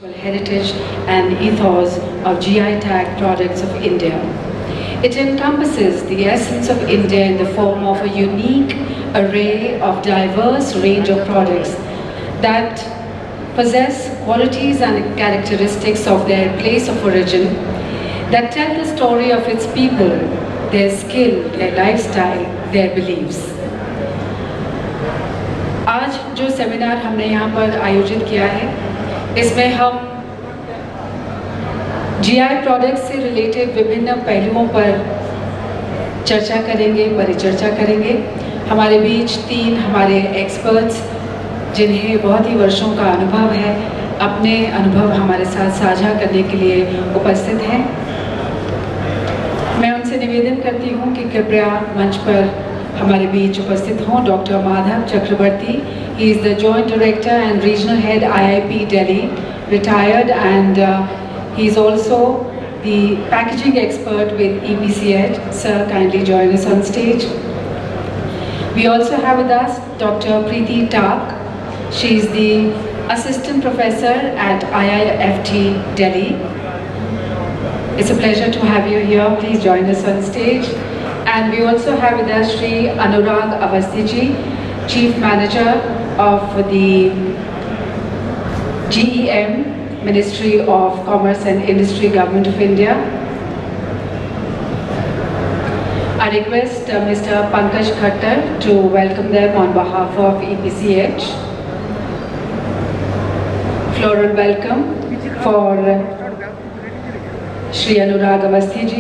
heritage and ethos of GI tag products of India. It encompasses the essence of India in the form of a unique array of diverse range of products that possess qualities and characteristics of their place of origin, that tell the story of its people, their skill, their lifestyle, their beliefs. आज जो seminar हमने यहाँ पर आयोजित किया है, इसमें हम GI प्रोडक्ट्स से रिलेटेड विभिन्न पहलुओं पर चर्चा करेंगे, परिचर्चा करेंगे। हमारे बीच 3 हमारे एक्सपर्ट्स जिन्हें बहुत ही वर्षों का अनुभव है, अपने अनुभव हमारे साथ साझा करने के लिए उपस्थित हैं। मैं उनसे निवेदन करती हूँ कि कृपया मंच पर हमारे बीच उपस्थित हों। Doctor Madhav Chakravarty, he is the Joint Director and Regional Head IIP Delhi, retired, and he is also the packaging expert with EPCH. Sir, kindly join us on stage. We also have with us Dr. Preeti Tak. She is the Assistant Professor at IIFT Delhi. It's a pleasure to have you here. Please join us on stage. And we also have with us Shri Anurag Avasthi, Chief Manager of the GEM, Ministry of Commerce and Industry, Government of India. I request Mr. Pankaj Khattar to welcome them on behalf of EPCH. Floral welcome for Shri Anurag Avasthi,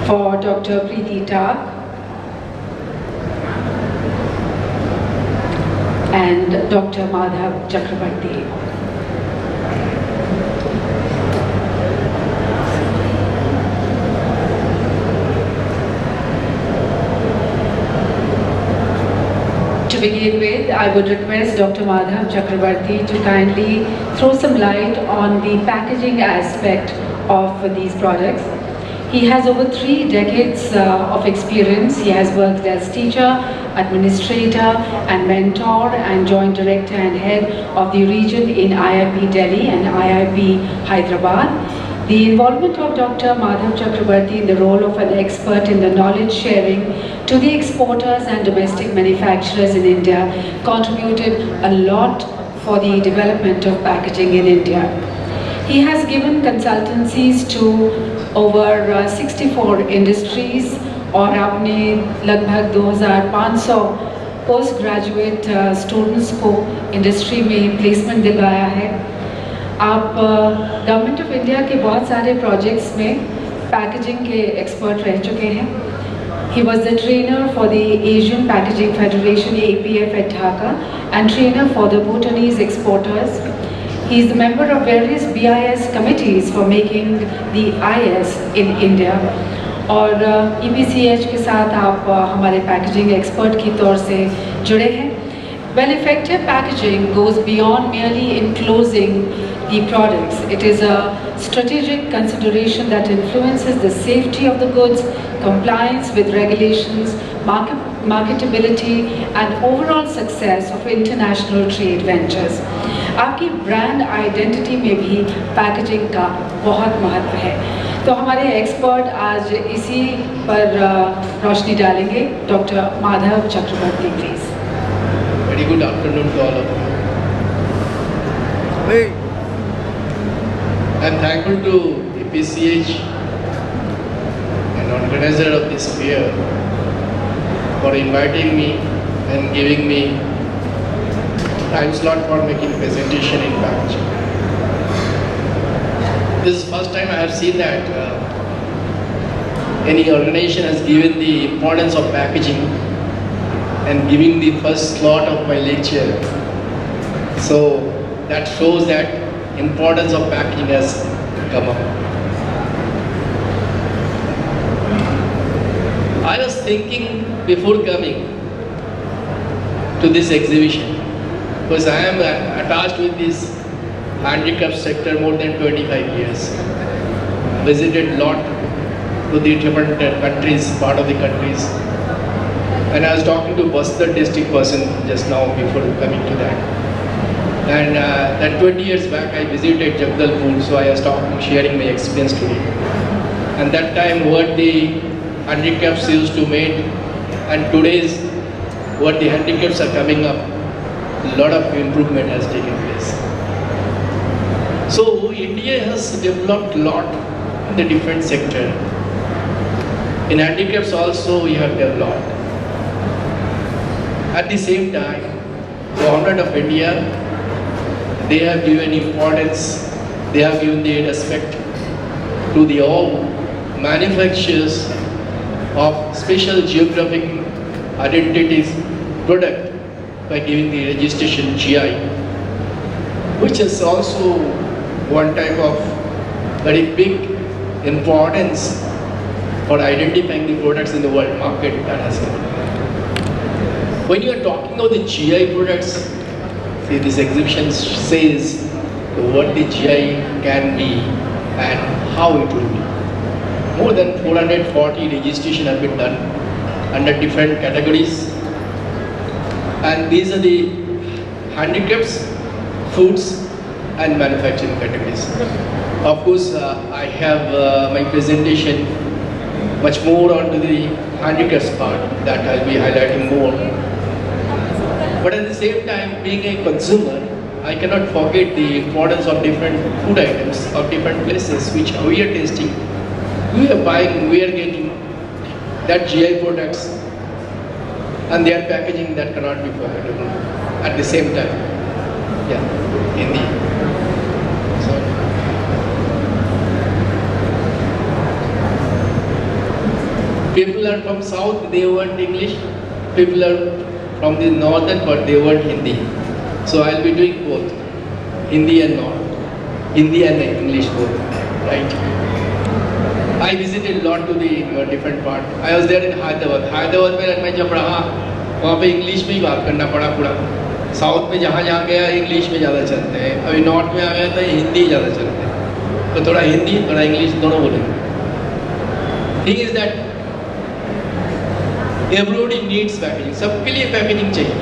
for Dr. Preeti Tak, and Dr. Madhav Chakrabarti. To begin with, I would request Dr. Madhav Chakrabarti to kindly throw some light on the packaging aspect of these products. He has over 3 decades of experience. He has worked as teacher, administrator and mentor and joint director and head of the region in IIP Delhi and IIP Hyderabad. The involvement of Dr. Madhav Chakrabarti in the role of an expert in the knowledge sharing to the exporters and domestic manufacturers in India contributed a lot for the development of packaging in India. He has given consultancies to over 64 industries और आपने लगभग 2500 post graduate students को industry में placement दिलवाया है। आप government of India के बहुत सारे प्रोजेक्ट्स में पैकेजिंग के एक्सपर्ट रह चुके हैं। He was the trainer for the Asian Packaging Federation APF at Dhaka and trainer for the Bhutanese exporters. He is the member of various BIS committees for making the IS in India. और EPCH के साथ आप हमारे packaging expert की तौर से जुड़े हैं। Well, effective packaging goes beyond merely enclosing the products. It is a strategic consideration that influences the safety of the goods, compliance with regulations, marketability and overall success of international trade ventures. आपकी brand identity में भी packaging का बहुत महत्व है। तो हमारे expert आज इसी पर रोशनी डालेंगे। Doctor Madhav Chakravarty, please. Very good afternoon to all of you. I am thankful to EPCH, an organizer of this fair, for inviting me and giving me time slot for making presentation in packaging. This is the first time I have seen that any organization has given the importance of packaging and giving the first slot of my lecture. So that shows that importance of packaging has come up. I was thinking before coming to this exhibition, because I am attached with this handicraft sector more than 25 years. Visited lot to the different countries, part of the countries. And I was talking to Bastar district person just now before coming to that. And then 20 years back, I visited Jagdalpur, so I stopped sharing my experience today. And that time, what the handicaps used to make, and today's what the handicaps are coming up, a lot of improvement has taken place. So India has developed a lot in the different sector. In handicaps also we have developed. At the same time, the government of India, they have given importance, they have given the respect to the all manufacturers of special geographic identities product by giving the registration GI, which is also one type of very big importance for identifying the products in the world market that has come. When you are talking about the GI products, see, this exhibition says what the GI can be and how it will be. More than 440 registration have been done under different categories, and these are the handicrafts, foods and manufacturing categories. Of course, I have my presentation much more onto the handicrafts part that I'll be highlighting more. But at the same time, being a consumer, I cannot forget the importance of different food items of different places which we are tasting, we are buying, we are getting that GI products, and their packaging that cannot be forgettable at the same time. Yeah, Hindi. So, people are from south, they want English. People are from the northern part, they want Hindi. So I'll be doing both, Hindi and North, Hindi and English both, right? I visited a lot to the different part. I was there in Hyderabad. Hyderabad में मैं जब रहा, वहाँ पे English में ही बात करना पड़ा पूरा. साउथ में जहाँ जहाँ गया इंग्लिश में ज़्यादा चलते हैं. अभी नॉर्थ में आ गया तो हिंदी ज़्यादा चलते हैं. तो थोड़ा हिंदी, थोड़ा इंग्लिश दोनों बोलेंगे. Thing is that everybody needs packaging. सबके लिए पैकेजिंग चाहिए.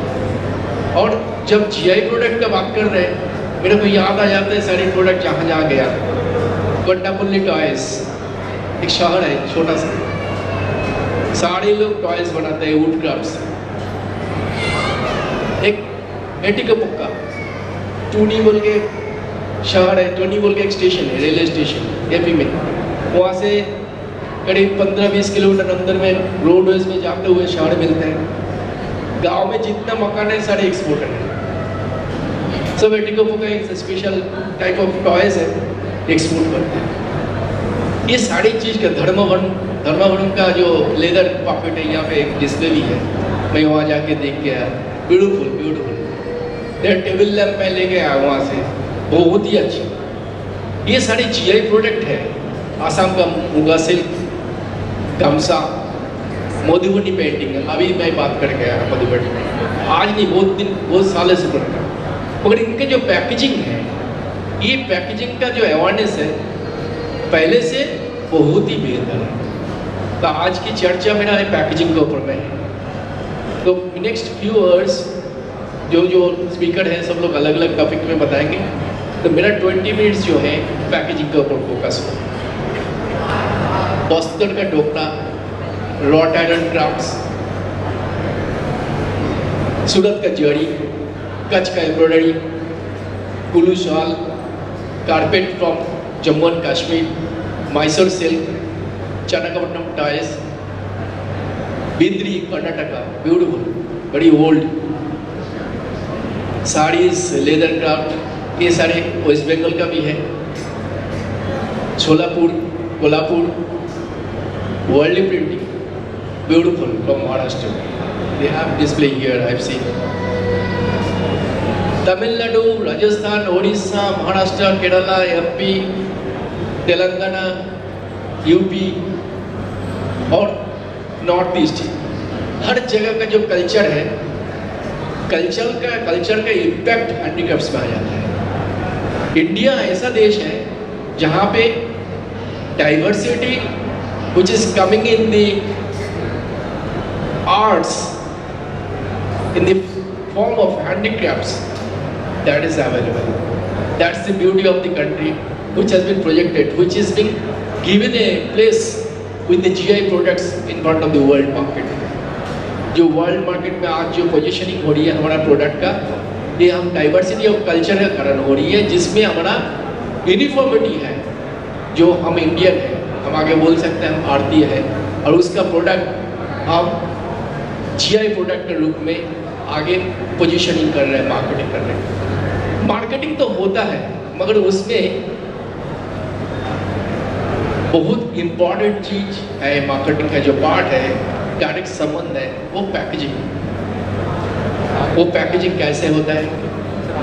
और जब GI प्रोडक्ट का बात कर रहे हैं, मेरे को याद आ जाता है सारे प्रोडक्ट जहाँ जहाँ गया. कोट्टापल्ली टॉयज एक शहर है छोटा सा, सारे लोग टॉयज बनाते हैं वुड क्राफ्ट्स. एक एटिकपुक्का टूनी बोल के शहर है, टूनी बोल के एक स्टेशन है, रेलवे स्टेशन एपी में. वहाँ से करीब 15-20 किलोमीटर अंदर में रोडवेज में जाते हुए शहर मिलते हैं. गांव में जितना मकान है सारे एक्सपोर्टर हैं. सब एटिकपुक्का एक स्पेशल टाइप ऑफ टॉयज है, एक्सपोर्ट करते हैं. ये सारी चीज़ का धर्मावरम का जो लेदर पॉकेट है, यहाँ पे एक डिस्प्ले भी है. मैं वहाँ जाके देख के आया. Beautiful beautiful. ये टेबल लैम्प मैं लेके आया वहाँ से, बहुत ही अच्छी. ये सारे GI प्रोडक्ट है. आसाम का मुगा सिल्क, गमसा, मधुबनी पेंटिंग है. अभी मैं बात करके आया मधुबनी में, आज नहीं बहुत सालों से करता. मगर इनके जो पैकेजिंग है, ये पैकेजिंग का जो अवेयरनेस है पहले से बहुत ही बेहतर है. तो आज की चर्चा मेरा है पैकेजिंग के ऊपर में है. तो नेक्स्ट फ्यू आवर्स जो स्पीकर हैं सब लोग अलग अलग टॉपिक में बताएंगे. तो मेरा 20 मिनट्स जो है पैकेजिंग के ऊपर फोकस हो. बस्तर का dhokla, wrought iron crafts, Surat का जड़ी, कच्छ का embroidery, Kullu shawl, carpet from Jammu and Kashmir, Mysore silk, Channapatna tiles, Bidri Karnataka, beautiful, बड़ी ओल्ड साड़ीज, लेदर क्राफ्ट, ये सारे वेस्ट बंगाल का भी है. Solapur, Kolhapur, world printing, beautiful from Maharashtra. They have display here, I have seen. Tamil Nadu, Rajasthan, Odisha, Maharashtra, Kerala, MP, Telangana, UP और नॉर्थ ईस्ट, हर जगह का जो कल्चर है, कल्चर का इम्पैक्ट हैंडीक्राफ्ट्स में आ जाता है. इंडिया ऐसा देश है जहाँ पे diversity which is coming in the arts in the form of handicrafts that is available. That's the beauty of the country which has been projected, which is being given a place with the GI products in front of the world market. जो world market में आज जो positioning हो रही है हमारा product का, ये हम डाइवर्सिटी ऑफ कल्चर के कारण हो रही है, जिसमें हमारा यूनिफॉर्मिटी है, जो हम इंडियन है, हम आगे बोल सकते हैं हम भारतीय है, और उसका प्रोडक्ट हम जीआई प्रोडक्ट के रूप में आगे पोजीशनिंग कर रहे हैं, मार्केटिंग कर रहे हैं। मार्केटिंग तो होता है, मगर उसमें बहुत इम्पॉर्टेंट चीज है मार्केटिंग का जो पार्ट है, डायरेक्ट संबंध है, वो पैकेजिंग। वो पैकेजिंग कैसे होता है,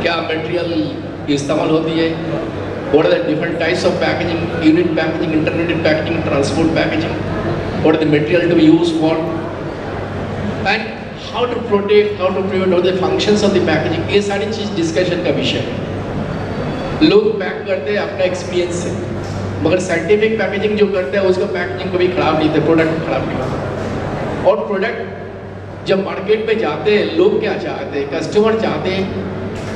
क्या मटेरियल इस्तेमाल होती है, what are the different types of packaging, unit packaging, intermediate packaging, transport packaging, what are the material to be used for, and how to protect, how to prevent, what are the functions of the packaging, ये सारी चीज़ discussion का विषय है। लोग pack करते हैं अपना experience से, मगर साइंटिफिक पैकेजिंग जो करते हैं उसका पैकेजिंग कभी खराब नहीं होता, प्रोडक्ट खराब नहीं होता। और प्रोडक्ट जब मार्केट में जाते हैं, लोग क्या चाहते हैं, कस्टमर चाहते हैं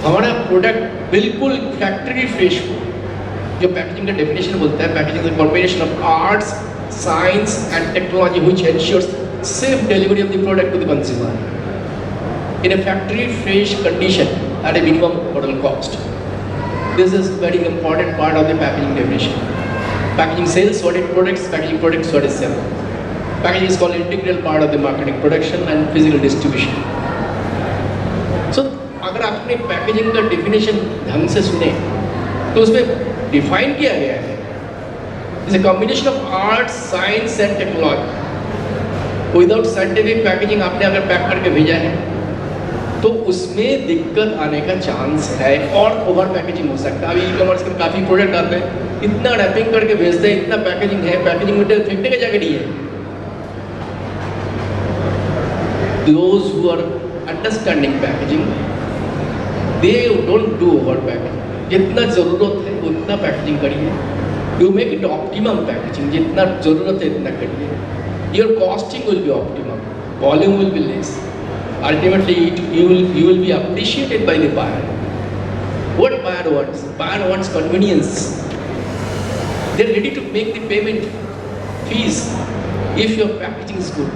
हमारा प्रोडक्ट बिल्कुल फैक्ट्री फ्रेश हो। जो पैकेजिंग का डेफिनेशन बोलता है, packaging is a combination of arts, science and technology which ensures safe delivery of the product to the consumer in a factory fresh condition at a minimum total cost. This is very important part of the packaging definition. Packaging sells what it products, packaging products what it sells. Packaging is called integral part of the marketing, production and physical distribution. So अगर आपने packaging का definition ढंग से सुने तो उसमें define किया गया है, it's a combination of arts, science and technology. Without scientific packaging आपने अगर पैक करके भेजा है तो उसमें दिक्कत आने का चांस है और ओवर पैकेजिंग हो सकता है। अभी ई कॉमर्स के काफ़ी प्रोडक्ट आते हैं, इतना रैपिंग करके भेजते हैं, इतना पैकेजिंग है, पैकेजिंग मटेरियल फेंकने की जगह नहीं है। Those who are understanding packaging they don't do over packaging. जितना ज़रूरत है उतना पैकेजिंग करिए, you make it optimum packaging, जितना ज़रूरत है इतना करिए। Your costing will be optimum, volume will be less. Ultimately, you will be appreciated by the buyer. What buyer wants? Buyer wants convenience. They are ready to make the payment fees if your packaging is good.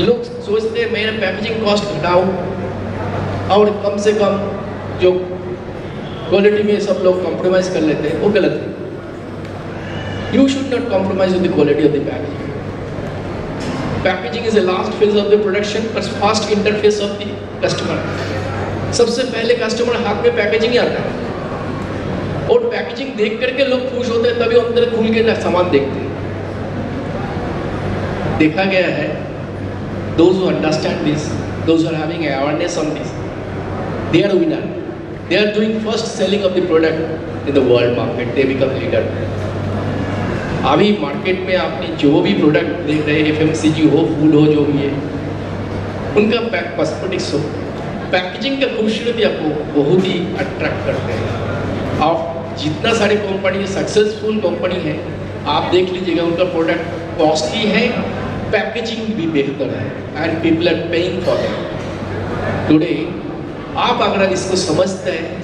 लोग सोचते हैं मेरा packaging cost घटाओ और कम से कम जो quality में सब लोग कॉम्प्रोमाइज कर लेते हैं, वो गलत है। You should not compromise with the quality of the packaging. Packaging is the last phase of the production, but first interface of the customer. सबसे पहले कस्टमर हाथ में पैकेजिंग ही आता है और पैकेजिंग देख करके लोग खुश होते हैं, तभी अंदर खुल के सामान देखते हैं। देखा गया है, those who understand this, those who are having awareness on this, they are winner. They are doing first selling of the product in the world market. They become leader. अभी मार्केट में आपने जो भी प्रोडक्ट देख रहे हैं, FMCG हो, food हो, जो भी है, उनका कॉस्मेटिक्स हो, पैकेजिंग का खूबसूरती आपको बहुत ही अट्रैक्ट करते हैं। आप जितना सारी कंपनी सक्सेसफुल कंपनी है, आप देख लीजिएगा उनका प्रोडक्ट कॉस्टली है, पैकेजिंग भी बेहतर है, and people are paying for that. Today आप अगर इसको समझते हैं,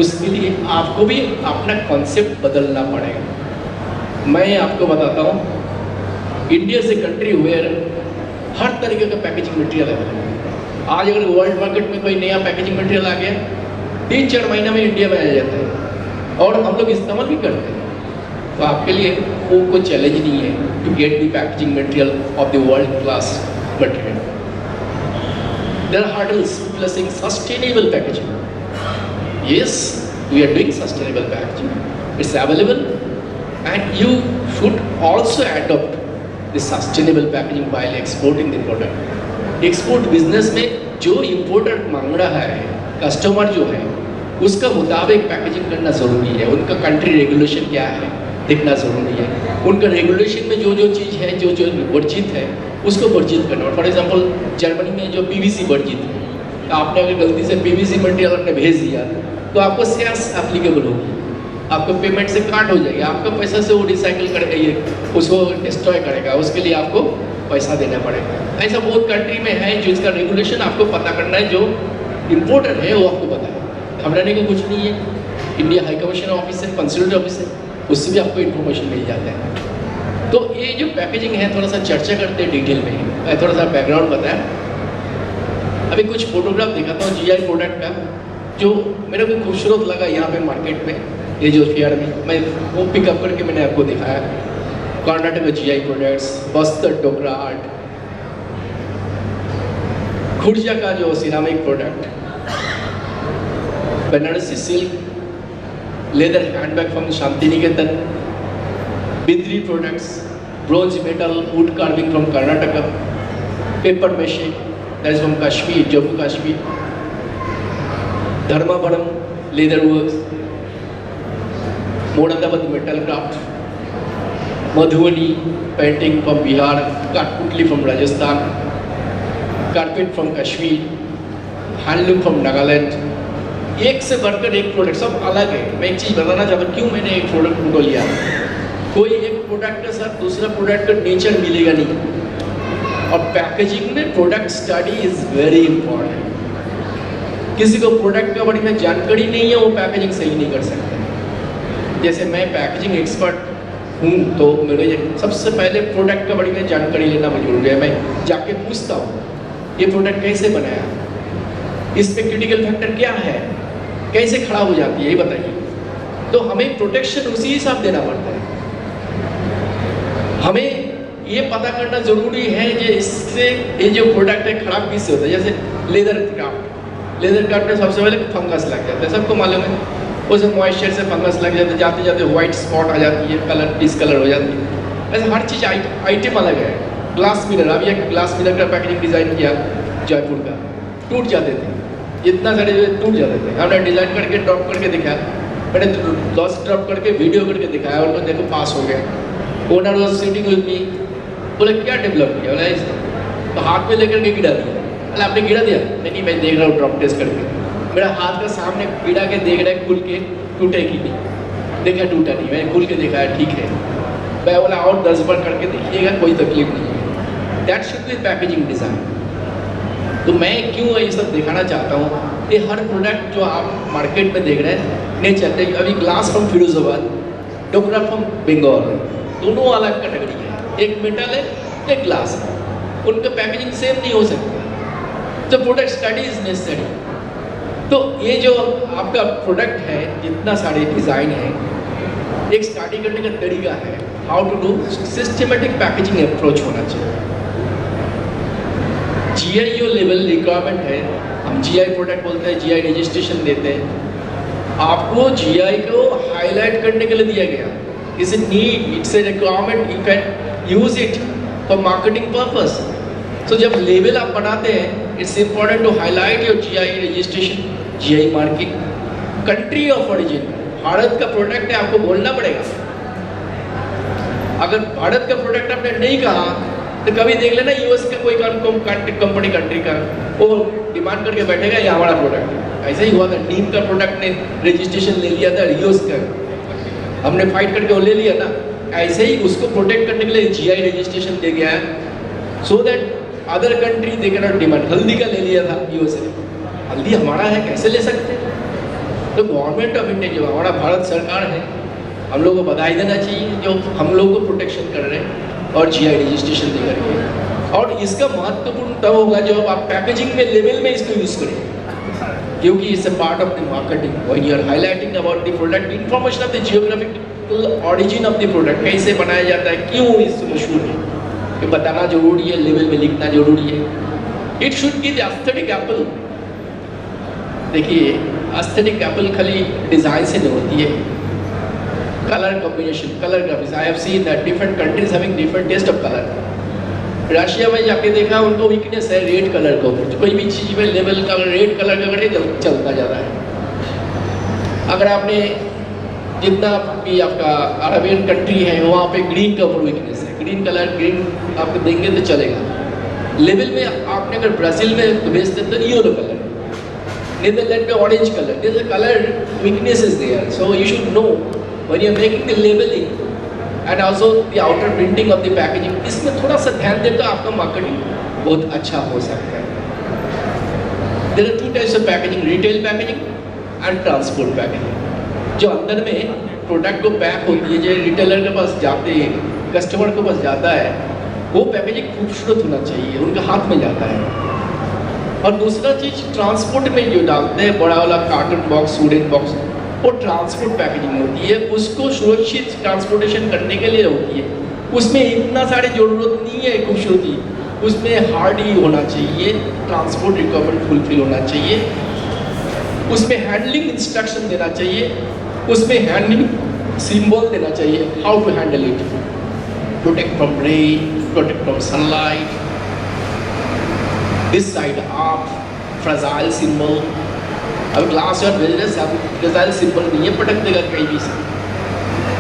उसके लिए आपको भी अपना कॉन्सेप्ट बदलना पड़ेगा। मैं आपको बताता हूँ, इंडिया से कंट्री वेयर हर तरीके का पैकेजिंग मटेरियल है। आज अगर वर्ल्ड मार्केट में कोई नया पैकेजिंग मटेरियल आ गया, 3-4 महीने में इंडिया में आ जाता है और हम लोग इस्तेमाल भी करते हैं। तो आपके लिए वो कोई चैलेंज नहीं है to get the packaging material of the world class material. There are hurdles placing sustainable packaging. Yes, we are doing sustainable packaging, it's available, and you should also adopt the sustainable packaging while exporting the product. Export business में जो importer मांग रहा है, customer जो है, उसका मुताबिक packaging करना ज़रूरी है। उनका कंट्री रेगुलेशन क्या है देखना ज़रूरी है। उनका रेगुलेशन में जो जो चीज़ है, जो जो वर्जित है, उसको वर्जित करना। फॉर एग्जांपल जर्मनी में जो PVC वर्जित है, आपने अगर गलती से PVC मटेरियल आपने भेज दिया तो आपको सेस एप्लीकेबल होगी, आपको पेमेंट से काट हो जाएगी, आपका पैसा से वो रिसाइकिल करेगा, ये उसको डिस्ट्रॉय करेगा, उसके लिए आपको पैसा देना पड़ेगा। ऐसा बहुत कंट्री में है जो इसका रेगुलेशन आपको पता करना है, जो इम्पोर्टर है वो आपको पता है। घबराने का कुछ नहीं है। इंडिया हाई कमीशन ऑफिस है, कंसुलेट ऑफिस है, उससे भी आपको इन्फॉर्मेशन मिल जाता है। तो ये जो पैकेजिंग है थोड़ा सा चर्चा करते हैं डिटेल में। मैं थोड़ा सा बैकग्राउंड बताया। अभी कुछ फोटोग्राफ दिखाता हूँ जीआई प्रोडक्ट का, जो मेरे को खूबसूरत लगा यहाँ पे मार्केट में, ये जो फेयर में मैं वो पिकअप करके मैंने आपको दिखाया। Karnataka GI products, Bastar Dogra art, Khurja का जो ceramic product, Banarasi silk, leather handbag from Shantiniketan, Bidri products, bronze metal wood carving from Karnataka, paper mache that is from Kashmir, Jammu Kashmir, Dharmavaram leather works, Moradabad metal craft, Madhubani painting from Bihar, kathputli from Rajasthan, carpet from Kashmir, handloom from Nagaland. एक से बढ़कर एक product, सब अलग है। मैं एक चीज़ बताना चाहता हूँ क्यों मैंने एक प्रोडक्ट फोटो लिया। कोई एक प्रोडक्ट के साथ दूसरा प्रोडक्ट का नेचर मिलेगा नहीं। और पैकेजिंग में product study is very important. किसी को प्रोडक्ट का बड़ी में जानकारी नहीं है, वो पैकेजिंग सही नहीं कर सकता। जैसे मैं पैकेजिंग एक्सपर्ट हूँ, तो मेरे सबसे पहले प्रोडक्ट का बड़ी में जानकारी लेना मुझे जरूरी है। मैं जाके पूछता हूँ ये प्रोडक्ट कैसे बनाया, इसमें क्रिटिकल फैक्टर क्या है, कैसे खड़ा हो जाती है, ये बताइए। तो हमें प्रोटेक्शन उसी हिसाब देना पड़ता है। हमें ये पता करना जरूरी है कि इससे ये जो प्रोडक्ट है खराब किससे होता है। जैसे लेदर क्राफ्ट में सबसे पहले फंगस लग जाता है, सबको मालूम है। उसे मॉइस्चर से फंगस लग जाता है, जाते जाते व्हाइट स्पॉट आ जाती है, कलर डिसकलर हो जाती है। ऐसे हर चीज़ आइटम अलग है। ग्लास मिरर, अभी एक ग्लास मिरर का पैकेजिंग डिज़ाइन किया जयपुर का, टूट जाते थे, इतना सारे टूट जाते थे। हमने डिज़ाइन करके ड्रॉप करके दिखाया, मैंने लॉस ड्रॉप करके वीडियो करके दिखाया, और देखो पास हो गया। Owner was sitting with me, बोले क्या डेवलप किया, बोला इसे तो हाथ में लेकर के गिरा दिया। बोला आपने गिरा दिया? नहीं, मैं देख रहा हूँ ड्रॉप टेस्ट करके। मेरा हाथ का सामने गिरा के देख रहा है, खुल के टूटे कि नहीं। देखा टूटा नहीं, मैंने खुल के देखा है, ठीक है। मैं बोला और 10 बार करके देखिएगा, कोई तकलीफ नहीं है। That should be packaging design. तो मैं क्यों ये सब दिखाना चाहता हूँ, ये हर प्रोडक्ट जो आप मार्केट में देख रहे हैं नहीं चलते। अभी glass from Firozabad, Dogra from Bengal, दोनों अलग कैटेगरी है। एक मेटल है, एक ग्लास है, उनका पैकेजिंग सेम नहीं हो सकता। तो प्रोडक्ट स्टडी इज नेसेसरी। तो ये जो आपका प्रोडक्ट है, जितना सारे डिज़ाइन है, एक स्टडी करने का तरीका है। How to do systematic packaging approach होना चाहिए। जीआई जो लेवल रिक्वायरमेंट है, हम जीआई प्रोडक्ट बोलते हैं, जीआई रजिस्ट्रेशन देते हैं। आपको जीआई को हाईलाइट करने के लिए दिया गया। Is a need, it's a requirement, you can use it for marketing purpose. तो जब लेवल आप बनाते हैं, it's important to highlight your GI registration, GI marking, country of origin. Bharat का प्रोडक्ट है, आपको बोलना पड़ेगा। अगर भारत का प्रोडक्ट आपने नहीं कहा तो कभी देख लेना यूएस का कोई कंपनी कंट्री का, वो डिमांड करके बैठेगा ये हमारा प्रोडक्ट है। ऐसा ही हुआ था, नीम का प्रोडक्ट ने रजिस्ट्रेशन ले लिया था यूएस का, हमने फाइट करके वो ले लिया ना। ऐसे ही उसको प्रोटेक्ट करने के लिए जीआई रजिस्ट्रेशन दे गया है, so that other country they can not demand. हल्दी का ले लिया था यूएस ने, हल्दी हमारा है, कैसे ले सकते हैं? तो गवर्नमेंट ऑफ इंडिया जो हमारा भारत सरकार है, हम लोग को बधाई देना चाहिए जो हम लोग को प्रोटेक्शन कर रहे हैं और जीआई रजिस्ट्रेशन दे करके। और इसका महत्वपूर्ण तब होगा जब आप पैकेजिंग में लेवल में इसको यूज़ करें, क्योंकि it's a part of the marketing. When you are highlighting about the product, information of the geographical origin of the product, कैसे बनाया जाता है, क्यों इससे मशहूर है, ये बताना जरूरी है, लेवल में लिखना जरूरी है। It should be the aesthetic appeal. देखिए, एस्थेटिक एप्पल खाली डिज़ाइन से नहीं होती है, colour combination, colour graphics. I have seen that different countries having different taste of colour. Russia में जाके देखा, उनको वीकनेस है रेड कलर को, कोई भी चीज़ में लेवल का रेड कलर का करें चलता जा रहा है। अगर आपने जितना भी आपका अरबियन कंट्री है, वहाँ पे ग्रीन का ऊपर वीकनेस है, ग्रीन कलर ग्रीन आपको देंगे तो चलेगा। लेवल में आपने अगर ब्राज़ील में बेचते तो येलो कलर, नीदरलैंड में orange colour, this colour weakness is there. So you should know when you are making the labeling and also the outer printing of the packaging, इसमें थोड़ा सा ध्यान दें तो आपका मार्केटिंग बहुत अच्छा हो सकता है। There are two types of packaging: retail packaging and transport packaging. जो अंदर में प्रोडक्ट को पैक होती है, जो रिटेलर के पास जाते हैं, कस्टमर के पास जाता है, वो पैकेजिंग खूबसूरत होना चाहिए, उनके हाथ में जाता है। और दूसरा चीज़ ट्रांसपोर्ट में जो डालते हैं बड़ा वाला कार्टन बॉक्स, वुडन बॉक्स, वो ट्रांसपोर्ट पैकेजिंग होती है, उसको सुरक्षित ट्रांसपोर्टेशन करने के लिए होती है। उसमें इतना सारी ज़रूरत नहीं है खूबसूरती, उसमें हार्डी होना चाहिए, ट्रांसपोर्ट रिक्वायरमेंट फुलफिल होना चाहिए, उसमें हैंडलिंग इंस्ट्रक्शन देना चाहिए, उसमें हैंडलिंग सिंबल देना चाहिए, how to handle it, protect from rain, protect from sunlight, this side आप फ्रेजाइल सिंबल। अब ग्लास और बिजनेस फ्रेजाइल सिंबल नहीं है, पटक देगा कहीं भी से।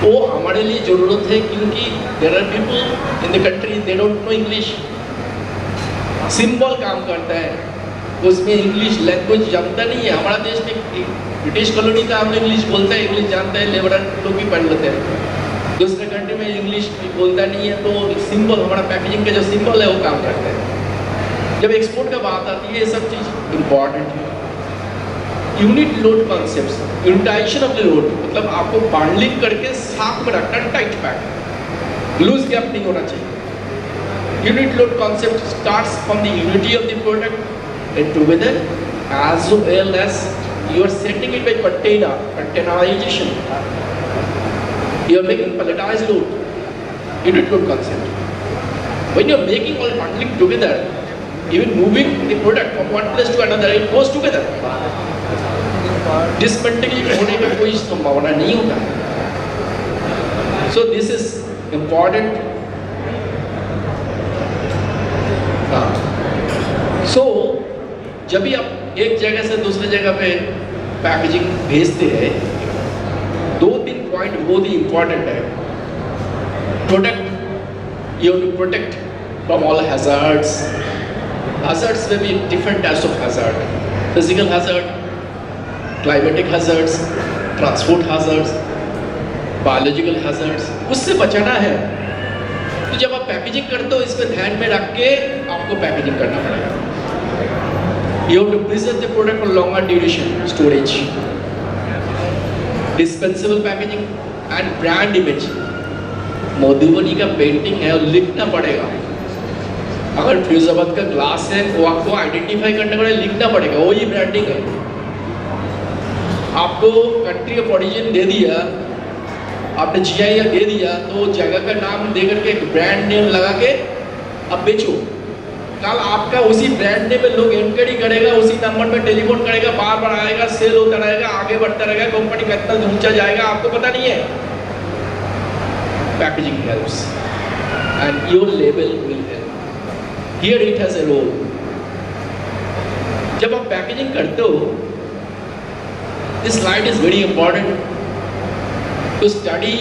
वो हमारे लिए ज़रूरत है, क्योंकि there are people in the country they don't know English. Symbol काम करता है, उसमें इंग्लिश लैंग्वेज जानता नहीं है। हमारा देश में ब्रिटिश कॉलोनी था, हम इंग्लिश बोलते हैं, इंग्लिश जानते हैं, लेबर लोग भी पढ़ लेते हैं। दूसरे कंट्री में इंग्लिश बोलता नहीं है, तो सिंबल, हमारा पैकेजिंग का जो सिंबल है वो काम करता है। जब एक्सपोर्ट का बात आती है, ये सब चीज़ इम्पॉर्टेंट है। Unit load concept, unitization of the load, मतलब आपको बाइंडिंग करके साथ में रखना, टाइट पैक, लूज गैप नहीं होना चाहिए। Unit load concept starts from the unity of the product and together as well as you are setting it by containerization. You are making palletized load, unit load concept. When you are making all bundling together, even moving the product from one place to another, it goes together. Dismantling होने का कोई संभावना नहीं होता है। So this is important. So जब भी आप एक जगह से दूसरे जगह पे पैकेजिंग भेजते हैं, 2-3 पॉइंट बहुत ही इंपॉर्टेंट है। Product, you have to protect from all hazards. Hazards में भी different types of hazard, physical hazard, climatic hazards, transport hazards, biological hazards, उससे बचाना है। तो जब आप पैकेजिंग करते हो, इसमें ध्यान में रख के आपको पैकेजिंग करना पड़ेगा। You have to preserve the product for longer duration storage. Dispensable packaging and brand image. Madhubani का पेंटिंग है और लिखना पड़ेगा। अगर फिरोजाबाद का ग्लास है, वो आपको आइडेंटिफाई करने के लिए लिखना पड़ेगा, वही ब्रांडिंग है। आपको कंट्री ऑफ ओरिजिन दे दिया, आपने GI दे दिया, तो जगह का नाम दे करके एक ब्रांड नेम लगा के अब बेचो। कल आपका उसी ब्रांड नेम में लोग इंक्वायरी करेगा, उसी नंबर में टेलीफोन करेगा, बार बार आएगा, सेल होता रहेगा, आगे बढ़ता रहेगा, कंपनी कितना ऊंचा जाएगा आपको पता नहीं है। Packaging helps and your label will help. Here it has a role. जब आप पैकेजिंग करते हो, this slide is very important to study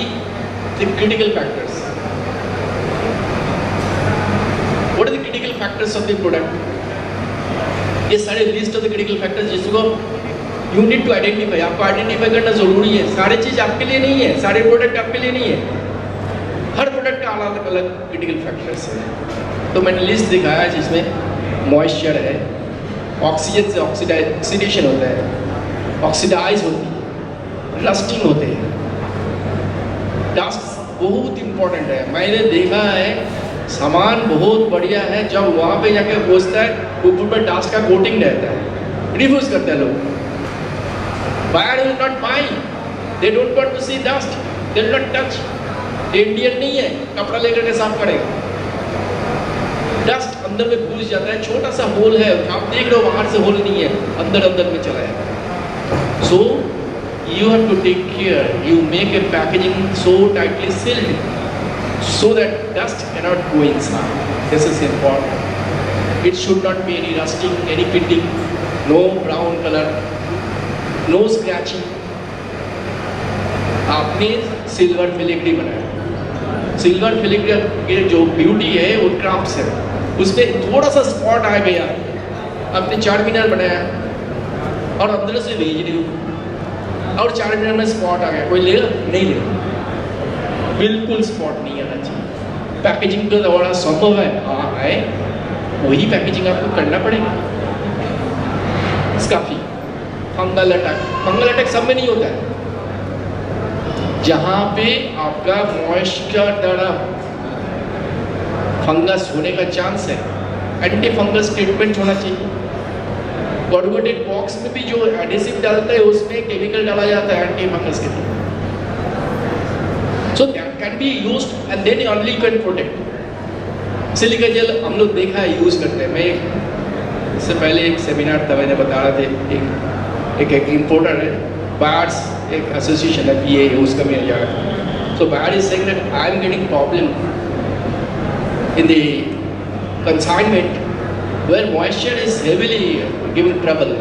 the critical factors. What are the critical factors of the product? ये सारे list of the critical factors जिसको you need to identify, आपको identify करना जरूरी है। सारे चीज आपके लिए नहीं है, सारे प्रोडक्ट आपके लिए नहीं है। हर प्रोडक्ट का अलग अलग क्रिटिकल फैक्टर्स है। तो मैंने लिस्ट दिखाया है जिसमें मॉइस्चर है, ऑक्सीजन से ऑक्सीडेशन होता है, ऑक्सीडाइज होती है, रस्टिंग होते हैं, डस्ट बहुत इंपॉर्टेंट है। मैंने देखा है सामान बहुत बढ़िया है, जब वहाँ पे जाके पहुँचता है ऊपर में डस्ट का कोटिंग रहता है, रिफ्यूज करते हैं लोग। Buyer will not buy, they don't want to see dust, they will not touch। Indian नहीं है, कपड़ा लेकर के साफ करेगा, डस्ट अंदर में घुस जाता है। छोटा सा होल है, आप देख रहे हो बाहर से होल नहीं है, अंदर अंदर में चला जाएगा। So you have to take care, you make a packaging so tightly sealed so that dust cannot go inside. This is important. It should not be any rusting, any pitting, no brown color, no scratching. आपने silver filigree बनाया, silver filigree की जो beauty है वो crafts है, उसमें थोड़ा सा स्पॉट आ गया, आपने 4 मीनार बनाया और अंदर से भेज रही हो और 4 मीनार में स्पॉट आ गया, कोई लेगा नहीं लेगा, बिल्कुल स्पॉट नहीं आना चाहिए। पैकेजिंग का दौरा संभव है, हाँ है, वही पैकेजिंग आपको करना पड़ेगा। काफी फंगल अटैक सब में नहीं होता है। जहाँ पे आपका मॉइस्चर द्वारा फंगस होने का चांस है, एंटी फंगस ट्रीटमेंट होना चाहिए। कॉर्गेटेड बॉक्स में भी जो एडिसिव डालता है उसमें केमिकल डाला जाता है एंटी फंगस के लिए। So that can be used and then only you can protect. Silica gel हम लोग देखा है यूज करते हैं। मैं इससे पहले एक सेमिनार था, मैंने बता रहा था एक इम्पोर्टर है बार्स, एक एसोसिएशन है PA, उसका मैं यार। So bar is saying that I am getting problem in the consignment where moisture is heavily giving trouble.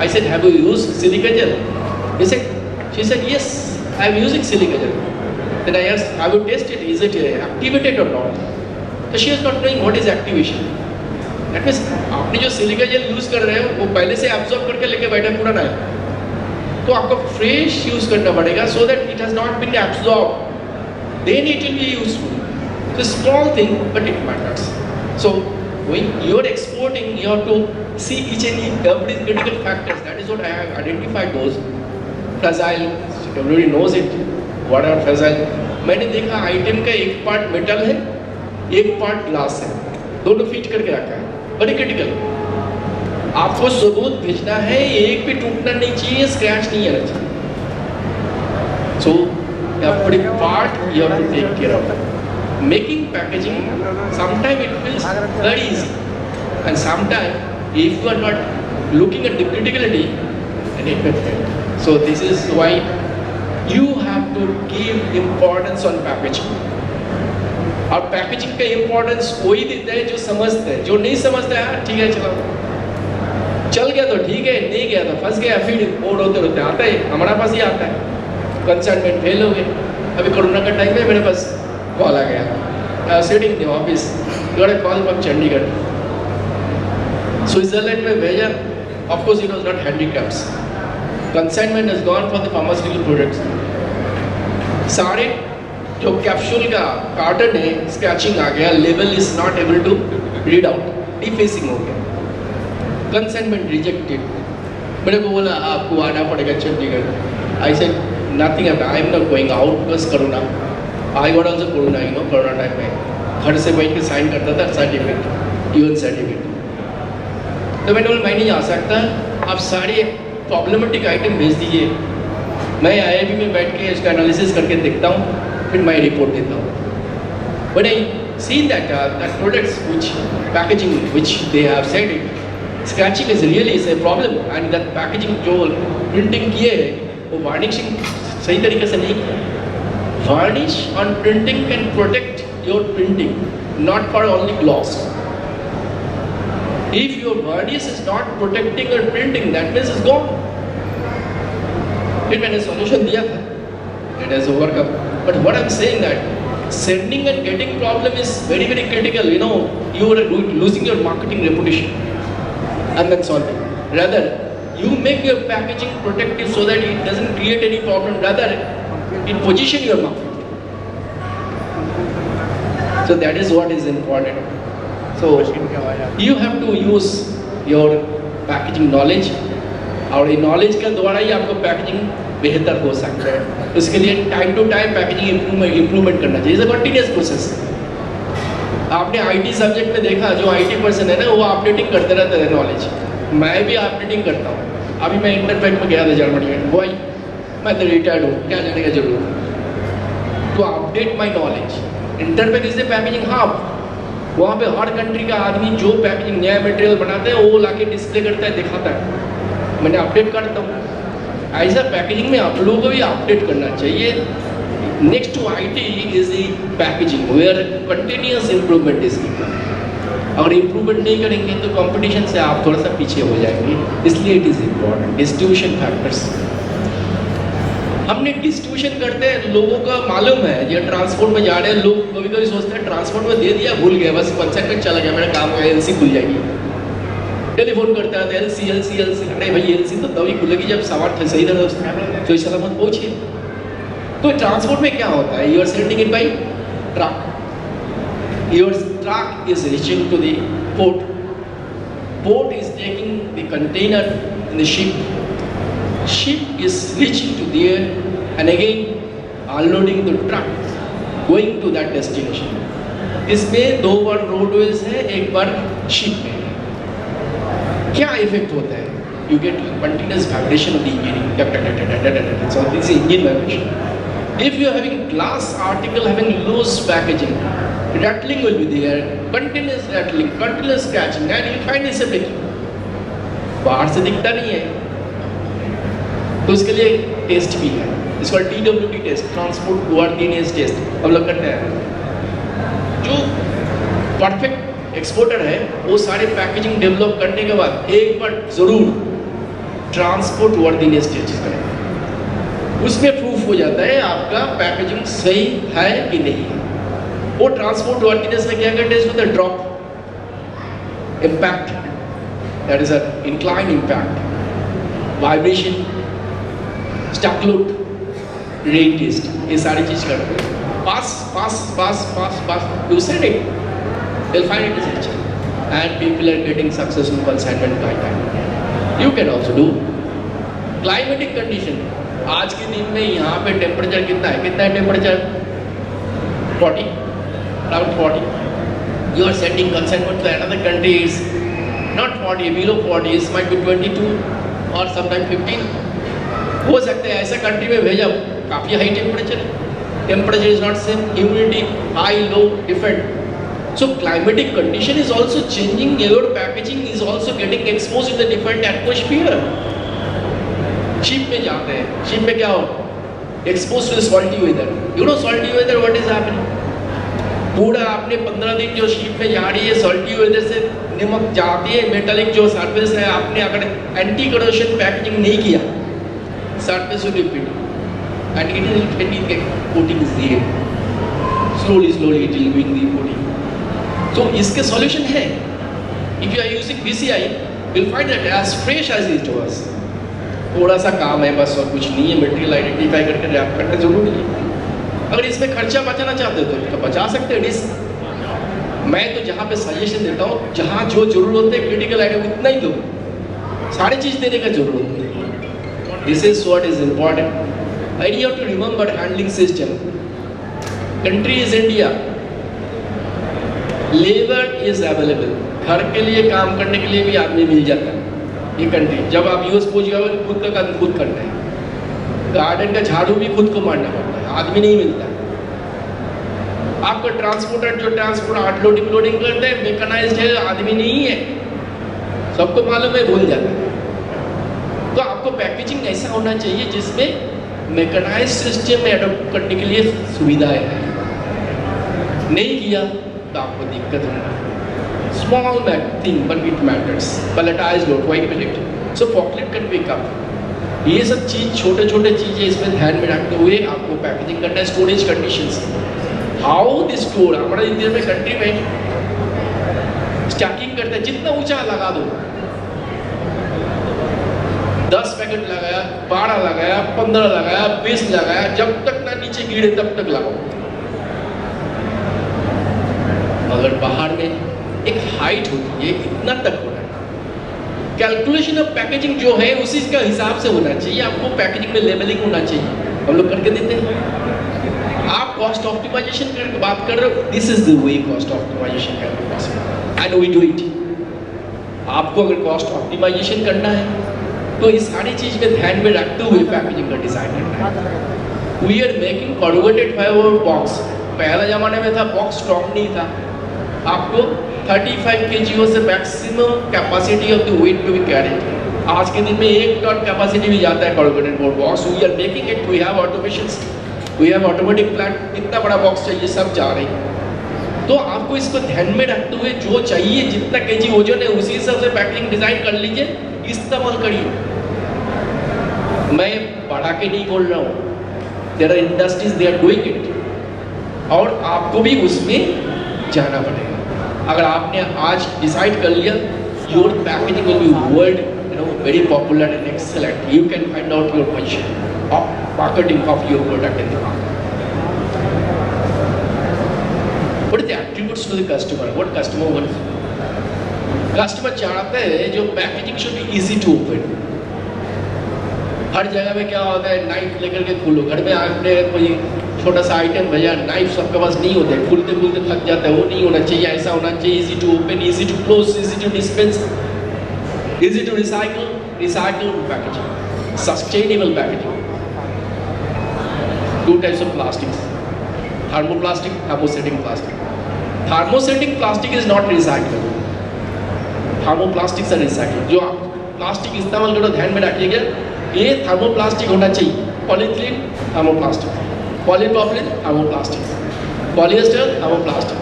I said, have you used silica gel? She said, yes, I am using silica gel. Then I asked, have you tested, is it activated or not? So she was not knowing what is activation. That means आपने जो silica gel use कर रहे हो वो पहले से absorb करके लेके बैठा पुराना है, तो आपको fresh use करना पड़ेगा so that it has not been absorbed. Then it will be useful. It's a small thing, but it matters. So when you're exporting, you have to see each and every critical factors. That is what I have identified those. Fragile, everybody knows it. What are fragile? मैंने देखा item का एक part metal है, एक part glass है, दोनों fit करके रखा है, बड़ी क्रिटिकल। आपको सबूत भेजना है, एक भी टूटना नहीं चाहिए, स्क्रैच नहीं आना चाहिए। So every part you have to take care of. Making packaging, sometimes it feels very easy, and sometimes if you are not looking at the criticality, then it may fail. So this is why you have to give importance on packaging. और packaging का importance वही देता है जो समझता है, जो नहीं समझता है ठीक है चल गया तो ठीक है, नहीं गया तो फंस गया, फिर बोर्ड होते होते आता है, हमारे पास ही आता है, कंसाइनमेंट फेल हो गए। अभी कोरोना का टाइम में मेरे पास कॉल आ गया, sitting in the office, got a call from Chandigarh, Switzerland में भेजा। Of course it was not handicrafts, consignment is gone for the pharmaceutical products. सारे जो कैप्सूल का कार्टन है स्क्रैचिंग आ गया, लेवल is not able to read out, defacing हो गया, कंसाइनमेंट रिजेक्टेड। मेरे को बोला आपको आना पड़ेगा Chandigarh. I said nothing, I am not going out because corona. I got also corona, you know, corona time में घर से बैठ के साइन करता था सर्टिफिकेट, यूएन सर्टिफिकेट। तो मैंने बोला मैं नहीं आ सकता, आप सारे प्रॉब्लमेटिक आइटम भेज दीजिए, मैं IIB में बैठ के इसका एनालिसिस करके देखता हूँ, फिर मैं रिपोर्ट देता हूँ। But I see that products which packaging which they have said it, scratching is really is a problem, and that packaging जो प्रिंटिंग किए है वो वार्निशिंग सही तरीके से नहीं किया। Varnish on printing can protect your printing, not for only gloss. If your varnish is not protecting your printing, that means it's gone. फिर मैंने solution दिया था, it has overcome. But what I'm saying that sending and getting problem is very very critical. You know, you are losing your marketing reputation, and then solving. Rather, you make your packaging protective so that it doesn't create any problem. Rather, it position your market. So that is what is important. So you have to use your packaging knowledge, और ये knowledge के द्वारा ही आपको packaging बेहतर हो सकता है। इसके लिए time to time packaging improvement करना चाहिए। It's a continuous process. आपने IT सब्जेक्ट में देखा, जो IT पर्सन है ना वो अपडेटिंग करते रहते हैं नॉलेज। मैं भी अपडेटिंग करता हूँ। अभी मैं इंटरफेक्ट में गया था जर्मनी में, बॉय मैं तो रिटायर्ड हूँ, क्या जाने का जरूरत to update my knowledge. Interpack is the packaging hub, वहाँ पे हर कंट्री का आदमी जो पैकेजिंग नया मटेरियल बनाता है वो लाके डिस्प्ले करता है, दिखाता है, मैंने अपडेट करता हूँ। ऐसा पैकेजिंग में आप लोगों को भी अपडेट करना चाहिए। Next to IT is the packaging where continuous improvement is given. अगर इम्प्रूवमेंट नहीं करेंगे तो कंपटीशन से आप थोड़ा सा पीछे हो जाएंगे, इसलिए it is important. Distribution factors हमने डिस्ट्रीब्यूशन करते हैं, लोगों का मालूम है ये ट्रांसपोर्ट में जा रहे हैं, लोग कभी कभी सोचते हैं ट्रांसपोर्ट में दे दिया, भूल गया, बस कंसाइनमेंट चला गया, मेरा काम हो गया, LC खुल जाएगी। टेलीफोन करता है LC LC LC, अरे भाई LC तो तभी खुलेगी जब सामान सही तरह तो सलामत पहुँचे। तो ट्रांसपोर्ट में क्या होता है, you are sending it by truck, your truck is reaching to the port is taking the container in the ship, ship is reaching to there and again unloading the truck, going to that destination. इसमें दो बार roadways है, एक बार ship में। क्या effect होता है? You get continuous vibration of the engineering. So this is engine vibration. If you are having glass article having loose packaging, rattling will be there, continuous rattling, continuous scratching, and you find this breaking. बाहर से दिखता नहीं है, तो उसके लिए test भी है, इसको TWT test, transport worthiness test हम लोग करते हैं। जो परफेक्ट एक्सपोर्टर है वो सारे पैकेजिंग डेवलप करने के बाद एक बार जरूर ट्रांसपोर्ट वर्दीनेस टेस्ट करें, उसमें प्रूफ हो जाता है आपका पैकेजिंग सही है कि नहीं है। वो ट्रांसपोर्ट वर्दीनेस में क्या क्या टेस्ट होता है? Drop, impact, that is a incline impact, vibration, stack load, rain test, ये सारी चीज करते हैं। pass, you said it, they'll find it is and people are getting successful consignment by time. You can also do climatic condition. आज के दिन में यहाँ पे टेम्परेचर कितना है temperature? 40, around 40. You are sending consignment to another country is not 40, below 40, it might be 22 or sometimes 15. हो सकता है ऐसा कंट्री में भेजा काफी हाई टेम्परेचर है, temperature is not same, humidity high, low, different. So climatic condition is also changing. Your packaging is also getting exposed in the different atmosphere. Ship में जाते हैं, ship में क्या हो? Exposed to the salty weather. You know salty weather what is happening? पूरा आपने 15 दिन जो ship में जा रही है salty weather से नमक जाती है, metallic जो surface है, आपने अगर anti corrosion packaging नहीं किया, surface will repeat. And it will coating is there. Slowly it will win the coating. So इसके solution है. If you are using VCI, you'll find that as fresh as it was. थोड़ा सा काम है बस और कुछ नहीं है, मटेरियल आइडेंटिफाई करके रैप करना जरूरी है। अगर इसमें खर्चा बचाना चाहते हो तो बचा सकते हैं डिस्क। मैं तो जहाँ पे सजेशन देता हूँ, जहाँ जो जरूरत है क्रिटिकल आइटम उतना ही दो, सारी चीज देने का जरूरत नहीं। This is what is important. And you have to remember handling system. Country is India. Labor is available. घर के लिए काम करने के लिए भी आदमी मिल जाता है। ये कंट्री जब आप यूएस पहुंच गए खुद का काम खुद करना है, गार्डन का झाड़ू भी खुद को मारना पड़ता है, आदमी नहीं मिलता। आपका ट्रांसपोर्टर जो ट्रांसपोर्ट अनलोडिंग लोडिंग करते हैं मैकेनाइज्ड है, आदमी नहीं है, सबको मालूम है, भूल जाता है। तो आपको पैकेजिंग ऐसा होना चाहिए जिसमें मैकेनाइज्ड सिस्टम में अडॉप्ट करने के लिए सुविधाएं हैं। नहीं किया तो आपको दिक्कत होगी। Small thing but it matters, palletized load, white pallet, so forklift can pick up. ये सब चीज छोटे छोटे चीजें इसमें ध्यान में रखते हुए आपको पैकेजिंग करना है। Storage conditions, how this store, हमारे इंडिया में कंट्री में स्टैकिंग करते हैं, जितना ऊंचा लगा दो, 10 पैकेट लगाया, 12 लगाया, 15 लगाया, 20 लगाया, जब तक ना नीचे गिरे तब तक लगाओ। मगर बाहर में एक हाइट होती है, इतना तक होना है। कैलकुलेशन ऑफ पैकेजिंग जो है उसी का हिसाब से होना चाहिए। आपको पैकेजिंग में लेबलिंग होना चाहिए, हम लोग करके देते हैं। आप कॉस्ट ऑप्टिमाइजेशन की बात कर रहे हो, this is the way cost optimization can be possible and we do it. आपको अगर कॉस्ट ऑप्टिमाइजेशन करना है तो इस सारी चीज में ध्यान में रखते हुए पैकेजिंग का डिजाइन करना है। We are making corrugated fibre box. पहला जमाने में था बॉक्स स्टॉक नहीं था, आपको 35 kg से maximum capacity of the weight to be carried. आज के दिन में 1 टन कैपेसिटी भी जाता है corrugated board box. We are making it, we have automations, we have automatic plant. कितना बड़ा बॉक्स चाहिए, सब जा रही है। तो आपको इसको ध्यान में रखते हुए जो चाहिए, जितना केजी वजन है उसी हिसाब से पैकेजिंग डिजाइन कर लीजिए, इस्तेमाल करिए। मैं बढ़ा के नहीं बोल रहा हूँ, there are industries they are doing it, और आपको भी उसमें जाना पड़ेगा। अगर आपने आज डिसाइड कर लिया, your packaging will be world very popular and excellent, you can find out your position of marketing of your product in the market. What is the attributes to the customer, what customer wants? Customer चाहते हैं जो packaging should be easy to open. हर जगह में क्या होता है, knife लेकर के खोलो, घर में आपने कोई छोटा सा आइटम भैया, नाइफ सबके पास नहीं होता है, खुलते खुलते थक जाता है, वो नहीं होना चाहिए, ऐसा होना चाहिए easy to open, easy to close, easy to dispense, easy to recycle, recycle packaging, sustainable packaging. Two types of plastics, thermoplastic, thermosetting plastic. Thermosetting plastic is not recyclable. Thermoplastics are recyclable. जो आप plastic इस्तेमाल करो ध्यान में रखिएगा, ये thermoplastic होना चाहिए। Polythene thermoplastic, polypropylene thermoplastic, polyester thermoplastic,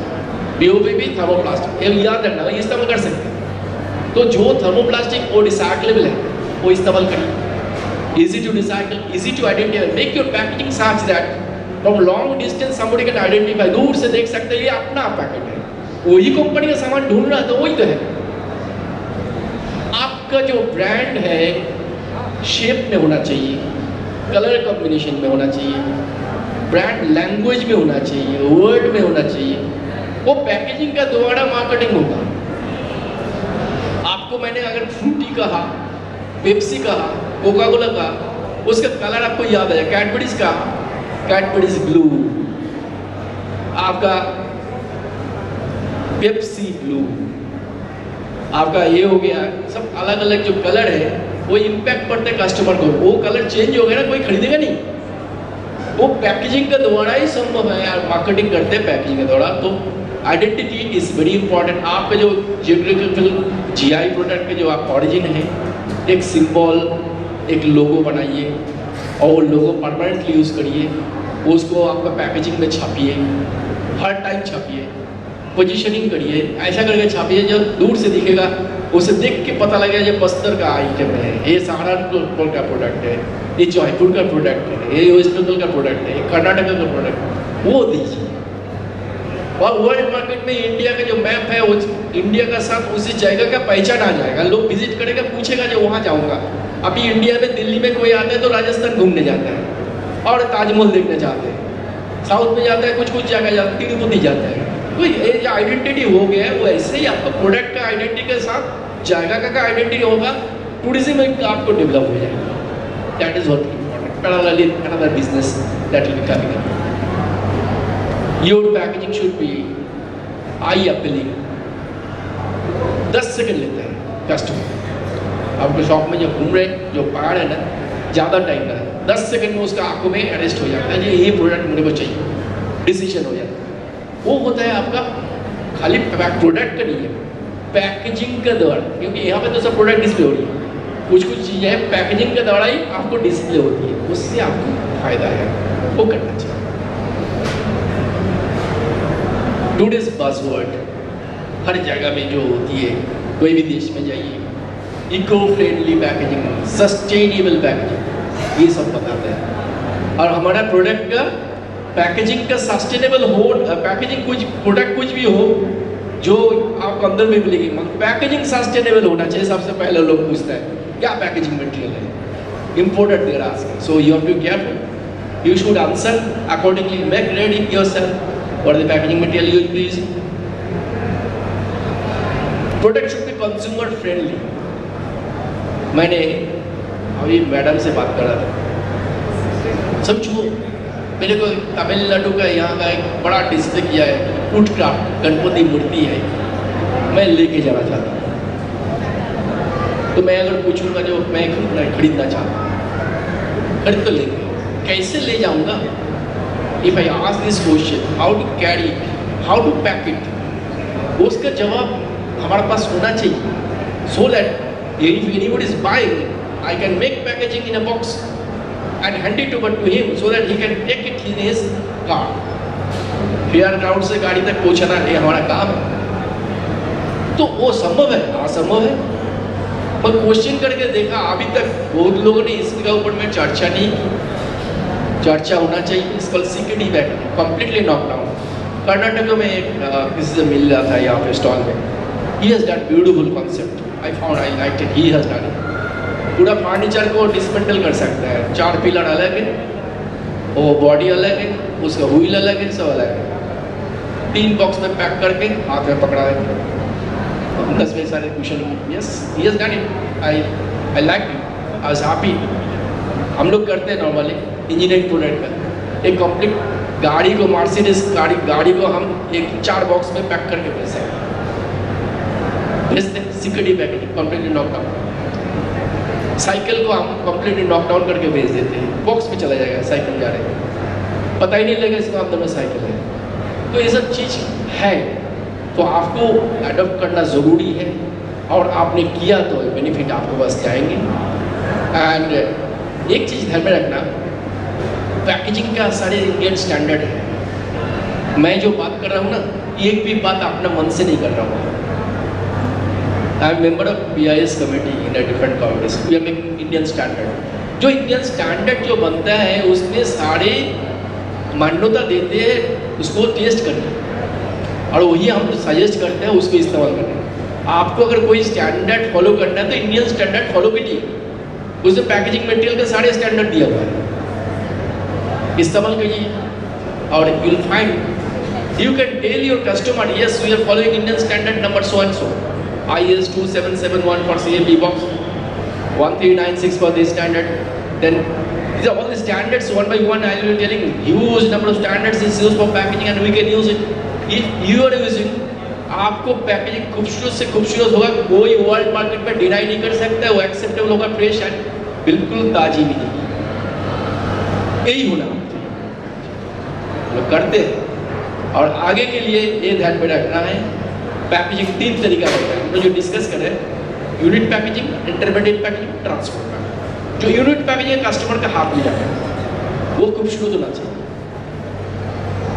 BOPP thermoplastic, ये याद रखना, ये इस्तेमाल कर सकते हैं। तो जो थर्मोप्लास्टिक वो रिसाइक्लेबल है, वो इस्तेमाल करिए। Easy to recycle, easy to identify. Make your packaging such that from long distance somebody can identify. दूर से देख सकते हैं ये अपना पैकेट है, वही कंपनी का सामान ढूंढ रहा है तो वही तो है। आपका जो ब्रांड है शेप में होना चाहिए, कलर कॉम्बिनेशन में होना चाहिए, ब्रांड लैंग्वेज में होना चाहिए, वर्ड में होना चाहिए, वो पैकेजिंग का दोबारा मार्केटिंग होगा। आपको मैंने अगर फ्रूटी कहा, पेप्सी कहा, कोका कोला का, उसका कलर आपको याद आया, कैडबरीज का कैडबरीज ब्लू, आपका पेप्सी ब्लू, आपका ये हो गया। सब अलग अलग जो कलर है वो इम्पैक्ट पड़ते हैं कस्टमर को, वो कलर चेंज हो गया ना, कोई खरीदेगा नहीं। वो पैकेजिंग का द्वारा ही संभव है यार, मार्केटिंग करते हैं पैकेजिंग के द्वारा। तो आइडेंटिटी इज वेरी इंपॉर्टेंट। आपका जो जियोग्राफिकल जीआई प्रोडक्ट के जो आप ऑरिजिन है, एक सिंबल, एक लोगो बनाइए और वो लोगो परमानेंटली यूज़ करिए, उसको आपका पैकेजिंग में छापिए, हर टाइम छापिए, पोजीशनिंग करिए, ऐसा करके छापिए जो दूर से दिखेगा, उसे देख के पता लगेगा ये बस्तर का आइटम है, ये सहारनपुर का प्रोडक्ट है, ये जयपुर का प्रोडक्ट है, ये वेस्ट बंगाल का प्रोडक्ट है, ये कर्नाटक का प्रोडक्ट है, वो दीजिए। और वर्ल्ड मार्केट में इंडिया का जो मैप है, वो इंडिया का साथ उसी जगह का पहचान आ जाएगा। लोग विजिट करेगा, पूछेगा जो वहाँ जाऊँगा। अभी इंडिया में दिल्ली में कोई आता है तो राजस्थान घूमने जाता है और ताजमहल देखने जाते हैं, साउथ में जाता है, कुछ कुछ जगह जाता है, तिरुपति जाता है। तो ये जो आइडेंटिटी हो गया है, वो ऐसे ही आपका प्रोडक्ट का आइडेंटिटी के साथ जगह का आइडेंटिटी होगा, टूरिज्म एक आपको डेवलप हो जाएगा। That is what important. Parallelly another business that will be coming up. Your packaging should be eye appealing. 10 second लेते हैं कस्टमर आपके शॉप में, जो घूम रहे जो पहाड़ है ना, ज़्यादा टाइम ना, 10 सेकंड में उसका आंखों में अरेस्ट हो जाता है, ये प्रोडक्ट मेरे को चाहिए, डिसीजन हो जाता है। वो होता है आपका खाली प्रोडक्ट का नहीं है, पैकेजिंग का द्वारा, क्योंकि यहाँ पे तो सब प्रोडक्ट डिस्प्ले हो रही है, कुछ कुछ चीज़ें पैकेजिंग के द्वारा ही आपको डिस्प्ले होती है, उससे आपको फायदा है, वो करना चाहिए। टूडेज बज़वर्ड हर जगह में जो होती है, कोई भी देश में जाइए, eco friendly packaging, sustainable packaging, ये सब बताते हैं। और हमारा प्रोडक्ट का पैकेजिंग का सस्टेनेबल हो, पैकेजिंग कुछ प्रोडक्ट कुछ भी हो जो आपको अंदर में मिलेगी, मगर पैकेजिंग सस्टेनेबल होना चाहिए। सबसे पहले लोग पूछते हैं क्या पैकेजिंग मटेरियल है, imported they're asking, so you have to careful, you should answer accordingly, make ready yourself for the packaging material you will be using. Product should be consumer friendly. मैंने अभी मैडम से बात कर रहा था, समझो मेरे को तमिलनाडु का यहाँ का एक बड़ा डिस्प्ले किया है, फूड क्राफ्ट गणपति मूर्ति है, मैं लेके जाना चाहता हूँ। तो मैं अगर पूछूंगा जो मैं खरीदना चाहता हूँ, खरीद तो लेंगे, कैसे ले जाऊंगा? If I ask this question, how to carry it, how to pack it, उसका जवाब हमारे पास होना चाहिए, so that if anybody is buying, I can make packaging in a box and hand it over to him so that he can take it in his car. Fair ground से गाड़ी तक पहुंचाना ये हमारा काम है। तो वो संभव है, असंभव है, पर क्वेश्चन करके देखा। अभी तक बहुत लोगों ने इसके ऊपर में चर्चा नहीं की, चर्चा होना चाहिए। इसका CKD bag completely knockdown. Karnataka में एक किसी से मिल रहा था यहाँ पे स्टॉल में, he has done beautiful concept, I found I like it, he has done it. पूरा फर्नीचर को डिसमेंटल कर सकता है, 4 पिलर अलग है, वो बॉडी अलग है, उसका व्हील अलग है, सब अलग है, 3 बॉक्स में पैक करके हाथ में पकड़ा देते हैं। 10 सारे question, yes he has done it, I like it, I was happy. हम लोग करते हैं नॉर्मली इंजीनियरिंग प्रोडक्ट का एक कंप्लीट गाड़ी को मर्सिडीज गाड़ी को हम 4 बॉक्स में पैक करके भेजते हैं security packaging completely knockdown. Cycle को हम कंप्लीटली नॉकडाउन करके भेज देते हैं, बॉक्स में चला जाएगा, साइकिल जा रहे हैं, पता ही नहीं लगेगा इसके अंदर में साइकिल है। तो ये सब चीज़ है, तो आपको अडॉप्ट करना ज़रूरी है और आपने किया तो बेनिफिट आपको बस जाएंगे। एंड एक चीज़ ध्यान में रखना, पैकेजिंग का सारे इंडियन स्टैंडर्ड है। मैं जो बात कर रहा हूँ ना, एक भी बात अपना मन से नहीं कर रहा हूँ। I am member of BIS committee in a different countries, we are making Indian standard. जो इंडियन स्टैंडर्ड जो बनता है उसमें सारे मान्यता देते हैं उसको टेस्ट करने, और वही हम सजेस्ट करते हैं उसको इस्तेमाल करने। आपको अगर कोई स्टैंडर्ड फॉलो करना है तो इंडियन स्टैंडर्ड फॉलो कीजिए, उसमें पैकेजिंग मटेरियल के सारे स्टैंडर्ड दिया हुआ है, इस्तेमाल करिए और you will find you can tell your customer yes we are following Indian standard number so and so, IS 2771 for CAP box, 1396 for this standard. Then these are all the standards one by one. I will be telling huge number of standards is used for packaging and we can use it. If you are using, आपको packaging खूबसूरत से खूबसूरत होगा, कोई world market में deny नहीं कर सकता, वो एक्सेप्टेबल होगा, फ्रेश एंड बिल्कुल ताजी मिलेगी। यही होना लोग करते हैं। और आगे के लिए ये ध्यान में रखना है, पैकेजिंग 3 तरीका होता है, हम लोग जो डिस्कस करें, unit packaging, intermediate packaging, transport packaging. जो यूनिट पैकेजिंग कस्टमर का हाथ में जाता है वो खूबसूरत होना चाहिए,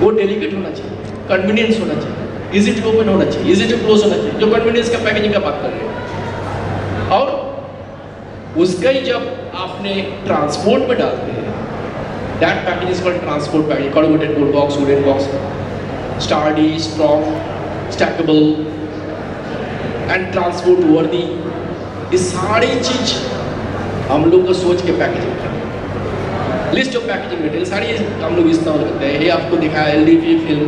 वो डेलिकेट होना चाहिए, कन्वीनियंस होना चाहिए, इजी टू ओपन होना चाहिए, इजी टू क्लोज होना चाहिए, जो कन्वीनियंस का पैकेजिंग का बात कर रहे हैं। और उसका ही जब आपने ट्रांसपोर्ट में डालते हैं, that packaging is called transport packaging, corrugated board box, wooden box, sturdy, strong, stackable and transport worthy, ये सारी चीज हम लोग को सोच के पैकेजिंग करना। लिस्ट ऑफ पैकेजिंग मटेरियल सारी हम लोग इस्तेमाल करते हैं। ये आपको दिखा है LDP फिल्म,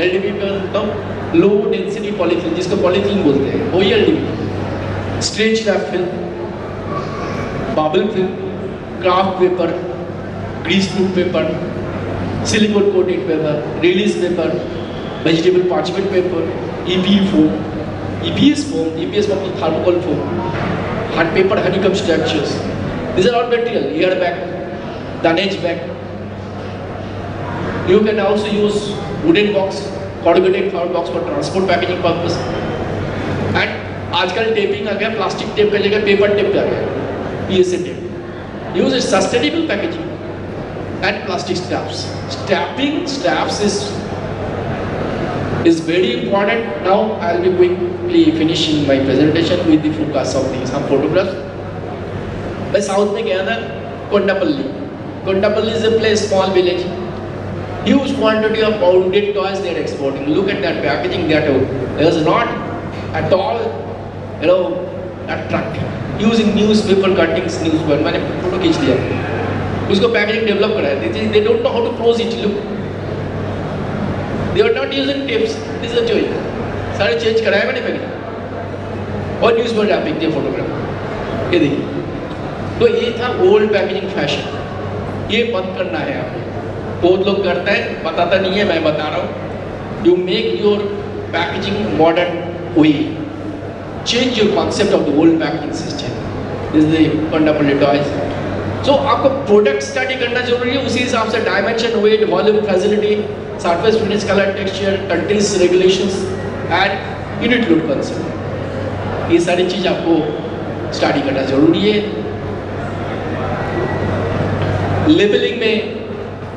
LDP पे मतलब लो डेंसिटी पॉलीथिन, जिसको पॉलीथिन बोलते हैं, वही LDP, stretch wrap film, bubble film, kraft paper, grease proof paper, silicone coated paper, release paper, vegetable parchment paper, EPE foam, EPS foam, EPS foam is thermocol foam, hard paper honeycomb structures. These are all material. Ear bag, dunnage bag. You can also use wooden box, corrugated fiber box for transport packaging purpose. And आजकल tapping आ गया, plastic tape का जगह paper tape आ गया, PSA tape. Use sustainable packaging and plastic straps. Straps is very important. Now I will be quickly finishing my presentation with the focus of some photographs. मैं south में गया था, Kondapalli. Kondapalli is a place, small village. Huge quantity of molded toys they are exporting. Look at that packaging that was not at all, attractive. Using newspaper cuttings, newspaper. मैंने photo खींच लिया. उसको packaging develop कराया. They don't know how to close it. Look. They are not using tips. This is a joy. सारे change कराया मैंने packaging और news पर रैपिंग के फोटोग्राफ, ये देखिए। तो ये था ओल्ड पैकेजिंग फैशन, ये बंद करना है आपको। बहुत लोग करते हैं, बताता नहीं है, मैं बता रहा हूँ। You make your packaging modern way, change your concept of the old packaging system. This is the fundamental toys. So आपको प्रोडक्ट स्टडी करना जरूरी है, उसी हिसाब से dimension, weight, volume, facility, surface finish, colour, texture, countries regulations and unit load concept, ये सारी चीज़ आपको स्टडी करना जरूरी है। लेबलिंग में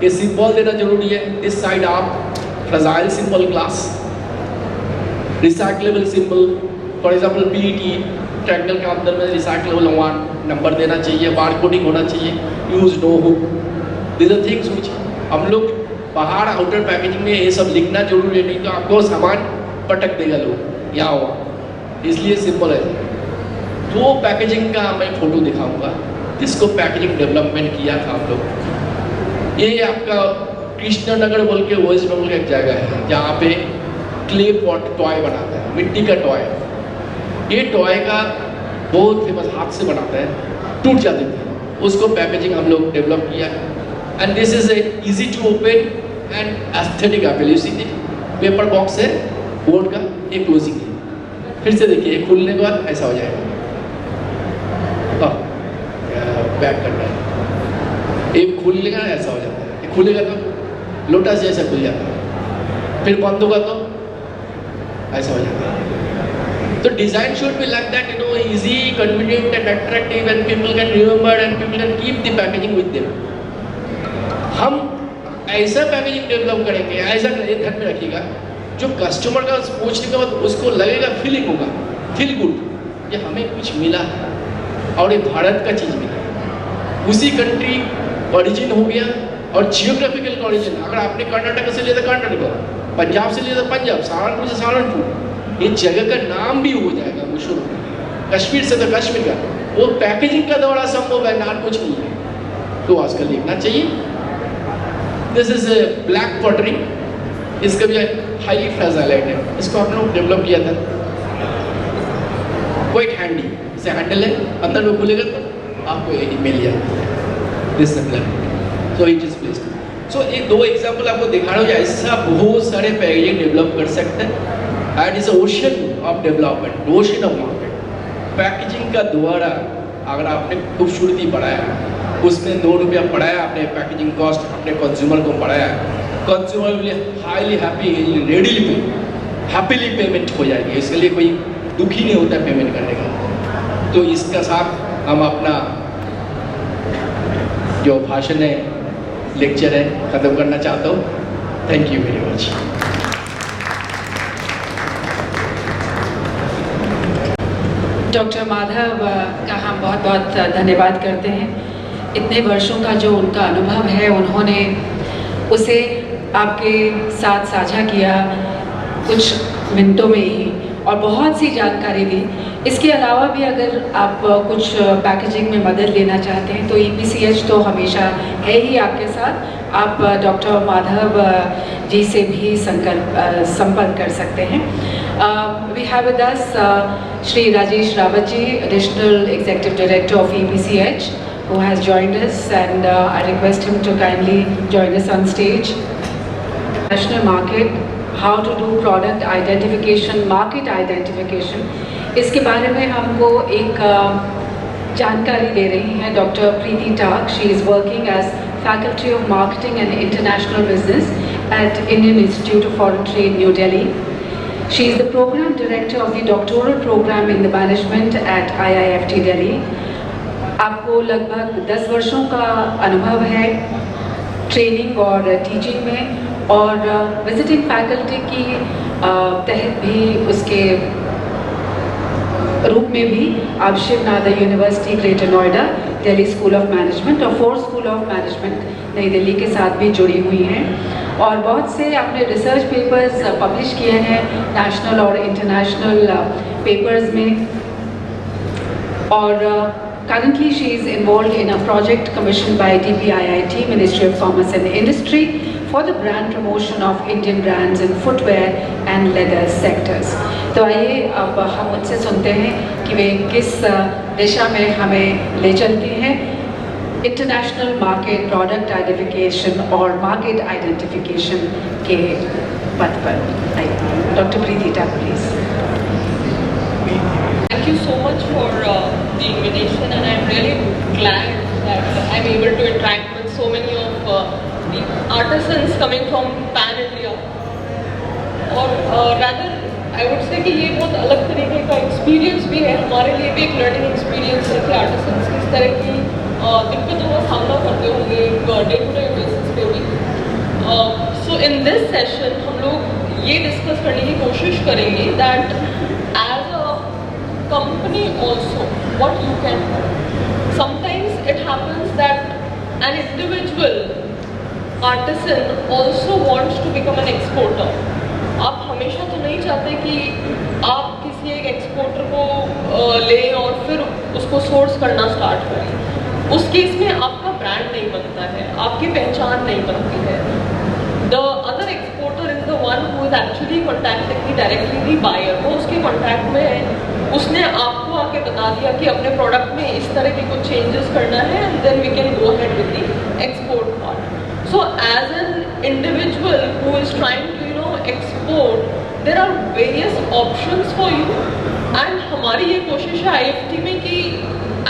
ये सिंबल देना जरूरी है। इस साइड आप fragile symbol glass, recyclable symbol, for example PET triangle के अंदर में रिसाइक्लेबल 1 नंबर देना चाहिए, बारकोडिंग होना चाहिए, use no hook, this are things which हम लोग बाहर आउटर पैकेजिंग में ये सब लिखना जरूरी है, नहीं तो आपको सामान पटक देगा लोग यहाँ हुआ, इसलिए सिंपल है। तो पैकेजिंग का मैं फोटो दिखाऊंगा जिसको पैकेजिंग डेवलपमेंट किया था हम लोग। ये आपका कृष्णनगर बोल के वेस्ट बंगाल का एक जगह है जहाँ पे क्ले पॉट टॉय बनाता है, मिट्टी का टॉय। ये टॉय का बहुत फेमस, हाथ से बनाता है, टूट जाते थे, उसको पैकेजिंग हम लोग डेवलप किया है। And this is a easy to open and aesthetic appeal. You see the paper box है बोर्ड का, एक क्लोजिंग है। फिर से देखिए, एक खुलने के बाद ऐसा हो जाएगा, बैक करना है, एक खुलने का ऐसा हो जाता है, एक खुलेगा तो लोटस जैसा खुल जाता है, फिर बंद होगा तो ऐसा हो जाता है। तो design should be like that, you know, easy, convenient and attractive, and people can remember and people can keep the packaging with them. हम ऐसा पैकेजिंग डेवलप करेंगे, ऐसा ध्यान में रखिएगा, जो कस्टमर का पूछने के बाद उसको लगेगा, फीलिंग होगा, फील गुड, ये हमें कुछ मिला है और ये भारत का चीज़ मिला है, उसी कंट्री ओरिजिन हो गया। और जियोग्राफिकल ओरिजिन, अगर आपने कर्नाटक से लिया था कर्नाटक, पंजाब से लिया था पंजाब, सहारनपुर से सहारनपुर, ये जगह का नाम भी हो जाएगा मशहूर। कश्मीर से तो कश्मीर का, वो पैकेजिंग का द्वारा संभव है, ना कुछ नहीं है। तो आजकल लिखना चाहिए। दिस इज ब्लैक पॉटरी, इसका भी हाईली फ्रेजाइल है, इसको हम लोग डेवलप किया था। क्वाइट हैंडी, इसे हैंडल है, अंदर में खुलेगा तो आपको ये मिल जाएगा। This so it is placed. So ये दो एग्जांपल आपको दिखा रहा हूँ, ऐसा बहुत सारे पैकेजिंग डेवलप कर सकते हैं। And is ocean of development, ocean of market. Packaging का द्वारा अगर आपने खूबसूरती बढ़ाया, उसमें 2 रुपया बढ़ाया आपने पैकेजिंग कॉस्ट, अपने कंज्यूमर को बढ़ाया, consumer will highly happy, readily पे, हैप्पीली पेमेंट हो जाएगी, इसके लिए कोई दुखी नहीं होता पेमेंट करने का। तो इसका साथ हम अपना जो भाषण है, लेक्चर है, ख़त्म करना चाहता हूँ। Thank you very much. Doctor Madhav का हम बहुत बहुत धन्यवाद करते हैं। इतने वर्षों का जो उनका अनुभव है, उन्होंने उसे आपके साथ साझा किया कुछ मिनटों में ही, और बहुत सी जानकारी दी। इसके अलावा भी अगर आप कुछ पैकेजिंग में मदद लेना चाहते हैं तो EPCH तो हमेशा है ही आपके साथ। आप डॉक्टर माधव जी से भी संपर्क कर सकते हैं। We have with us Shri Rajesh Rawat ji, additional executive director of EPCH, who has joined us, and I request him to kindly join us on stage. National market, how to do product identification, market identification, इसके बारे में हमको एक जानकारी दे रही हैं doctor Preeti Tak. She is working as faculty of marketing and international business at Indian Institute of Foreign Trade, New Delhi. She is the program director of the doctoral program in the management at IIFT Delhi. आपको लगभग 10 वर्षों का अनुभव है training और teaching में, और visiting faculty की तहत भी, उसके रूप में भी आप Shiv Nadar university greater Noida, Delhi school of management और Ford school of management Nai Delhi के साथ भी जुड़ी हुई हैं, और बहुत से आपने रिसर्च पेपर्स पब्लिश किए हैं नेशनल और इंटरनेशनल पेपर्स में। और currently she is involved in a project commissioned by DPIIT, Ministry of Commerce and Industry, for the brand promotion of Indian brands in footwear and leather sectors. तो आइए अब हम उनसे सुनते हैं कि वे किस दिशा में हमें ले चलती हैं इंटरनेशनल मार्केट प्रोडक्ट आइडेंटिफिकेशन और मार्केट आइडेंटिफिकेशन के पथ पर। Doctor Preeti Tak, please. Thank you so much for the invitation, and I'm really glad that I'm able to interact with so many of the artisans coming from pan India. और rather I would say कि ये बहुत अलग तरीके का experience भी है, हमारे लिए भी एक लर्निंग एक्सपीरियंस है कि आर्टिसंस किस तरह की दिक्कतों का सामना करते होंगे डे टू डे बेसिस पे भी। सो इन दिस सेशन हम लोग ये डिस्कस करने की कोशिश करेंगे that as a company also what you can do. Sometimes it happens that an individual artisan also wants to become an exporter. आप हमेशा तो नहीं चाहते कि आप किसी एक एक्सपोर्टर को लें और फिर उसको सोर्स करना स्टार्ट करें। उस केस में आपका ब्रांड नहीं बनता है, आपकी पहचान नहीं बनती है। The other exporter is the one who is actually contacting directly the buyer. वो उसके कॉन्टैक्ट में है, उसने आपको आके बता दिया कि अपने प्रोडक्ट में इस तरह के कुछ चेंजेस करना है and then we can go ahead with the export part. So as an individual who is trying to export, there are various options for you and हमारी ये कोशिश है IFT में कि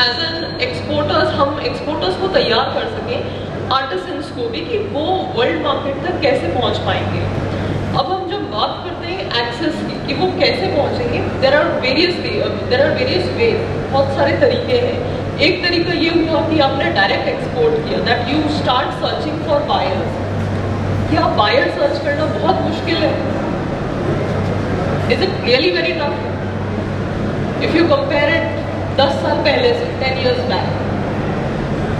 एज एन एक्सपोर्टर्स हम exporters को तैयार कर सकें, आर्टिसंस को भी, कि वो वर्ल्ड मार्केट तक कैसे पहुंच पाएंगे। अब हम जब बात करते हैं एक्सेस की कि वो कैसे पहुंचेंगे, देयर आर वेरियस वे, बहुत सारे तरीके हैं। एक तरीका ये हुआ कि आपने डायरेक्ट एक्सपोर्ट किया, that you start searching for buyers. क्या बायर सर्च करना बहुत मुश्किल है? Is it really very tough? If you compare it 10 साल पहले से, 10 years back,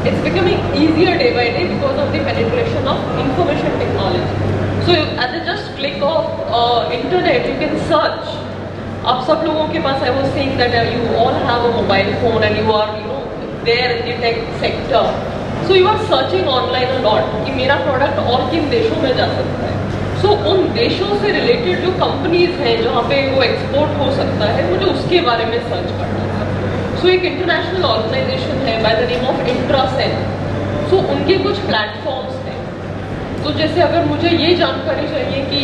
it's becoming easier day by day because of the penetration of information technology. So at the just click of internet, you can search. अब सब लोगों के पास, I was saying that you all have a mobile phone and you are there in the tech sector. So you are searching online a lot कि मेरा product और किन देशों में जा सकता है। So उन देशों से रिलेटेड जो कंपनीज हैं जहाँ पे वो एक्सपोर्ट हो सकता है, मुझे उसके बारे में सर्च करना था। सो एक इंटरनेशनल ऑर्गेनाइजेशन है बाय द नेम ऑफ इंट्रासेल। सो उनके कुछ प्लेटफॉर्म्स हैं। तो जैसे अगर मुझे ये जानकारी चाहिए कि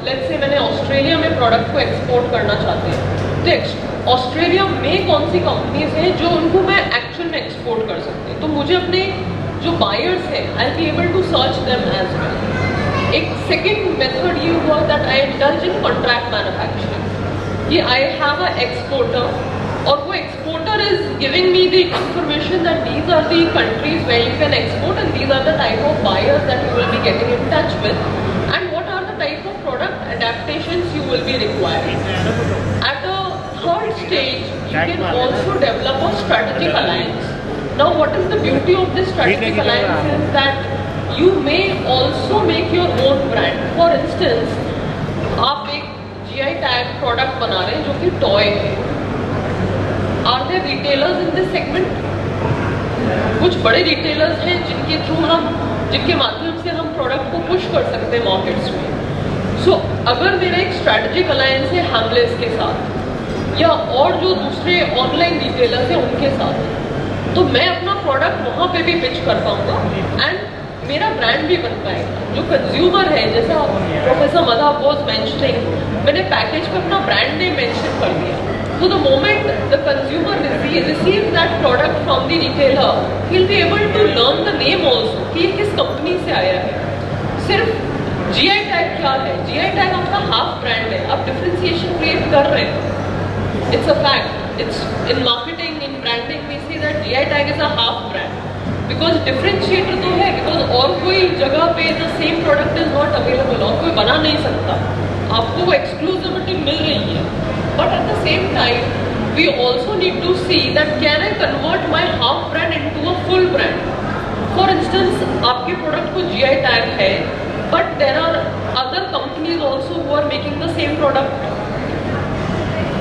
लेट्स से मैंने ऑस्ट्रेलिया में प्रोडक्ट को एक्सपोर्ट करना चाहते हैं, तो ऑस्ट्रेलिया में कौन सी कंपनीज हैं जो उनको मैं एक्चुअल में एक्सपोर्ट कर सकती हूँ, तो मुझे अपने जो बायर्स हैं I be able to search them as well. एक सेकेंड मेथड ये हुआ that I indulge in contract manufacturing, कि आई हैव अ एक्सपोर्टर और वो exporter is giving me the information that these are the countries where you can export and these are the type of buyers that you will be getting in touch with and what are the type of product adaptations you will be required. At a third stage, you can also develop a strategic alliance. Now, what is the beauty of this strategic alliance is that you may also make your own brand. For instance, आप एक GI tag product बना रहे हैं जो कि toy है. Are there retailers in this segment? कुछ बड़े retailers हैं जिनके माध्यम से हम प्रोडक्ट को पुश कर सकते हैं मार्केट्स में। सो अगर मेरा एक स्ट्रैटेजिक अलायंस है हैमलेस के साथ या और जो दूसरे ऑनलाइन रिटेलर्स हैं उनके साथ, तो मैं अपना प्रोडक्ट वहाँ पे भी पिच कर पाऊंगा एंड मेरा ब्रांड भी बन पाएगा। जो कंज्यूमर है, जैसा प्रोफेसर मधाब वाज मेंशनिंग, मैंने पैकेज पे अपना ब्रांड नेम मेंशन कर दिया। So the moment the consumer receives that product from the retailer, he'll be able to learn the name also कि ये किस कंपनी से आया है। सिर्फ GI टैग क्या है? GI टैग आपका हाफ ब्रांड है, आप डिफरेंशिएशन क्रिएट कर रहे हैं। It's a fact, it's in marketing, in branding we see that GI tag is a half brand because differentiator तो है, बिकॉज और कोई जगह पे the same product is not available, और कोई बना नहीं सकता, आपको वो एक्सक्लूसिविटी मिल रही है। But at the same time, we also need to see that can I convert my half brand into a full brand? For instance, आपके प्रोडक्ट को GI टैग है, but there are other companies also who are making the same product.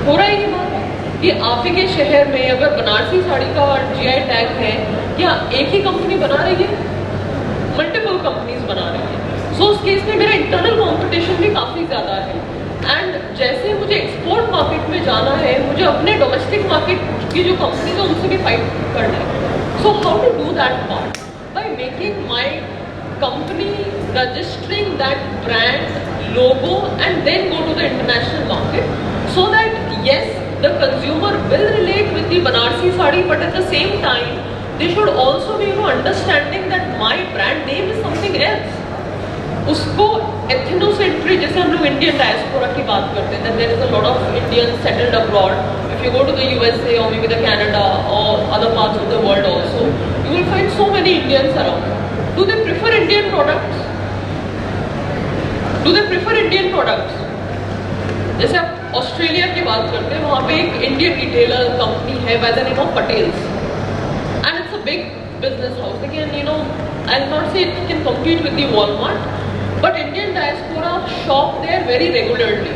हो रहा है ये बात कि आप ही के शहर में अगर बनारसी साड़ी का GI टैग है, क्या एक ही कंपनी बना रही है? मल्टीपल कंपनीज बना रही है। सो उस केस में मेरा इंटरनल कॉम्पिटिशन भी काफी ज्यादा है। एंड जैसे मुझे एक्सपोर्ट मार्केट में जाना है, मुझे अपने डोमेस्टिक मार्केट की जो कंपनीज है उनसे भी फाइट करना है। So how to do that part? By making my company registering that brand logo and then go to the international market so that yes the consumer will relate with the Banarasi sari, but at the same time they should also be understanding that my brand name is something else. उसको ethnocentric, जैसे हम लोग Indian diaspora की बात करते हैं, there is a lot of Indians settled abroad. If you go to the USA or maybe the Canada or other parts of the world also, you will find so many Indians around. Do they prefer Indian products? Do they prefer Indian products? जैसे आप Australia की बात करते हैं, वहाँ पे एक Indian retailer company है by the name of Patels and it's a big business house. Again, I'll not say it can compete with the Walmart, but Indian diaspora shop there very regularly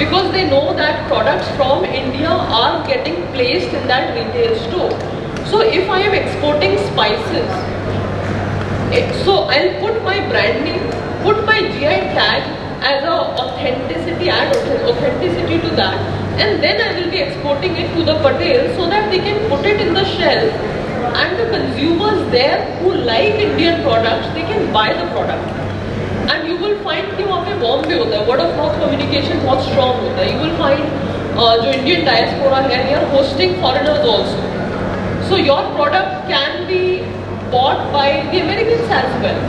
because they know that products from India are getting placed in that retail store. So if I am exporting spices, so I'll put my brand name, put my GI tag as a authenticity, add authenticity to that, and then I will be exporting it to the Patel so that they can put it in the shelf, and the consumers there who like Indian products, they can buy the product. And you will find कि वहाँ पे warm भी होता है, word of mouth communication बहुत strong होता है. You will find जो Indian diaspora है, they are hosting foreigners also. So your product can be bought by the Americans as well.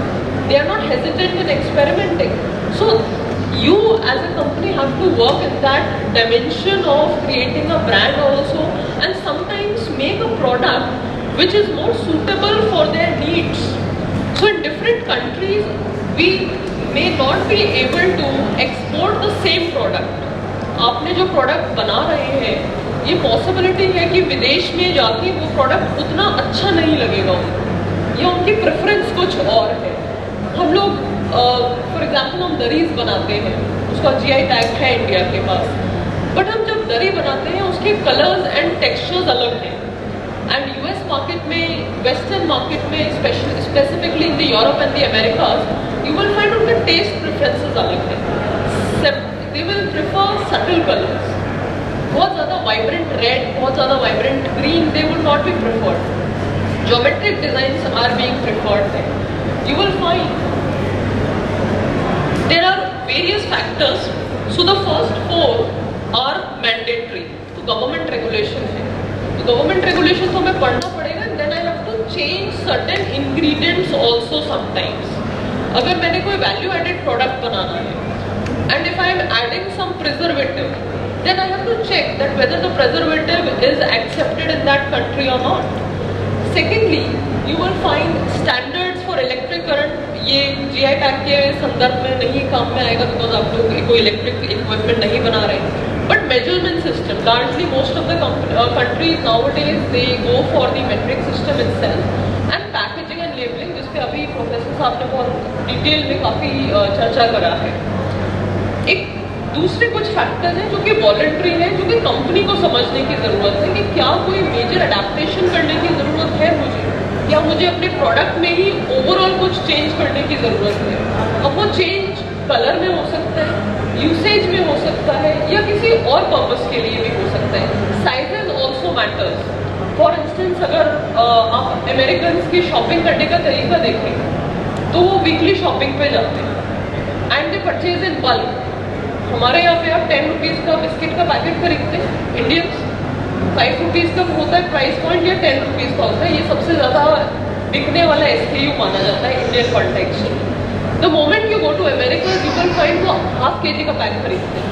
They are not hesitant in experimenting. So you as a company have to work in that dimension of creating a brand also, and sometimes make a product which is more suitable for their needs. So in different countries, we may not be able to export the same product. आपने जो product बना रहे हैं, ये possibility है कि विदेश में जाके वो प्रोडक्ट उतना अच्छा नहीं लगेगा उनको, या उनकी प्रेफरेंस कुछ और है. हम लोग फॉर एग्जाम्पल हम दरीज बनाते हैं, उसका GI टैग है इंडिया के पास, बट हम जब दरी बनाते हैं उसके कलर्स एंड टेक्सचर्स अलग हैं. एंड US मार्केट में, वेस्टर्न मार्केट में, specifically in the Europe and the Americas, you will find उनके टेस्ट प्रेफरेंसेस अलग हैं. They will prefer subtle colours. बहुत ज़्यादा वाइब्रेंट रेड, बहुत ज़्यादा vibrant green, they would not be preferred. Geometric designs are being preferred there. You will find there are various factors. So the first 4 are mandatory. तो government regulation है. तो government regulation तो हमें पढ़ना पड़ेगा. Then I have to change certain ingredients also sometimes. अगर मैंने कोई value added product बनाना है, and if I am adding some preservative, then I have to check that whether the preservative is accepted in that country or not. Secondly, you will find standards for electric current. ये GI tag के संदर्भ में नहीं काम में आएगा, because आप लोग कोई इलेक्ट्रिक इक्विपमेंट नहीं बना रहे. But measurement system, largely most of the countries nowadays they go for the metric system itself. And packaging and labelling, जिस पे अभी प्रोफेसर साहब ने बहुत डिटेल में काफ़ी चर्चा करा है. एक दूसरे कुछ फैक्टर्स हैं जो कि वॉलंटरी है, जो कि कंपनी को समझने की ज़रूरत है कि क्या कोई मेजर अडेप्टेशन करने की ज़रूरत है मुझे, या मुझे अपने प्रोडक्ट में ही ओवरऑल कुछ चेंज करने की ज़रूरत है. अब वो चेंज कलर में हो सकता है, यूसेज में हो सकता है, या किसी और पर्पस के लिए भी हो सकता है. Sizes also matters. For instance अगर आप अमेरिकन की शॉपिंग करने का तरीका देखें तो वो वीकली शॉपिंग पे जाते हैं and they purchase in bulk. हमारे यहाँ पे आप 10 रुपीज़ का बिस्किट का पैकेट खरीदते हैं, इंडियंस 5 रुपीज़ का होता है प्राइस पॉइंट, या 10 रुपीज़ का होता है. ये सबसे ज़्यादा बिकने वाला SKU माना जाता है इंडियन कॉन्टेक्स्ट में. The moment you go to America, you will find वो ½ kg का पैक खरीदते हैं.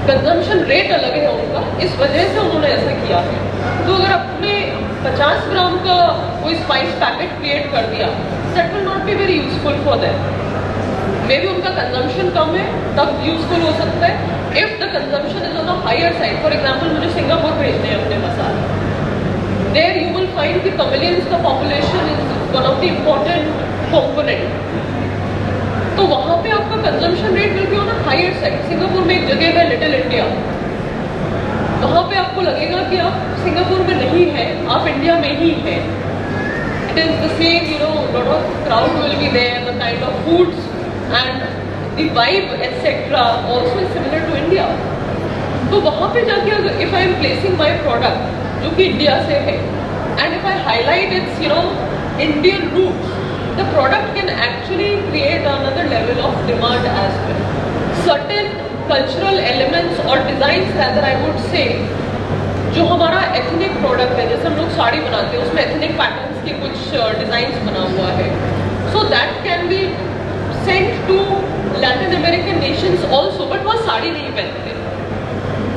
कंजम्पशन रेट अलग है उनका, इस वजह से उन्होंने ऐसा किया है. तो अगर आपने 50 ग्राम का कोई स्पाइस पैकेट क्रिएट कर दिया, that will not be very useful for them. Maybe उनका कंजम्पशन कम है, तब यूजफुल हो सकता है. If the consumption is on the higher side, for example मुझे सिंगापुर भेजने हैं अपने मसाले, देयर यू विल फाइंड कि तमिलियंस का population is one of the important component. तो वहाँ पे आपका consumption rate will be on a higher side. Singapore में एक जगह है लिटिल इंडिया, वहाँ पे आपको लगेगा कि आप सिंगापुर में नहीं हैं, आप इंडिया में ही हैं. It is the same, you know, lot of crowd will be there, the kind of foods and the vibe etc. also is similar to India. तो वहाँ पे जाके अगर if I am placing my product जो कि India से है, and if I highlight its Indian roots, the product can actually create another level of demand as well. Certain cultural elements or designs rather I would say, जो हमारा ethnic product है, जैसे हम लोग साड़ी बनाते हैं उसमें एथनिक पैटर्न्स के कुछ डिजाइंस बना हुआ है, so that can be sent to Latin American nations also, but वो साड़ी नहीं पहनते,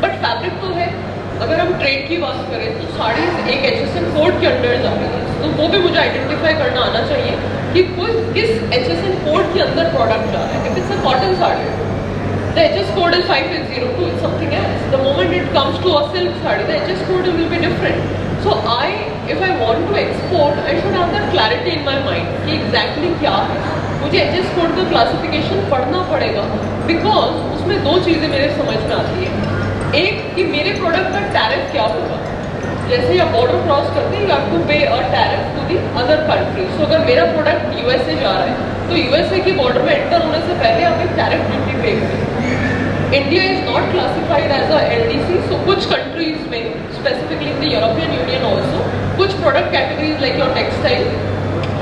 बट फैब्रिक तो है. अगर हम ट्रेड की बात करें तो साड़ी एक HSN कोड के अंडर जाती है, तो वो भी मुझे आइडेंटिफाई करना आना चाहिए कि कोई किस HSN कोड के अंदर प्रोडक्ट जा रहा है. If it's a cotton sari, the HS code is 5802, it's something else. The moment it comes to a silk saree, the HS code will be different. So if I want to export, I should have that clarity in my mind कि exactly क्या है. मुझे HS code का classification पढ़ना पड़ेगा, because उसमें 2 चीज़ें मेरे समझ में आती है. एक कि मेरे प्रोडक्ट का टैरिफ क्या होगा. जैसे आप बॉर्डर क्रॉस करते हैं, you have to pay a tariff to the other country. So अगर मेरा प्रोडक्ट USA जा रहा है, तो USA की बॉर्डर में एंटर होने से पहले आप एक टैरिफ ड्यूटी पे करें. India is not classified as a LDC, so कुछ countries में, specifically in the European Union also, कुछ product categories like your textile,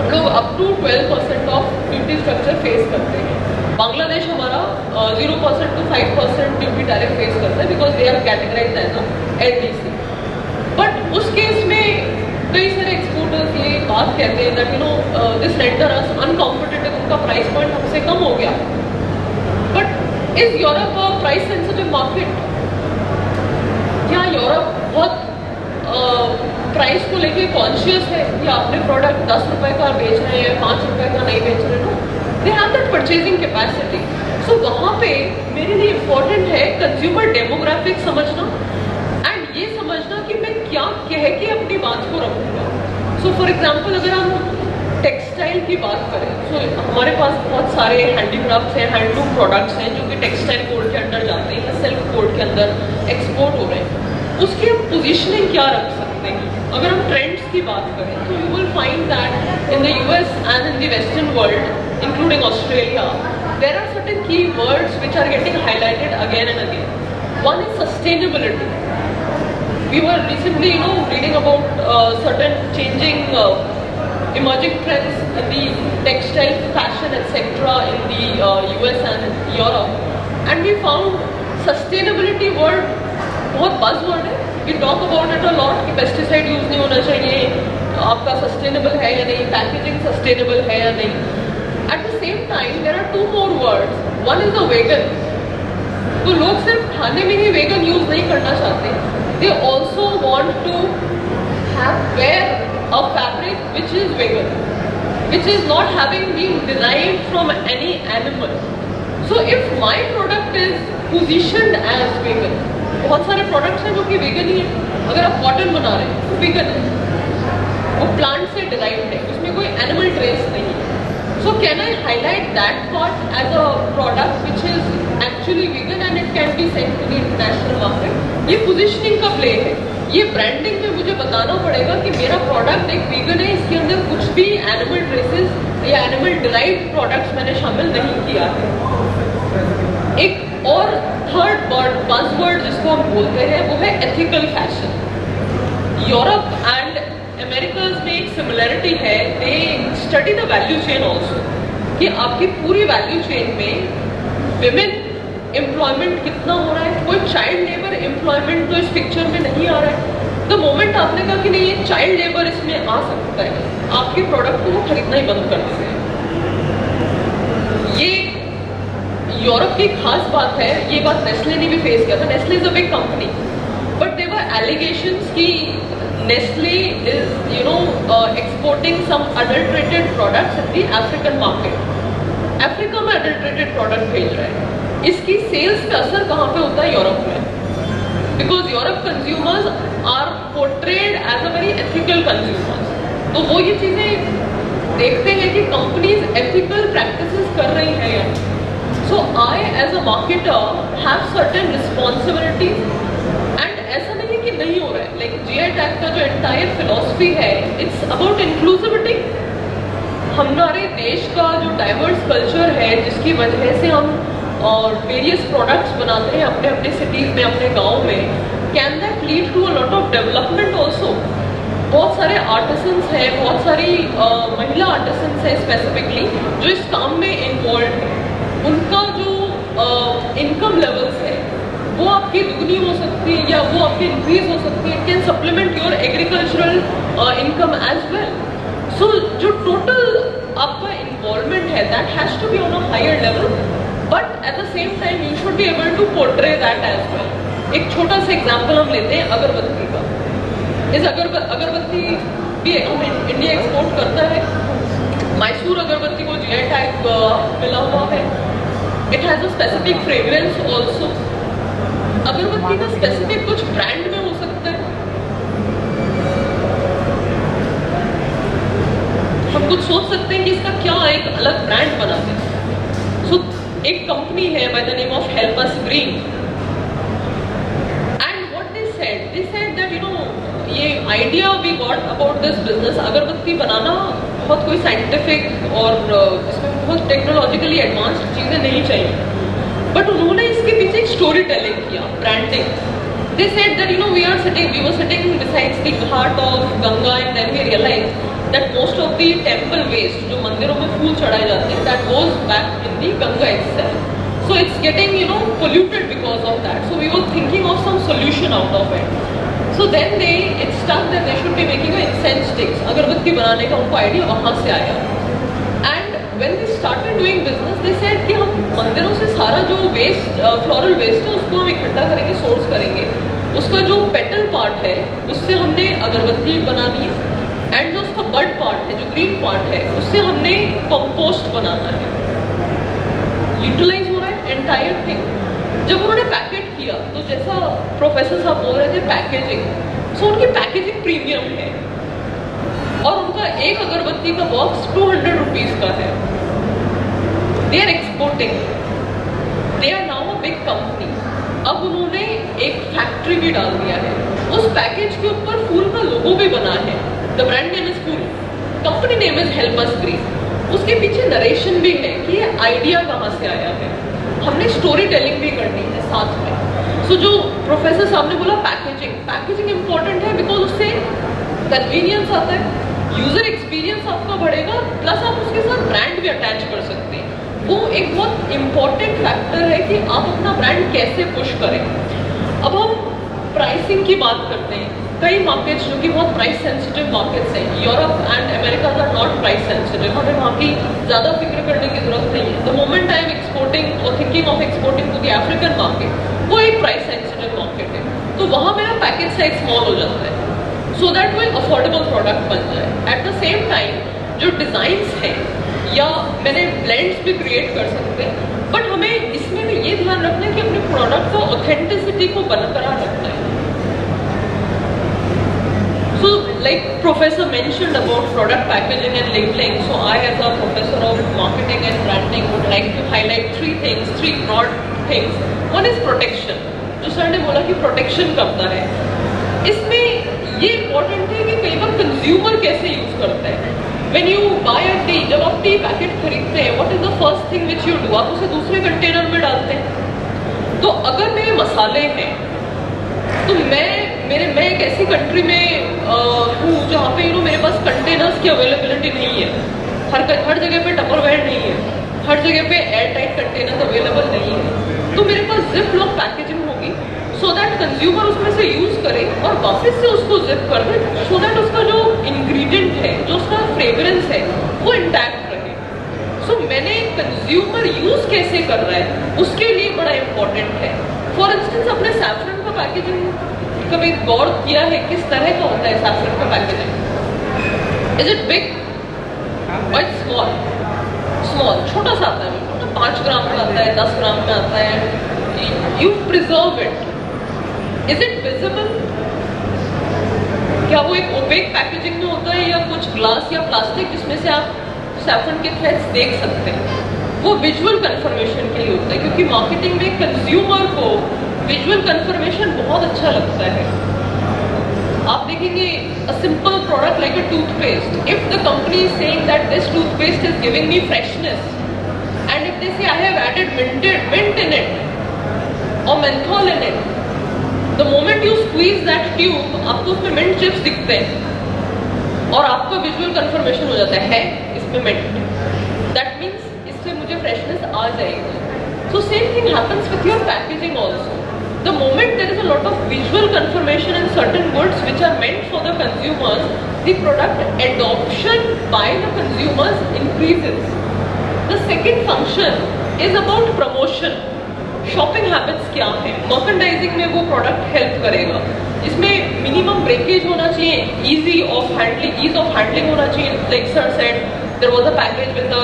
हम लोग up to 12% of duty structure face करते हैं. बांग्लादेश हमारा 0% to 5% duty tariff face करता है because they are categorized as a LDC. But उस केस में कई सारे एक्सपोर्टर्स ये बात कहते हैं that you know this render us uncompetitive, उनका प्राइस पॉइंट हमसे कम हो गया. But is Europe a price sensitive market? क्या यूरोप बहुत प्राइस को लेके कॉन्शियस है कि आपने प्रोडक्ट 10 रुपए का बेच रहे हैं, 5 रुपए का नहीं बेच रहे? No, they have that purchasing capacity. So वहाँ पे मेरे लिए इम्पोर्टेंट है कंज्यूमर डेमोग्राफिक समझना एंड ये समझना कि मैं क्या कह के अपनी बात को रखूँगा. सो फॉर एग्जाम्पल अगर हम टेक्सटाइल की बात करें तो हमारे पास बहुत सारे हैंडीक्राफ्ट्स हैं, हैंडलूम प्रोडक्ट्स हैं जो कि टेक्सटाइल कोड के अंदर जाते हैं, सिल्क कोड के अंदर एक्सपोर्ट हो रहे हैं. उसकी हम पोजीशनिंग क्या रख सकते हैं? अगर हम ट्रेंड्स की बात करें तो you will find that in the US and in the western world including Australia there are certain key words which are getting highlighted again and again. One is sustainability. We were recently, reading about certain changing emerging trends in the textile, fashion, etc. in the US and in Europe, and we found sustainability word बहुत buzzword है. We talk about it a lot कि pesticide use नहीं होना चाहिए, आपका sustainable है या नहीं, packaging sustainable है या नहीं. At the same time, there are two more words. One is a vegan. तो लोग सिर्फ खाने में ही vegan use नहीं करना चाहते. They also want to wear a fabric which is vegan, which is not having been derived from any animal. So if my product is positioned as vegan, बहुत सारे products हैं जो कि vegan ही है. अगर आप cotton बना रहे हैं तो vegan है, वो plant से derived है, उसमें कोई animal trace नहीं है. So can I highlight that part as a product which is actually vegan and it can be sent to the international market? ये positioning का play है. ये branding में मुझे बताना पड़ेगा कि मेरा product एक vegan है, इसके अंदर कुछ भी animal traces या animal derived products मैंने शामिल नहीं किया है. एक और third buzzword जिसको हम बोलते हैं वो है ethical fashion. Europe and Americas में एक सिमिलरिटी है. They study the value chain also कि आपकी पूरी वैल्यू चेन में विमेन एम्प्लॉयमेंट कितना हो रहा है. कोई चाइल्ड लेबर एम्प्लॉयमेंट तो इस पिक्चर में नहीं आ रहा है. द मोमेंट आपने कहा कि नहीं ये चाइल्ड लेबर इसमें आ सकता है, आपके प्रोडक्ट को वो खरीदना ही बंद कर देते हैं. ये यूरोप की खास बात है. ये बात नेस्ले ने भी फेस किया था. Nestle is a big company but there were allegations कि Nestle is, exporting some adulterated products in the African market. Africa में adulterated product भेज रहा है. इसकी सेल्स पे असर कहाँ पे होता है? यूरोप में. Because Europe consumers are portrayed as a very ethical consumers. तो वो ये चीजें देखते हैं कि कंपनीज ethical practices कर रही हैं या नहीं. So I as a marketer have certain responsibilities. ऐसा नहीं कि नहीं हो रहा है. लाइक जीआई टैग का जो एंटायर फिलॉसफी है इट्स अबाउट इंक्लूसिविटी. हमारे देश का जो डाइवर्स कल्चर है जिसकी वजह से हम और वेरियस प्रोडक्ट्स बनाते हैं अपने अपने सिटीज में, अपने गांव में, can that lead to a lot of development also. बहुत सारे आर्टिसंस हैं, बहुत सारी महिला आर्टिसंस हैं स्पेसिफिकली जो इस काम में इन्वॉल्व है. उनका जो इनकम लेवल्स है वो आपकी दुगनी हो सकती है या वो आपकी इंक्रीज हो सकती है. It can supplement your agricultural income as well. So जो टोटल आपका इन्वॉल्वमेंट है that has to be on a higher level but at the same time you should be able to portray that as well. एक छोटा सा example हम लेते हैं अगरबत्ती का. इस अगरबत्ती भी हम इंडिया एक्सपोर्ट करता है. मैसूर अगरबत्ती को जीआई टैग मिला हुआ है. It has a specific fragrance also. अगरबत्ती का स्पेसिफिक कुछ ब्रांड में हो सकता है. हम कुछ सोच सकते हैं कि इसका क्या एक अलग ब्रांड बनाते हैं. सो एक कंपनी है by the name of help us green and what they said that ये idea we got about this business. Agarbatti बनाना बहुत कोई साइंटिफिक और इसमें बहुत टेक्नोलॉजिकली एडवांस्ड चीजें नहीं चाहिए. बट उन्होंने इसके पीछे एक स्टोरी टेलिंग किया, branding. They said that we were sitting besides the ghat of Ganga, and then we realized that most of the temple waste, जो मंदिरों में फूल चढ़ाए जाते हैं, that goes back in the Ganga itself. So it's getting polluted because of that. So we were thinking of some solution out of it. So then it stuck that they should be making an incense sticks. अगरबत्ती बनाने का उनको idea वहाँ से आया. And when they started doing business, they said कि हम मंदिरों से सारा जो वेस्ट, फ्लोरल वेस्ट है, उसको हम इकट्ठा करेंगे, सोर्स करेंगे. उसका जो पेटल पार्ट है, उससे हमने अगरबत्ती बनानी है. एंड जो उसका बड पार्ट है, जो ग्रीन पार्ट है, उससे हमने कंपोस्ट बनाना है. यूटिलाइज हो रहा है एंटायर थिंग. जब उन्होंने पैकेट किया, तो जैसा प्रोफेसर साहब बोल रहे थे पैकेजिंग, सो उनकी पैकेजिंग प्रीमियम है. और उनका एक अगरबत्ती का बॉक्स 200 रुपीज का है. They are exporting, they are now a big company. अब उन्होंने एक फैक्ट्री भी डाल दिया है. उस पैकेज के ऊपर फूल का लोगो भी बना है. The brand name is Phool, company name is help us green. उसके पीछे नरेशन भी है कि ये आइडिया कहाँ से आया है. हमने स्टोरी टेलिंग भी करनी है साथ में. सो जो प्रोफेसर साहब ने बोला पैकेजिंग इंपॉर्टेंट है, बिकॉज उससे कन्वीनियंस आता है, यूजर एक्सपीरियंस आपका बढ़ेगा, प्लस आप उसके साथ ब्रांड भी अटैच कर सकते हैं. वो एक बहुत इंपॉर्टेंट फैक्टर है कि आप अपना ब्रांड कैसे पुश करें. अब हम प्राइसिंग की बात करते हैं. कई मार्केट्स जो कि बहुत प्राइस सेंसिटिव मार्केट्स हैं, Europe and America are not price sensitive. हमें वहाँ की ज़्यादा फिक्र करने की जरूरत नहीं है. The moment I am exporting और thinking of exporting to the African market, वो एक प्राइस सेंसिटिव मार्केट है. तो वहाँ मेरा पैकेज साइज स्मॉल हो जाता है, सो दैट वो एक अफोर्डेबल प्रोडक्ट बन जाए. एट द सेम टाइम जो डिज़ाइंस हैं, या मैंने ब्लेंड्स भी क्रिएट कर सकते हैं, बट हमें इसमें भी ये ध्यान रखना है कि अपने प्रोडक्ट को ऑथेंटिसिटी को बरकरार रखना है. So, like Professor mentioned about product packaging and labeling, so I as a professor of marketing and branding would like to highlight three broad things. One is protection. जो सर ने बोला कि protection करता है, इसमें ये important है कि कई बार consumer कैसे use करता है. When you buy a tea, जब आप टी पैकेट खरीदते हैं, what is the first thing which you do? आप उसे दूसरे कंटेनर में डालते हैं. तो अगर मेरे मसाले हैं, तो मैं एक ऐसी कंट्री में हूँ जहाँ पे मेरे पास कंटेनर्स की अवेलेबिलिटी नहीं है. हर जगह पे टपरवेयर नहीं है, हर जगह पे एयर टाइट कंटेनर्स अवेलेबल नहीं है. तो मेरे पास जिप लॉक पैकेजिंग होगी, सो दैट कंज्यूमर उसमें से यूज करे और वापस से उसको जिप कर दे, सो दैट उसका जो इंग्रेडिएंट है, जो उसका फ्रेग्रेंस है, वो इंटैक्ट रहे. सो मैंने कंज्यूमर यूज कैसे कर रहा है उसके लिए बड़ा इंपॉर्टेंट है. फॉर इंस्टेंस अपने सैफरन का पैकेजिंग कभी गौर किया है किस तरह का होता है सैफरन का पैकेजिंग? इज इट बिग और स्मॉल? छोटा सा आता है, 5 ग्राम में आता है, 10 ग्राम में आता है. You preserve it. Is it visible? क्या वो एक ओपेक पैकेजिंग में होता है, या कुछ ग्लास या प्लास्टिक जिसमें से आप सैफरन के थ्रेड्स देख सकते हैं? वो विजुअल कंफर्मेशन के लिए होता है, क्योंकि मार्केटिंग में कंज्यूमर को विजुअल कंफर्मेशन बहुत अच्छा लगता है. आप देखेंगे a simple product like a toothpaste, if the company is saying that this toothpaste is giving me freshness, and if they say I have added mint in it or menthol in it, the moment you squeeze that tube, आपको उसमें mint chips दिखते हैं और आपका visual confirmation हो जाता है इसमें mint. दैट मीन्स इससे मुझे फ्रेशनेस आ जाएगी. So same thing happens with your packaging also. The moment there is a lot of visual confirmation in certain goods which are meant for the consumers, the product adoption by the consumers increases. The second function is about promotion. Shopping habits क्या है? Merchandising में वो product help करेगा. इसमें minimum breakage होना चाहिए, ease of handling होना चाहिए. Like sir said, there was a package with a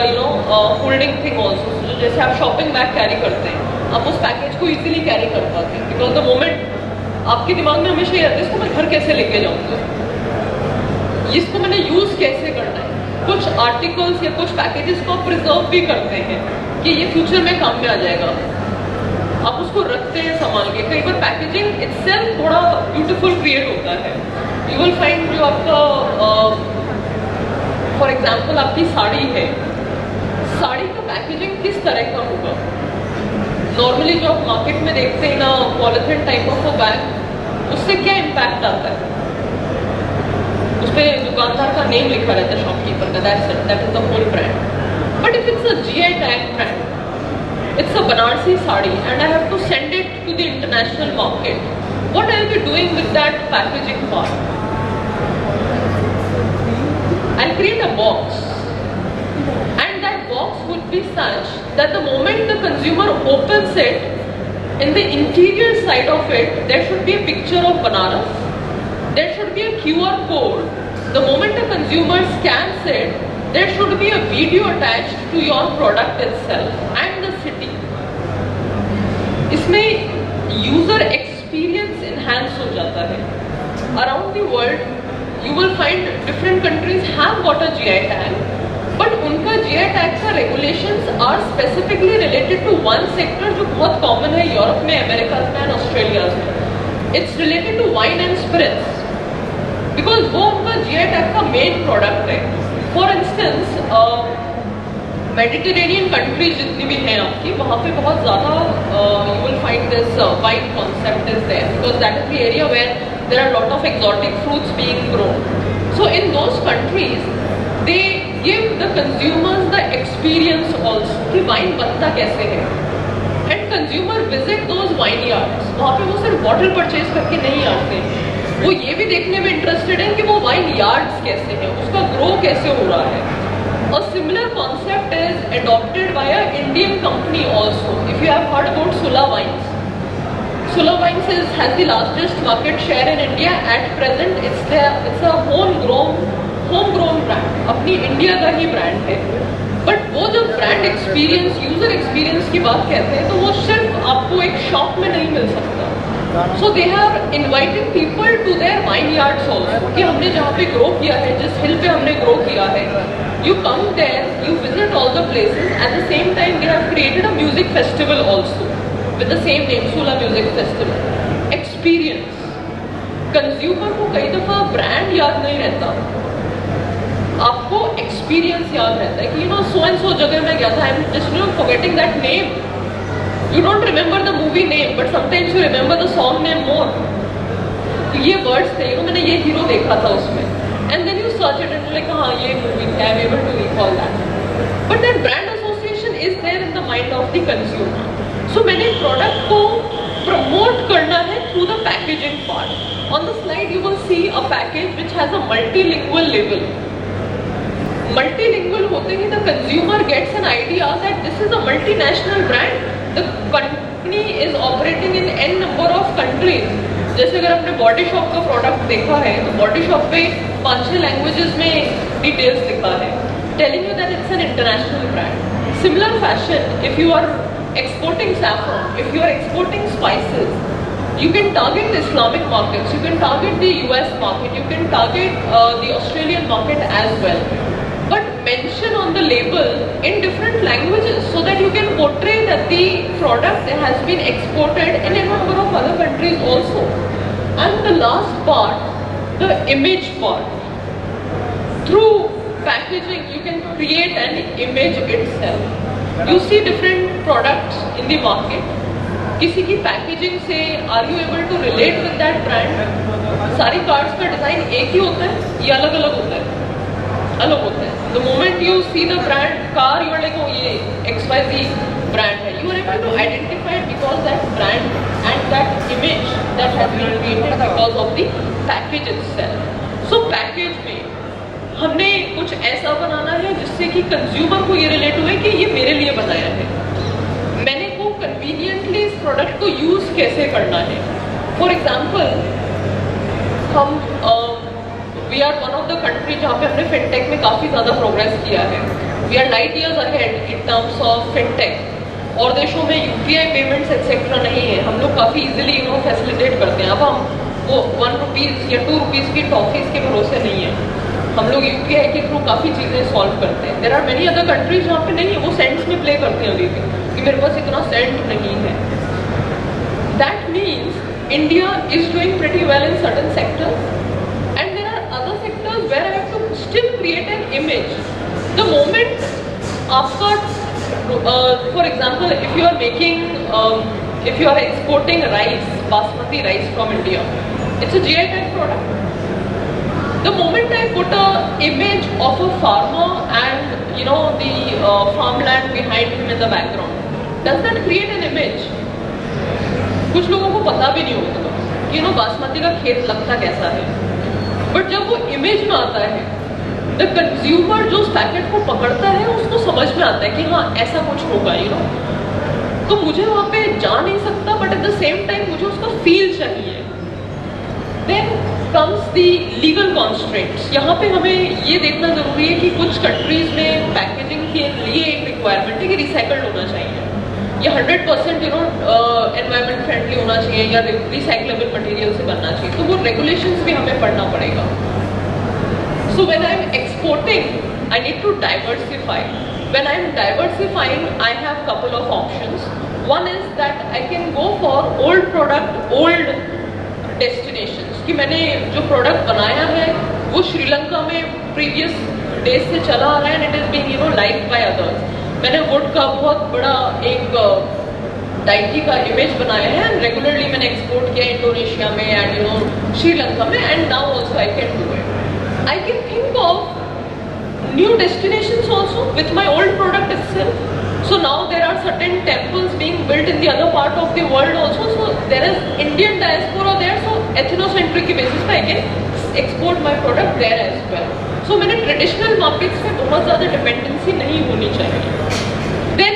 holding thing also. So जैसे आप shopping bag carry करते हैं, आप उस पैकेज को इजीली कैरी कर पाते हैं, बिकॉज द मोमेंट आपके दिमाग में हमेशा ये आता है इसको मैं घर कैसे लेके जाऊंगा, इसको मैंने यूज कैसे करना है. कुछ आर्टिकल्स या कुछ पैकेजेस को आप प्रिजर्व भी करते हैं कि ये फ्यूचर में काम में आ जाएगा, आप उसको रखते हैं संभाल के. कई बार पैकेजिंग इटसेल्फ थोड़ा ब्यूटीफुल क्रिएट होता है. यू विल फाइंड जो आपका फॉर एग्जाम्पल आपकी साड़ी है, साड़ी का पैकेजिंग किस तरह का होगा? नॉर्मली जो आप मार्केट में देखते हैं ना polythene type of a bag, उससे क्या इम्पैक्ट आता है? उस पे दुकानदार का नेम लिखा रहता है, शॉपकीपर का, that is the whole brand. But if it's a GI tag brand, it's a Banarsi sari and I have to send it to the international market, what I'll be doing with that packaging part? I'll create a box, and that box would be such that the moment the consumer opens it, in the interior side of it, there should be a picture of Banaras, there should be a QR code. The moment the consumer scans it, there should be a video attached to your product itself and the city. इसमें user experience enhance हो जाता है. Around the world you will find different countries have got a GI tag, but उनका GI tag का regulations are specifically related to one sector जो बहुत common है Europe में, अमेरिका में एंड ऑस्ट्रेलिया में. It's related to wine and spirits, because वो उनका GI टैग का मेन प्रोडक्ट है. फॉर इंस्टेंस मेडिटेरेनियन कंट्रीज जितनी भी हैं आपकी, वहाँ पे बहुत ज़्यादा you will find this wine concept is there, because that is the area where there are lot of exotic fruits being grown. So in those countries they give the consumers the experience also कि wine बनता कैसे है. And consumer visit those vineyards. वहाँ पे वो सिर्फ bottle purchase करके नहीं आते, वो ये भी देखने में इंटरेस्टेड है कि वो वाइन यार्ड्स कैसे हैं, उसका ग्रो कैसे हो रहा है. A similar concept is adopted by an Indian company also. If you have heard about Sula Wines, Sula Wines has the largest market share in India at present. It's a homegrown brand. अपनी India का ही brand है. But वो जब brand experience, user experience की बात कहते हैं, तो वो सिर्फ आपको एक शॉप में नहीं मिल सकता. So they have invited people to their vineyards also. कि हमने जहाँ पे ग्रो किया है, जिस हिल पे हमने ग्रो किया है, you come there, you visit all the places. At the same time, they have created a music festival also with the same name, Sula Music Festival. Experience. Consumer को कई दफा ब्रांड याद नहीं रहता, आपको एक्सपीरियंस याद रहता है कि so and so जगह में गया था. I'm just forgetting that name. You don't remember the movie name, but sometimes you remember the song name more. ये words थे, मैंने ये हीरो देखा था उसमें. And then you search it and you're like, हाँ ये movie है, I'm able to recall that. But that brand association is there in the mind of the consumer. So मैंने product को promote करना है through the packaging part. On the slide you will see a package which has a multilingual label. Multilingual होते ही the consumer gets an idea that this is a multinational brand. The company is operating in n number of countries. जैसे अगर आपने body shop का product देखा है, तो body shop पे 5-6 languages में डिटेल्स लिखा है, telling you that it's an international brand. Similar fashion, if you are exporting saffron, if you are exporting spices, you can target the Islamic markets, you can target the US market, you can target the Australian market as well. But mention on the label in different languages so that you can portray that the product has been exported in a number of other countries also. And the last part, the image part. Through packaging, you can create an image itself. You see different products in the market. किसी की packaging से are you able to relate with that brand? सारी cards का design एक ही होता है या अलग अलग होता है? अलग होता है. The moment you see the brand car, you are like, oh ये XYZ ब्रांड है. You are able to identify because that brand and that image that has been created because of the package itself. So package में हमने कुछ ऐसा बनाना है जिससे कि consumer को ये रिलेट हुए कि ये मेरे लिए बनाया है. मैंने को कन्वीनियंटली इस प्रोडक्ट को यूज कैसे करना है. फॉर एग्जाम्पल, हम we are one of the country जहाँ पे हमने फिनटेक में काफ़ी ज़्यादा प्रोग्रेस किया है. We are light years ahead in terms of fintech. और देशों में UPI पेमेंट्स एक्सेट्रा नहीं है, हम लोग काफ़ी इजीली फैसिलिटेट करते हैं. अब हम वो 1 रुपीज़ या 2 रुपीज़ की टॉफीज़ के भरोसे नहीं है, हम लोग UPI के थ्रू काफ़ी चीज़ें सॉल्व करते हैं. There are many other countries जहाँ पे नहीं है, वो सेंट्स में प्ले करते हैं अभी भी कि मेरे पास इतना सेंट नहीं है. That means India is doing pretty well in certain sectors and there are other sectors where I have to still create an image. The moment आपका for example, if you are making, if you are exporting rice, basmati rice from India, it's a GI tag product. The moment I put a image of a farmer and the farmland behind him in the background, does that create an image? कुछ लोगों को पता भी नहीं होगा कि बासमती का खेत लगता कैसा है, बट जब वो इमेज में आता है, द कंज्यूमर जो उस पैकेट को पकड़ता है उसको समझ में आता है कि हाँ ऐसा कुछ होगा, तो मुझे वहाँ पे जा नहीं सकता, but at the same time मुझे उसका फील चाहिए. Then comes the legal constraints. यहाँ पे हमें ये देखना जरूरी है कि कुछ कंट्रीज में पैकेजिंग के लिए एक रिक्वायरमेंट है कि रिसाइकल्ड होना चाहिए, या 100% एनवायरमेंट फ्रेंडली होना चाहिए, या रिसाइक्लेबल मटेरियल से बनना चाहिए. तो वो रेगुलेशंस भी हमें पढ़ना पड़ेगा. So when I am exporting I need to diversify. When I am diversifying I have couple of options. One is that I can go for old product, old destinations, कि मैंने जो प्रोडक्ट बनाया है वो श्रीलंका में प्रीवियस डेज से चला आ रहा है and it is being liked by others. मैंने वुड का बहुत बड़ा एक डाइटी का इमेज बनाया है एंड रेगुलरली मैंने एक्सपोर्ट किया इंडोनेशिया में एंड श्रीलंका में, and now also I can do it. I can think of new destinations also with my old product itself. So now there are certain temples being built in the other part of the world also. So there is Indian diaspora there. So ethnocentric basis पे I can export my product there as well. So मैंने traditional markets पे बहुत ज़्यादा dependency नहीं होनी चाहिए. Then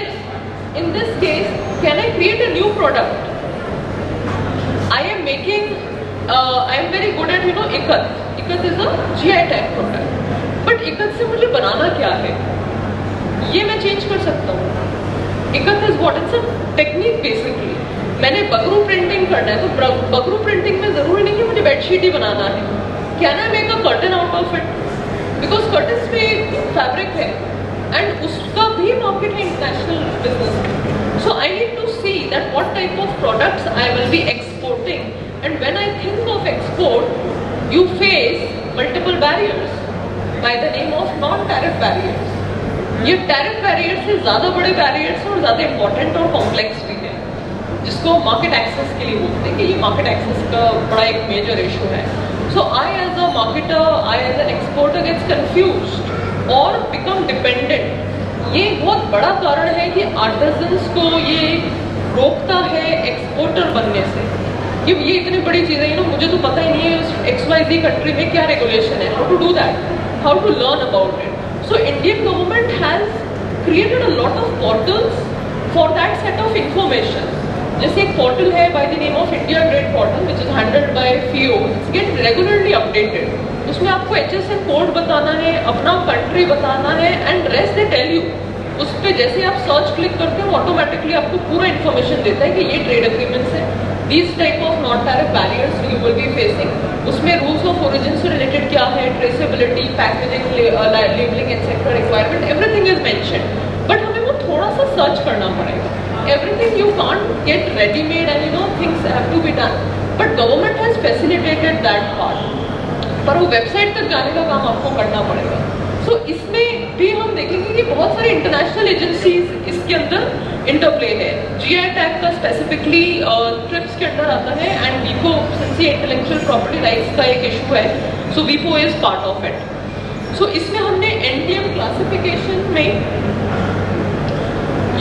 in this case, can I create a new product? I am making, I am very good at ikat. Ikat is a GI tag product. But ikat से मुझे बनाना क्या है? ये मैं चेंज कर सकता हूँ. Ikat is what, it's a technique basically. मैंने बगरू प्रिंटिंग करना है, तो बगरू प्रिंटिंग में जरूरी नहीं कि मुझे बेडशीट ही बनाना है. Can I make a curtain out of it? Because curtains में फैब्रिक है एंड उसका भी मार्केट है international business. So I need to see that what type of products I will be exporting, and when I think of export you face multiple barriers by the name of non tariff barriers. ये tariff barrier से ज़्यादा बड़े barriers हैं और ज़्यादा important और complex भी है, जिसको मार्केट एक्सेस के लिए बोलते हैं कि ये मार्केट एक्सेस का बड़ा एक मेजर इशू है. So I as a marketer, I as an exporter gets confused और बिकम डिपेंडेंट. ये बहुत बड़ा कारण है कि आर्टिजन्स को ये रोकता है एक्सपोर्टर बनने से. ये इतनी बड़ी चीज़ है, मुझे तो पता ही नहीं है XYZ कंट्री में क्या रेगुलेशन है, how to do that, how to learn about it. So Indian government has created a lot of portals for that set of information. जैसे एक portal है by the name of India Trade Portal which is handled by FIO. It's get regularly updated. उसमें आपको HSN code बताना है, अपना country बताना है and rest they tell you. उस पर जैसे आप सर्च क्लिक करते हो ऑटोमेटिकली आपको पूरा इन्फॉर्मेशन देता है कि ये ट्रेड एग्रीमेंट्स है, these type of non-tariff barriers you will be facing. उसमें rules of origin से related क्या है, traceability, packaging, labeling, etc. requirement, everything is mentioned. But हमें वो थोड़ा सा search करना पड़ेगा. Everything you can't get ready-made and things have to be done. But government has facilitated that part. पर वो website तक जाने का काम आपको करना पड़ेगा. So इसमें भी हम देखेंगे कि बहुत सारे इंटरनेशनल एजेंसीज इसके अंदर इंटरप्ले है. GI टैग का स्पेसिफिकली ट्रिप्स के अंदर आता है एंड वीपो सिंस ये इंटेलेक्चुअल प्रॉपर्टी राइट्स का एक इशू है, सो वीपो इज पार्ट ऑफ इट. सो इसमें हमने NTM क्लासिफिकेशन में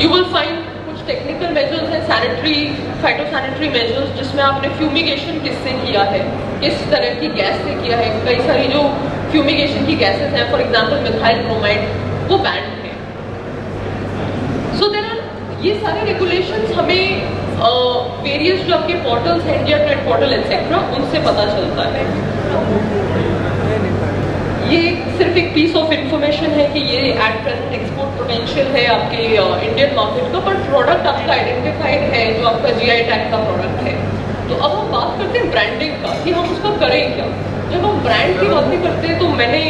यू विल फाइंड कुछ टेक्निकल मेजर्स हैं, सैनिटरी फाइटोसैनिटरी मेजर्स, जिसमें आपने फ्यूमिगेशन किससे किया है, किस तरह की गैस से किया है. कई सारी जो फ्यूमिगेशन की गैसेस हैं, फॉर एग्जांपल मिथाइल ब्रोमाइड, वो बैंड है. सो देयर आर ये सारे रेगुलेशंस हमें वेरियस जो आपके पोर्टल्स हैं, इंडिया ट्रेड पोर्टल एक्सेट्रा, उनसे पता चलता है. ये सिर्फ एक पीस ऑफ इंफॉर्मेशन है कि ये एट प्रेजेंट एक्सपोर्ट पोटेंशियल है आपके इंडियन मार्केट का, पर प्रोडक्ट आपका आइडेंटिफाइड है जो आपका GI टैग का प्रोडक्ट है. तो अब हम बात करते हैं ब्रांडिंग का कि हम उसका करें क्या. जब हम ब्रांड की बातें करते हैं तो मैंने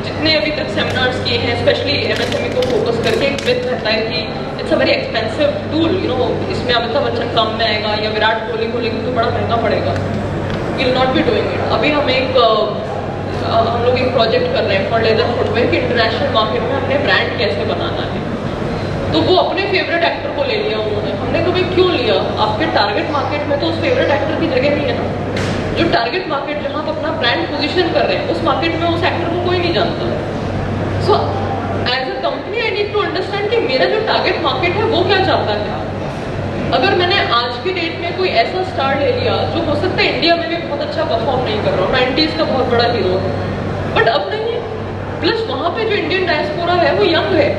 जितने अभी तक सेमिनार्स किए हैं, स्पेशली MSME को फोकस करके, एक मिथ रहता है कि it's a very expensive tool, इसमें अमिताभ बच्चन कम में आएगा या विराट कोहली खोलेंगे तो बड़ा महंगा पड़ेगा. Will not be doing it. अभी हम लोग एक प्रोजेक्ट कर रहे हैं फॉर लेदर फुटवेयर कि इंटरनेशनल मार्केट में हमने ब्रांड कैसे बनाना है. तो वो अपने फेवरेट एक्टर को ले लिया उन्होंने। हमने कहा भाई क्यों लिया, आपके टारगेट मार्केट में तो उस फेवरेट एक्टर की जगह नहीं है ना। जो टारगेट मार्केट जहाँ आप अपना ब्रांड पोजीशन कर रहे हैं उस मार्केट में उस एक्टर को कोई नहीं जानता। So as a company I need to understand कि मेरा जो टारगेट मार्केट है वो क्या चाहता है। अगर मैंने आज की डेट में कोई ऐसा स्टार ले लिया जो हो सकता है इंडिया में भी बहुत अच्छा परफॉर्म नहीं कर रहा, 90s का बहुत बड़ा हीरो है, बट अब नहीं है। प्लस वहाँ पे जो इंडियन डायस्पोरा है वो यंग है,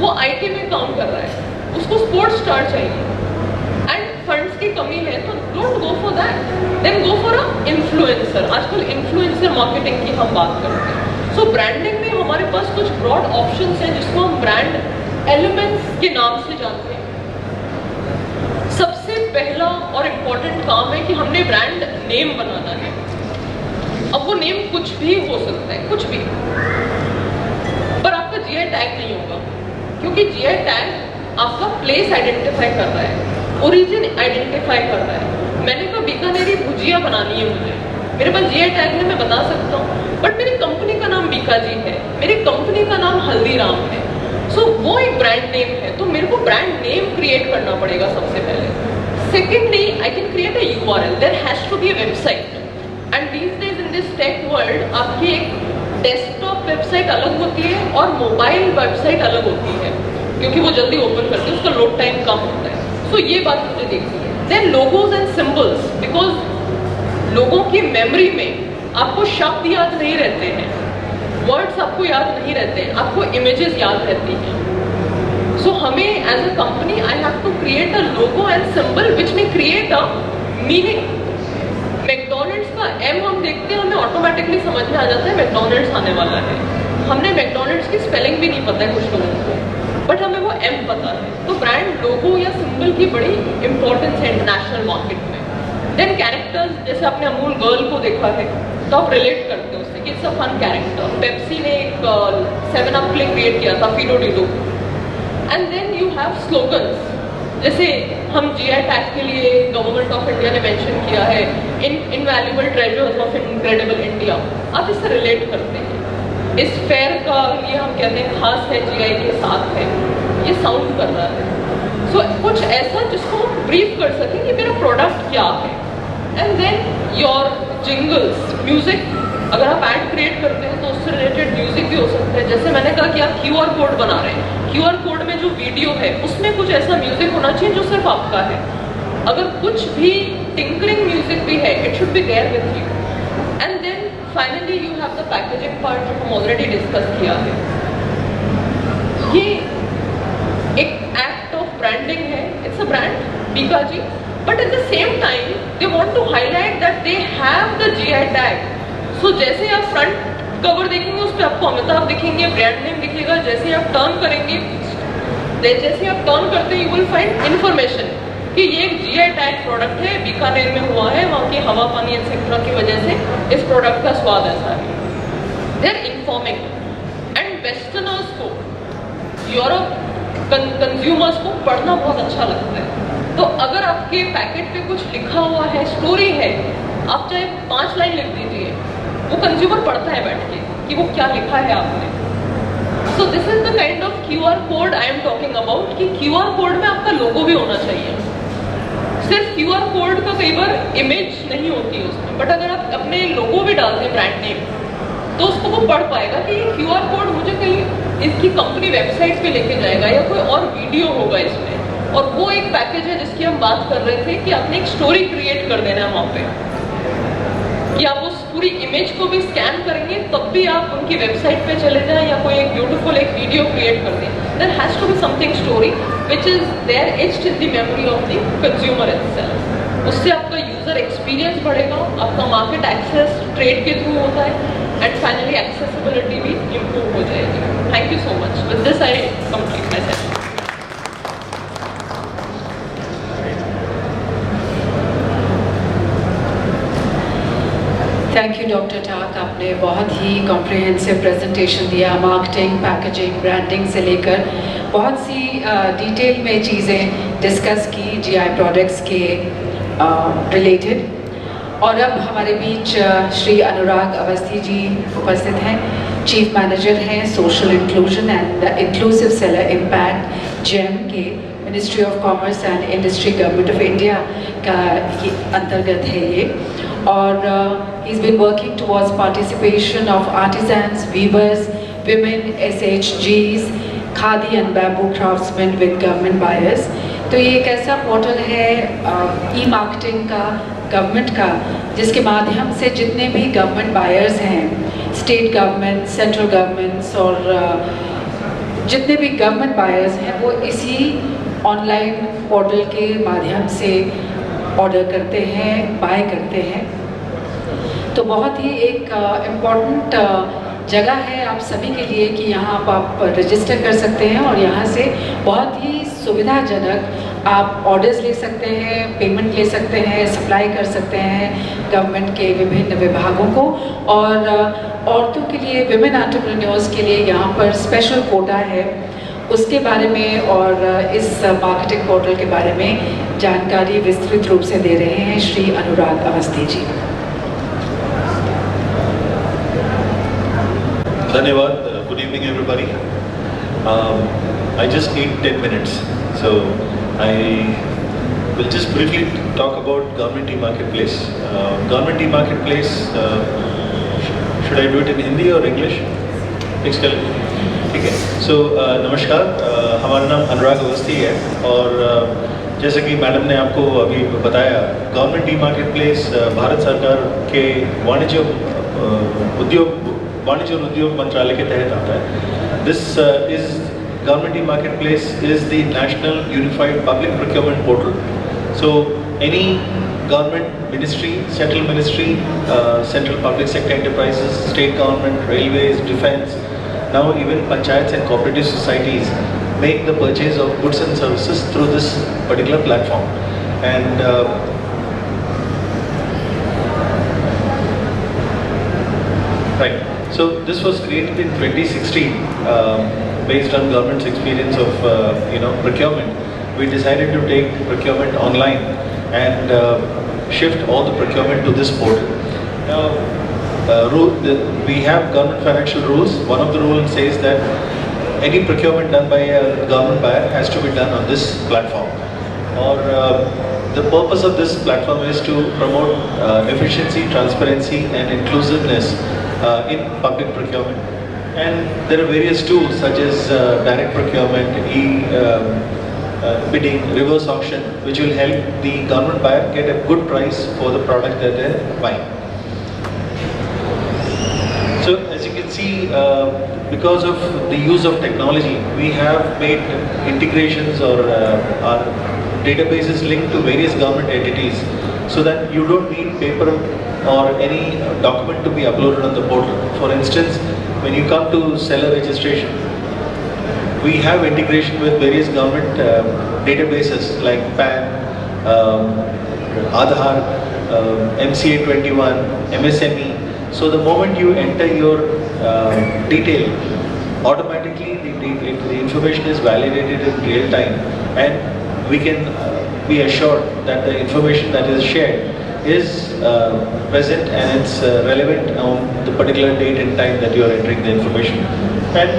वो आईटी में काम कर रहा है, उसको स्पोर्ट्स स्टार चाहिए एंड फंड्स की कमी है, तो don't go for that, then go for a influencer. आजकल इन्फ्लुएंसर मार्केटिंग की हम बात करते हैं। सो ब्रांडिंग में हमारे पास कुछ ब्रॉड ऑप्शंस हैं जिसको हम ब्रांड एलिमेंट्स के नाम से जानते हैं। सबसे पहला और इम्पोर्टेंट काम है कि हमने ब्रांड नेम बनाना है। अब वो नेम कुछ भी हो सकता है, कुछ भी, पर आपका जीआई टैग नहीं होगा, क्योंकि जीआई टैग आपका प्लेस आइडेंटिफाई कर रहा है, ओरिजिन आइडेंटिफाई कर रहा है। मैंने कहा बीकानेरी भुजिया बनानी है मुझे, मेरे पास जीआई टैग है, मैं बता सकता हूँ, बट मेरी कंपनी का नाम बीकाजी है, मेरी कंपनी का नाम हल्दीराम है। सो वो एक ब्रांड नेम है, तो मेरे को ब्रांड नेम क्रिएट करना पड़ेगा सबसे पहले। Secondly, I can create a URL, there has to be a website, and these days in this tech world आपकी एक डेस्कटॉप वेबसाइट अलग होती है और मोबाइल वेबसाइट अलग होती है, क्योंकि वो जल्दी ओपन करती है, उसका लोड टाइम कम होता है। सो ये बात मुझे देखनी है। Then logos and symbols, because लोगों की मेमोरी में आपको शब्द याद नहीं रहते हैं, वर्ड्स आपको याद नहीं रहते हैं, आपको इमेजेस याद रहती हैं। सो हमें as a company I have to create a logo and symbol which may create a meaning. McDonald's का एम हम देखते हैं, हमें ऑटोमेटिकली समझ में आ जाता है मैकडॉनल्ड्स आने वाला है। हमने मैकडॉनल्ड्स की स्पेलिंग भी नहीं पता है कुछ लोगों को, बट हमें वो एम पता है। तो ब्रांड लोगो या सिंबल की बड़ी इंपॉर्टेंस है इंटरनेशनल मार्केट में। देन कैरेक्टर्स, जैसे आपने अमूल गर्ल को देखा है तो आप रिलेट करते हो उससे कि it's a fun character. Pepsi ने एक 7 अप के लिए क्रिएट किया था, Fido Dido. And then you have slogans, जैसे हम जीआई टैग के लिए गवर्नमेंट ऑफ इंडिया ने मेंशन किया है invaluable treasures of Incredible India, आप इससे रिलेट करते हैं। इस फेयर का लिए हम कहते हैं खास है, जीआई के साथ है, ये साउंड कर रहा है। सो कुछ ऐसा जिसको हम ब्रीफ कर सकें कि मेरा प्रोडक्ट क्या है। And then your jingles, music, अगर आप ऐड क्रिएट करते हैं तो उससे रिलेटेड म्यूजिक भी हो सकता है। जैसे मैंने कहा कि आप क्यूआर कोड बना रहे हैं, क्यूआर कोड में जो वीडियो है उसमें कुछ ऐसा म्यूजिक होना चाहिए जो सिर्फ आपका है। अगर कुछ भी टिंकरिंग म्यूजिक भी है, it should be there with you. And then finally you have the packaging part, जो हम ऑलरेडी डिस्कस किया है। ये एक एक्ट ऑफ ब्रांडिंग है, it's a brand Bikaji, but at the same time they want to highlight that they have the GI tag. So जैसे आप front cover देखेंगे उस पर आपको अमिताभ दिखेंगे, ब्रांड नेम दिखेगा। जैसे आप टर्न करेंगे, जैसे आप टर्न करते हैं, यू विल फाइंड इन्फॉर्मेशन कि ये एक जीआई टैग प्रोडक्ट है, बीकानेर में हुआ है, वहाँ की हवा पानी एक्सेट्रा की वजह से इस प्रोडक्ट का स्वाद ऐसा है। They are informing. And westerners को, यूरोप कंज्यूमर्स को पढ़ना बहुत अच्छा लगता है। तो अगर आपके पैकेट पे कुछ लिखा हुआ है, स्टोरी है, आप चाहे 5 लाइन लिख दीजिए, वो कंज्यूमर पढ़ता है बैठ के कि वो क्या लिखा है आपने। So this is the kind of QR code I am talking about, कि क्यूआर कोड में आपका लोगो भी होना चाहिए। सिर्फ क्यूआर कोड का कई बार इमेज नहीं होती है उसमें, बट अगर आप अपने लोगो भी डालते हैं ब्रांड नेम, तो उसको वो पढ़ पाएगा कि ये क्यूआर कोड मुझे कहीं इसकी कंपनी वेबसाइट पे लेके जाएगा या कोई और वीडियो होगा इसमें। और वो एक पैकेज है जिसकी हम बात कर रहे थे कि आपने एक स्टोरी क्रिएट कर देना है वहाँ पे, कि आप उस पूरी इमेज को भी स्कैन करेंगे तब भी आप उनकी वेबसाइट पे चले जाएं या कोई एक ब्यूटीफुल एक वीडियो क्रिएट कर दें। There has to be something story which is there etched in the memory of the consumer itself. उससे आपका यूजर एक्सपीरियंस बढ़ेगा, आपका मार्केट एक्सेस ट्रेड के थ्रू होता है, एंड फाइनली एक्सेसिबिलिटी भी इम्प्रूव हो जाएगी। Thank you so much. With this I complete my session. Thank you doctor Tak, आपने बहुत ही कॉम्प्रिहेंसिव प्रेजेंटेशन दिया, मार्केटिंग, पैकेजिंग, ब्रांडिंग से लेकर बहुत सी डिटेल में चीज़ें डिस्कस की जीआई प्रोडक्ट्स के रिलेटेड। और अब हमारे बीच श्री अनुराग अवस्थी जी उपस्थित हैं, चीफ मैनेजर हैं social inclusion and inclusive seller impact GeM के ministry of commerce and industry government of India का ये अंतर्गत है ये, और he is been working towards participation of artisans, weavers, women, SHGs, khadi and bamboo craftsmen with government buyers. तो ये एक ऐसा पोर्टल है ई मार्केटिंग का, गवर्नमेंट का, जिसके माध्यम से जितने भी गवर्नमेंट बायर्स हैं, स्टेट गवर्नमेंट, सेंट्रल गवर्नमेंट्स और जितने भी गवर्नमेंट बायर्स हैं, वो इसी ऑनलाइन पोर्टल के माध्यम से ऑर्डर करते हैं, बाय करते हैं। तो बहुत ही एक इम्पॉर्टेंट जगह है आप सभी के लिए कि यहाँ आप रजिस्टर कर सकते हैं और यहाँ से बहुत ही सुविधाजनक आप ऑर्डर्स ले सकते हैं, पेमेंट ले सकते हैं, सप्लाई कर सकते हैं गवर्नमेंट के विभिन्न विभागों को। और औरतों के लिए, विमेन एंटरप्रेन्योर्स के लिए यहाँ पर स्पेशल कोटा है, उसके बारे में और इस मार्केटिंग पोर्टल के बारे में जानकारी विस्तृत रूप से दे रहे हैं श्री अनुराग अवस्थी जी। धन्यवाद. Good evening everybody. I just need 10 minutes, so I will just briefly talk about government e-marketplace. Government e-marketplace, should I do it in Hindi or English? Mix कर लें. ठीक है. So नमस्कार, हमारा नाम अनुराग अवस्थी है और जैसे कि मैडम ने आपको अभी बताया, गवर्नमेंट ई-मार्केटप्लेस भारत सरकार के वाणिज्य और उद्योग मंत्रालय के तहत आता है। This is government e marketplace is the national unified public procurement portal. So any government ministry, central ministry, central public sector enterprises, state government, railways, defence, now even panchayat and cooperative societies make the purchase of goods and services through this particular platform. And right. So this was created in 2016 based on government's experience of procurement. We decided to take procurement online and shift all the procurement to this portal. Now, we have government financial rules. One of the rules says that any procurement done by a government buyer has to be done on this platform. Or the purpose of this platform is to promote efficiency, transparency, and inclusiveness in public procurement. And there are various tools such as direct procurement, bidding, reverse auction, which will help the government buyer get a good price for the product that they are buying. So as you can see, because of the use of technology, we have made integrations or our databases linked to various government entities, so that you don't need paper or any document to be uploaded on the portal. For instance, when you come to seller registration, we have integration with various government databases like PAN, Aadhaar, MCA 21, MSME. So the moment you enter your detail, automatically the information is validated in real time, and we can be assured that the information that is shared is present and it's relevant on the particular date and time that you are entering the information. And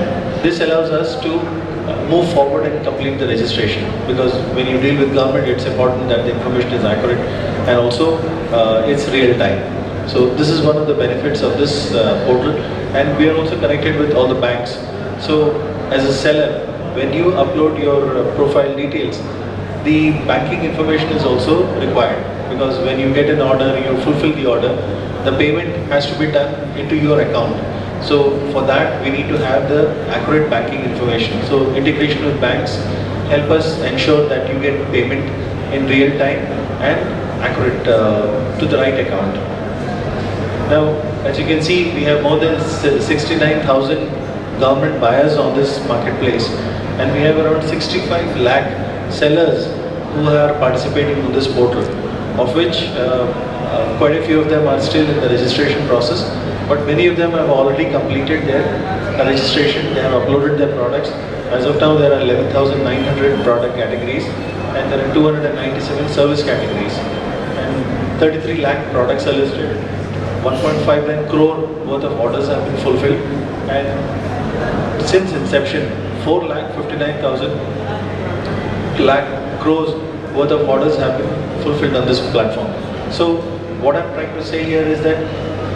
this allows us to move forward and complete the registration, because when you deal with government, it's important that the information is accurate and also it's real time. So this is one of the benefits of this portal, and we are also connected with all the banks. So as a seller, when you upload your profile details, the banking information is also required, because when you get an order, you fulfill the order, the payment has to be done into your account. So for that, we need to have the accurate banking information. So integration with banks help us ensure that you get payment in real time and accurate to the right account. Now, as you can see, we have more than 69,000 government buyers on this marketplace, and we have around 65 lakh sellers who are participating in this portal, of which quite a few of them are still in the registration process, but many of them have already completed their registration. They have uploaded their products. As of now, there are 11,900 product categories, and there are 297 service categories, and 33 lakh products are listed. 1.59 crore worth of orders have been fulfilled, and since inception, 4,59,000 lakh crores worth of orders have been fulfilled on this platform. So what I'm trying to say here is that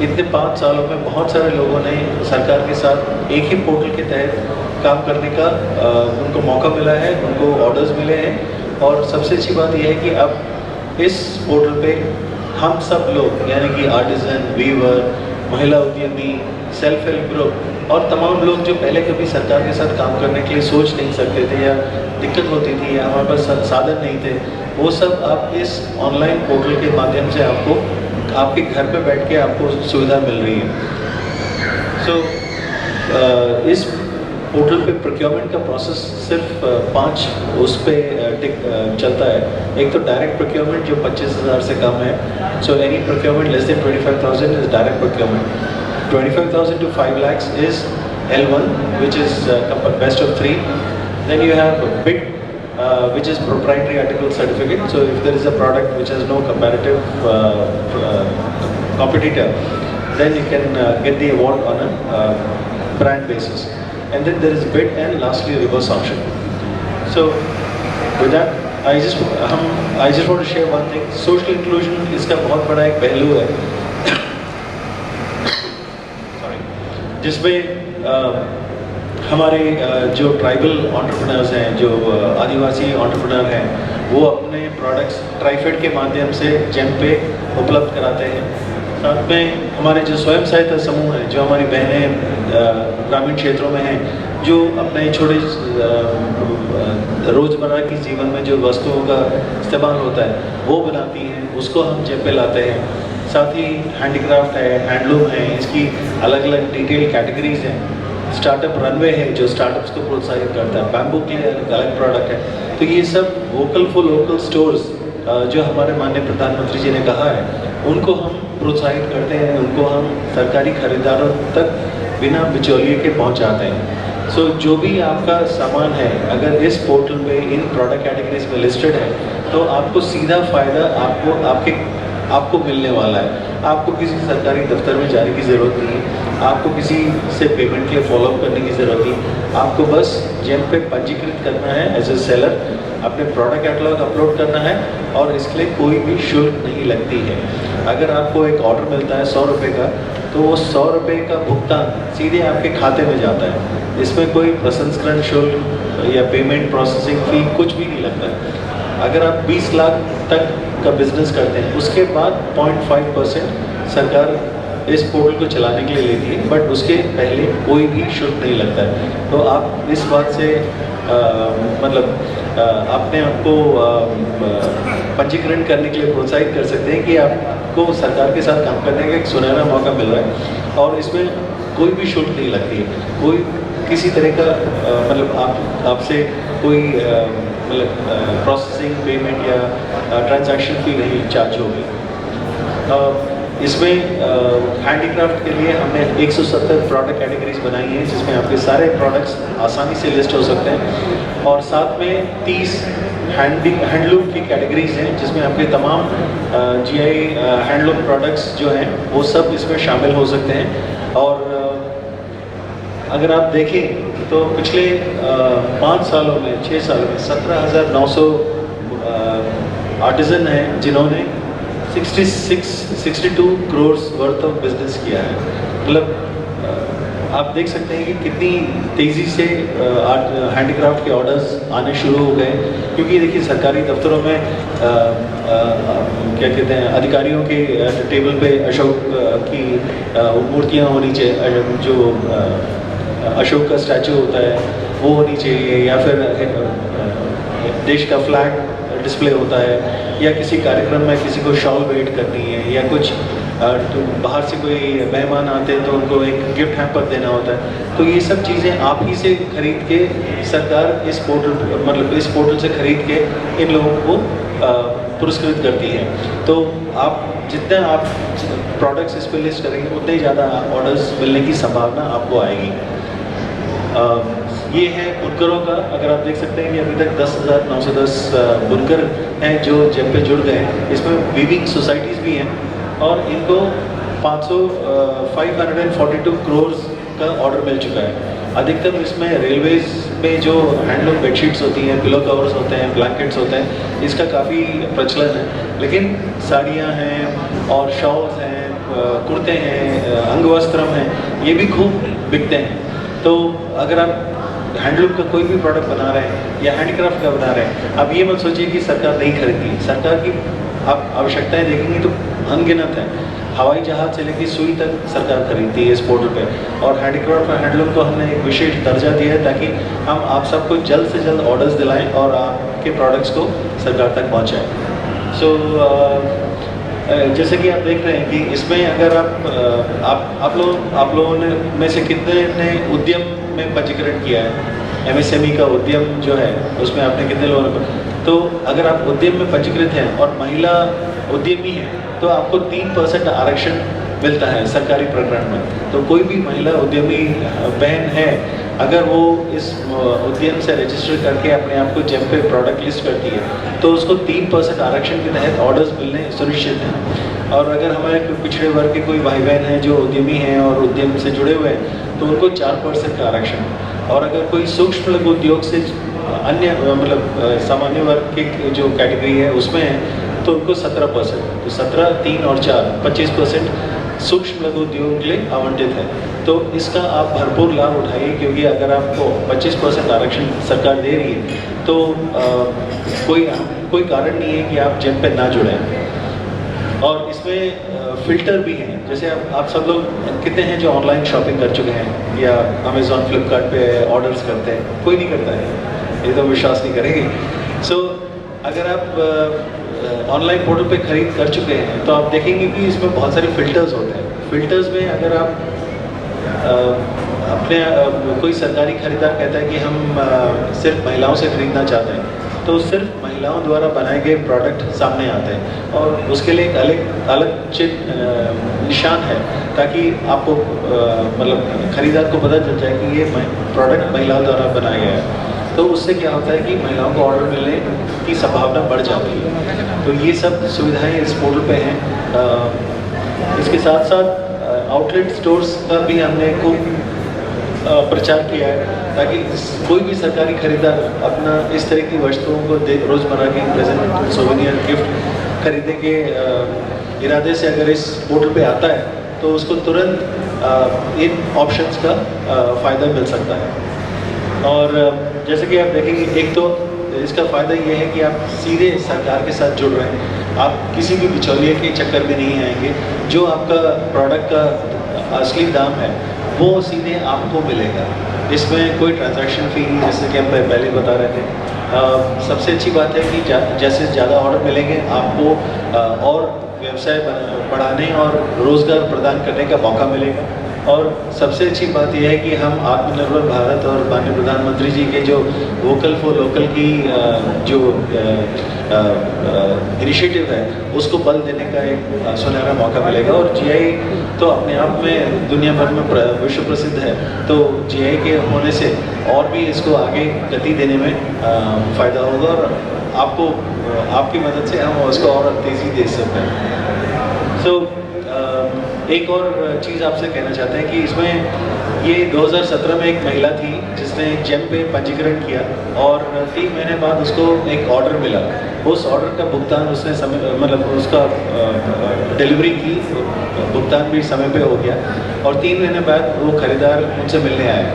इतने 5 सालों में बहुत सारे लोगों ने सरकार के साथ एक ही पोर्टल के तहत काम करने का उनको मौका मिला है, उनको ऑर्डर्स मिले हैं। और सबसे अच्छी बात यह है कि अब इस पोर्टल पे हम सब लोग यानी कि आर्टिजन, वीवर, महिला उद्यमी, सेल्फ हेल्प ग्रुप और तमाम लोग जो पहले कभी सरकार के साथ काम करने के लिए सोच नहीं सकते थे या दिक्कत होती थी या हमारे पास साधन नहीं थे, वो सब आप इस ऑनलाइन पोर्टल के माध्यम से आपको आपके घर पे बैठ के आपको सुविधा मिल रही है। सो इस पोर्टल पे प्रोक्योरमेंट का प्रोसेस सिर्फ 5 उस पे चलता है। एक तो डायरेक्ट प्रोक्योरमेंट जो 25,000 से कम है, so any procurement less than 25,000 is direct procurement. 25,000 to 5 lakhs is L1, which is best of 3. Then you have bid, which is proprietary article certificate. So if there is a product which has no comparative competitor, then you can get the award on a brand basis. And then there is bid and lastly reverse auction. So with that, I just want to share one thing. Social inclusion इसका बहुत बड़ा एक पहलू है जिसमें हमारे जो tribal entrepreneurs हैं, जो आदिवासी एंटरप्रेन्योर हैं, वो अपने प्रोडक्ट्स ट्राइफेड के माध्यम से जेम पे उपलब्ध कराते हैं। साथ में हमारे जो स्वयं सहायता समूह हैं, जो हमारी बहनें ग्रामीण क्षेत्रों में हैं, जो अपने छोटे रोज़मर्रा की जीवन में जो वस्तुओं का इस्तेमाल होता है वो बनाती हैं, उसको हम जेम पे लाते हैं। साथ ही हैंडीक्राफ्ट है, हैंडलूम है, इसकी अलग अलग डिटेल कैटेगरीज हैं। स्टार्टअप रनवे है जो स्टार्टअप्स को प्रोत्साहित करता है, बैम्बू के लिए अलग प्रोडक्ट है। तो ये सब वोकल फॉर लोकल स्टोर्स जो हमारे माननीय प्रधानमंत्री जी ने कहा है, उनको हम प्रोत्साहित करते हैं, उनको हम सरकारी खरीदारों तक बिना बिचौलिए के पहुंचाते हैं। सो जो भी आपका सामान है, अगर इस पोर्टल पे इन प्रोडक्ट कैटेगरीज में लिस्टेड है, तो आपको सीधा फ़ायदा आपको मिलने वाला है। आपको किसी सरकारी दफ्तर में जाने की ज़रूरत नहीं है, आपको किसी से पेमेंट के लिए फॉलोअप करने की ज़रूरत नहीं। आपको बस जेम पे पंजीकृत करना है एज ए सेलर, अपने प्रोडक्ट कैटलॉग अपलोड करना है और इसके लिए कोई भी शुल्क नहीं लगती है। अगर आपको एक ऑर्डर मिलता है 100 रुपये का, तो वो 100 रुपये का भुगतान सीधे आपके खाते में जाता है। इसमें कोई प्रसंस्करण शुल्क या पेमेंट प्रोसेसिंग फ़ी कुछ भी नहीं लगता है। अगर आप 20 लाख तक का बिजनेस करते हैं, उसके बाद 0.5% सरकार इस पोर्टल को चलाने के लिए लेती है, बट उसके पहले कोई भी शुल्क नहीं लगता है। तो आप इस बात से अपने आप को पंजीकरण करने के लिए प्रोत्साहित कर सकते हैं कि आपको सरकार के साथ काम करने का एक सुनहरा मौका मिल रहा है और इसमें कोई भी शुल्क नहीं लगती है। कोई किसी तरह का आपसे कोई प्रोसेसिंग पेमेंट या ट्रांजैक्शन फी नहीं चार्ज होगी। इसमें हैंडीक्राफ्ट के लिए हमने 170 प्रोडक्ट कैटेगरीज बनाई हैं, जिसमें आपके सारे प्रोडक्ट्स आसानी से लिस्ट हो सकते हैं। और साथ में 30 हैंडलूम की कैटेगरीज हैं, जिसमें आपके तमाम जीआई हैंडलूम प्रोडक्ट्स जो हैं वो सब इसमें शामिल हो सकते हैं। और अगर आप देखें तो पिछले 5 सालों में 6 सालों में 17,900 आर्टिजन हैं जिन्होंने 62 करोड़ वर्थ ऑफ बिजनेस किया है। मतलब आप देख सकते हैं कि कितनी तेज़ी से हैंडीक्राफ्ट के ऑर्डर्स आने शुरू हो गए, क्योंकि देखिए सरकारी दफ्तरों में क्या कहते हैं, अधिकारियों के टेबल पे अशोक की मूर्तियाँ होनी चाहिए, जो अशोक का स्टैचू होता है वो होनी चाहिए, या फिर देश का फ्लैग डिस्प्ले होता है, या किसी कार्यक्रम में किसी को शॉल भेंट करनी है, या कुछ तो बाहर से कोई मेहमान आते हैं तो उनको एक गिफ्ट हैम्पर देना होता है। तो ये सब चीज़ें आप ही से खरीद के सरकार इस पोर्टल से खरीद के इन लोगों को पुरस्कृत करती है। तो आप जितना आप प्रोडक्ट्स इस पर लिस्ट करेंगे उतने ही ज़्यादा ऑर्डर्स मिलने की संभावना आपको आएगी। ये है बुनकरों का। अगर आप देख सकते हैं कि अभी तक 10,910 बुनकर हैं जो जेम पे जुड़ गए हैं। इसमें वीविंग सोसाइटीज़ भी हैं और इनको 542 करोड़ का ऑर्डर मिल चुका है। अधिकतम इसमें रेलवेज में जो हैंडलूम बेडशीट्स होती हैं, पिलो कवर्स होते हैं, ब्लैंकेट्स होते हैं, इसका काफ़ी प्रचलन है। लेकिन साड़ियाँ हैं और शॉल्स हैं, कुर्ते हैं, अंगवस्त्रम हैं, ये भी खूब बिकते हैं। तो अगर आप हैंडलूम का कोई भी प्रोडक्ट बना रहे हैं या हैंडक्राफ्ट का बना रहे हैं, अब ये मत सोचिए कि सरकार नहीं खरीदती। सरकार की आप आवश्यकताएं देखेंगे तो अनगिनत है। हवाई जहाज से लेकर सुई तक सरकार खरीदती है इस पोर्टल पे, और हैंडीक्राफ्ट और हैंडलूम को हमने एक विशेष दर्जा दिया है ताकि हम आप सबको जल्द से जल्द ऑर्डर्स दिलाएं और आपके प्रोडक्ट्स को सरकार तक पहुंचाएं। सो जैसे कि आप देख रहे हैं कि इसमें अगर आप लोगों ने में से कितने ने उद्यम में पंजीकरण किया है? MSME का उद्यम जो है उसमें आपने कितने लोगों ने? तो अगर आप उद्यम में पंजीकृत हैं और महिला उद्यमी हैं तो आपको 3% आरक्षण मिलता है सरकारी प्रकरण में। तो कोई भी महिला उद्यमी बहन है, अगर वो इस उद्यम से रजिस्टर करके अपने आप को जेम पे प्रोडक्ट लिस्ट करती है तो उसको 3% आरक्षण के तहत ऑर्डर्स मिलने सुनिश्चित हैं। और अगर हमारे पिछड़े वर्ग के कोई भाई बहन हैं जो उद्यमी हैं और उद्यम से जुड़े हुए हैं तो उनको 4% का आरक्षण। और अगर कोई सूक्ष्म लघु उद्योग से अन्य मतलब सामान्य वर्ग की जो कैटेगरी है उसमें है तो उनको 17%। तो 17, 3 और 4 25% सूक्ष्म लघु उद्योग के लिए आवंटित है। तो इसका आप भरपूर लाभ उठाइए, क्योंकि अगर आपको 25% आरक्षण सरकार दे रही है तो कोई कारण नहीं है कि आप जेम पे ना जुड़ें। और इसमें फ़िल्टर भी हैं। जैसे आप सब लोग कितने हैं जो ऑनलाइन शॉपिंग कर चुके हैं या अमेज़ॉन फ्लिपकार्ट पे ऑर्डर्स करते हैं? कोई नहीं करता है, ये तो विश्वास नहीं करेंगे। सो अगर आप ऑनलाइन पोर्टल पे खरीद कर चुके हैं तो आप देखेंगे कि इसमें बहुत सारे फ़िल्टर्स होते हैं। फ़िल्टर्स में अगर आप अपने कोई सरकारी खरीदार कहता है कि हम सिर्फ महिलाओं से खरीदना चाहते हैं तो सिर्फ महिलाओं द्वारा बनाए गए प्रोडक्ट सामने आते हैं और उसके लिए एक अलग चिन्ह निशान है ताकि आपको मतलब खरीदार को पता चल जाए कि ये प्रोडक्ट महिलाओं द्वारा बनाया गया है। तो उससे क्या होता है कि महिलाओं को ऑर्डर मिलने की संभावना बढ़ जाती है। तो ये सब सुविधाएं इस पोर्टल पे हैं। इसके साथ साथ आउटलेट स्टोर्स का भी हमने खूब प्रचार किया है ताकि कोई भी सरकारी खरीदार अपना इस तरह की वस्तुओं को रोज़मर्रा के प्रेजेंट सोवेनियर गिफ्ट खरीदने के इरादे से अगर इस पोर्टल पे आता है तो उसको तुरंत इन ऑप्शंस का फ़ायदा मिल सकता है। और जैसे कि आप देखेंगे, एक तो इसका फ़ायदा ये है कि आप सीधे सरकार के साथ जुड़ रहे हैं। आप किसी भी बिचौलिए के चक्कर में नहीं आएंगे। जो आपका प्रोडक्ट का असली दाम है वो सीधे आपको मिलेगा। इसमें कोई ट्रांजैक्शन फ़ी नहीं, जैसे कि हम पहले बता रहे थे। सबसे अच्छी बात है कि जैसे ज़्यादा ऑर्डर मिलेंगे आपको और व्यवसाय बढ़ाने और रोज़गार प्रदान करने का मौका मिलेगा। और सबसे अच्छी बात यह है कि हम आत्मनिर्भर भारत और माननीय प्रधानमंत्री जी के जो वोकल फॉर लोकल की जो इनिशिएटिव है उसको बल देने का एक सुनहरा मौका मिलेगा। और जीआई तो अपने आप में दुनिया भर में विश्व प्रसिद्ध है, तो जीआई के होने से और भी इसको आगे गति देने में फ़ायदा होगा और आपको आपकी मदद से हम उसको और तेज़ी दे सकते हैं। सो एक और चीज़ आपसे कहना चाहते हैं कि इसमें ये 2017 में एक महिला थी जिसने जेम पे पंजीकरण किया और 3 महीने बाद उसको एक ऑर्डर मिला। उस ऑर्डर का भुगतान उसने समय मतलब उसका डिलीवरी की, भुगतान भी समय पे हो गया और 3 महीने बाद वो खरीदार उनसे मिलने आया।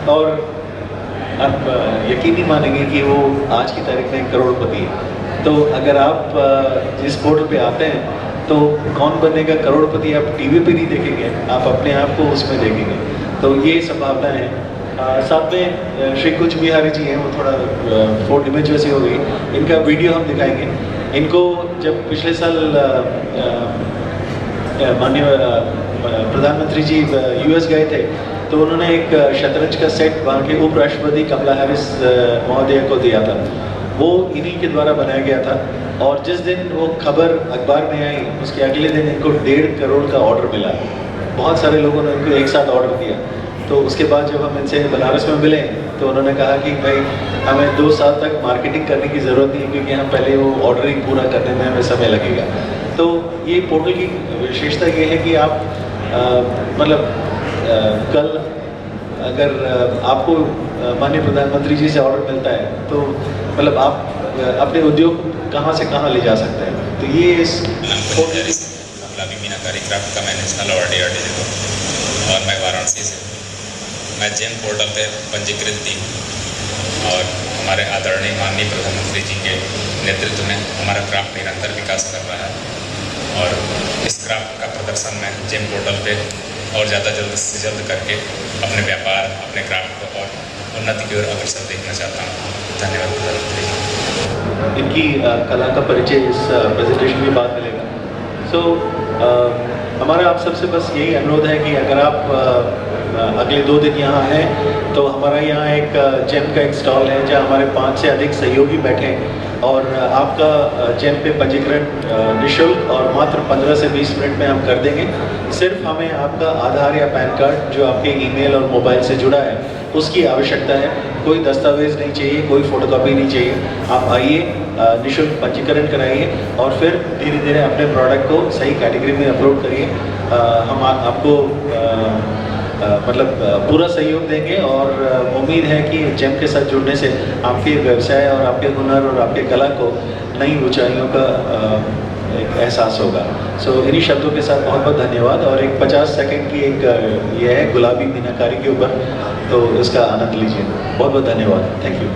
और आप यकीन नहीं मानेंगे कि वो आज की तारीख में करोड़पति है। तो अगर आप इस पोर्टल पे आते हैं तो कौन बनेगा करोड़पति आप टीवी पे नहीं देखेंगे, आप अपने आप को उसमें देखेंगे। तो ये संभावनाएं हैं। साथ में श्री कुछ बिहारी जी हैं, वो थोड़ा फोर्ट इमेज वैसी हो गई, इनका वीडियो हम दिखाएंगे। इनको जब पिछले साल माननीय प्रधानमंत्री जी यूएस गए थे तो उन्होंने एक शतरंज का सेट वहाँ के उपराष्ट्रपति कमला हैरिस महोदय को दिया था। वो इन्हीं के द्वारा बनाया गया था और जिस दिन वो खबर अखबार में आई उसके अगले दिन इनको 1.5 करोड़ का ऑर्डर मिला। बहुत सारे लोगों ने इनको एक साथ ऑर्डर दिया। तो उसके बाद जब हम इनसे बनारस में मिले तो उन्होंने कहा कि भाई हमें 2 साल तक मार्केटिंग करने की ज़रूरत नहीं, क्योंकि हम पहले वो ऑर्डरिंग पूरा करने में हमें समय लगेगा। तो ये पोर्टल की विशेषता ये है कि आप मतलब कल अगर आपको माननीय प्रधानमंत्री जी से ऑर्डर मिलता है तो मतलब आप अपने उद्योग कहाँ से कहाँ ले जा सकते हैं, तो ये इस गुलाबी मीनाकारी क्राफ्ट का मैं नेशनल अवार्ड डिजिटल और मैं वाराणसी से मैं जेम पोर्टल पे पंजीकृत थी और हमारे आदरणीय माननीय प्रधानमंत्री जी के नेतृत्व में हमारा क्राफ्ट निरंतर विकास कर रहा है और इस क्राफ्ट का प्रदर्शन मैं जेम पोर्टल पे और ज़्यादा जल्द से जल्द करके अपने व्यापार अपने क्राफ्ट को और उन्नति की ओर अग्रसर देखना चाहता हूँ। धन्यवाद प्रधानमंत्री जी। इनकी कला का परिचय इस प्रेजेंटेशन में बाद मिलेगा। सो हमारा आप सबसे बस यही अनुरोध है कि अगर आप अगले 2 दिन यहाँ हैं तो हमारा यहाँ एक जेम का एक स्टॉल है जहाँ हमारे 5 से अधिक सहयोगी बैठे हैं और आपका जेम पे पंजीकरण निःशुल्क और मात्र 15 से 20 मिनट में हम कर देंगे। सिर्फ हमें आपका आधार या पैन कार्ड जो आपके ईमेल और मोबाइल से जुड़ा है उसकी आवश्यकता है, कोई दस्तावेज़ नहीं चाहिए, कोई फोटोकॉपी नहीं चाहिए। आप आइए, निःशुल्क पंजीकरण कराइए और फिर धीरे धीरे अपने प्रोडक्ट को सही कैटेगरी में अपलोड करिए। हम आपको मतलब पूरा सहयोग देंगे और उम्मीद है कि जेम के साथ जुड़ने से आपके व्यवसाय और आपके हुनर और आपके कला को नई ऊंचाइयों का एक एहसास होगा। सो इन्हीं शब्दों के साथ बहुत बहुत धन्यवाद और एक 50 सेकंड की एक ये है गुलाबी मीनाकारी के ऊपर, तो इसका आनंद लीजिए। बहुत बहुत धन्यवाद, थैंक यू।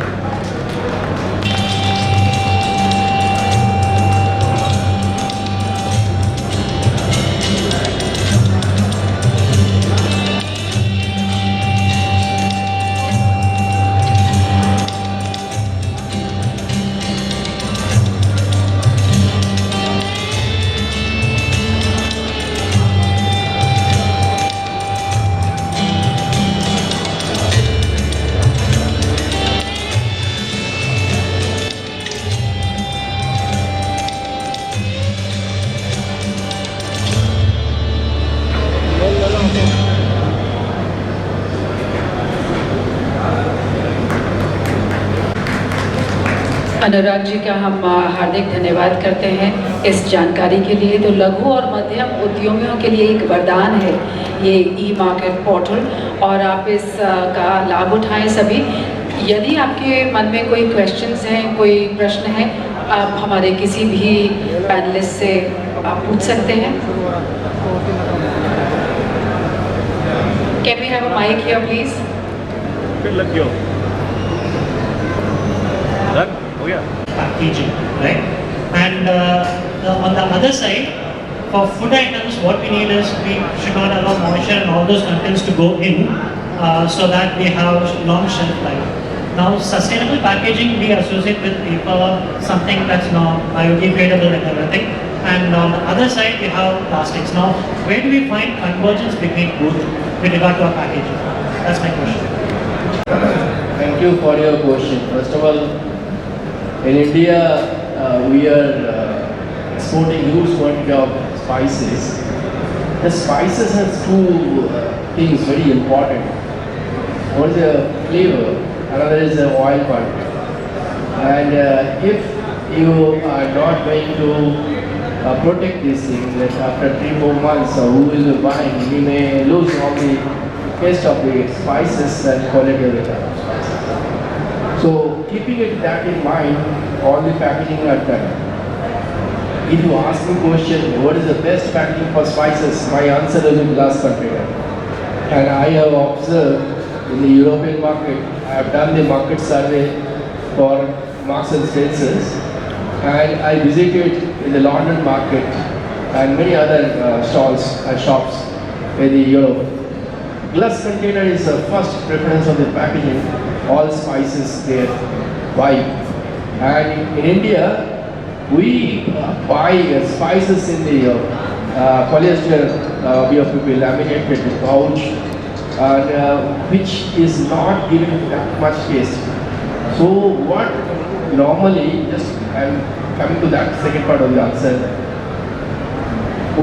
अनुराग जी का हम हार्दिक धन्यवाद करते हैं इस जानकारी के लिए। तो लघु और मध्यम उद्यमियों के लिए एक वरदान है ये ई-मार्केट पोर्टल और आप इस का लाभ उठाएं सभी। यदि आपके मन में कोई क्वेश्चंस हैं, कोई प्रश्न है, आप हमारे किसी भी पैनलिस्ट से आप पूछ सकते हैं। Can we have a mic here please? फिर लग गया packaging, right? And on the other side, for food items, what we need is we should not allow moisture and all those contents to go in, so that we have long shelf life. Now, sustainable packaging we associate with paper, something that's not biodegradable and everything. And on the other side, we have plastics. Now, where do we find convergence between both with regard to our packaging? That's my question. Thank you for your question. First of all, in India, we are exporting huge quantity of spices. The spices has two things very important. One is the flavor, another is the oil content. And if you are not going to protect these things, like after 3-4 months, who will be buying, we may lose all the taste of the spices and quality of the spices. So keeping it that in mind, all the packaging are done. If you ask me question, what is the best packaging for spices? My answer is in glass container. And I have observed in the European market, I have done the market survey for Marks and Spencer's, and I visited in the London market and many other stalls and shops in the Europe. Glass container is the first preference of the packaging. All spices there buy, and in India we buy spices in the polyester BOPP laminated pouch, and which is not giving that much taste. So what normally, just I'm coming to that second part of the answer,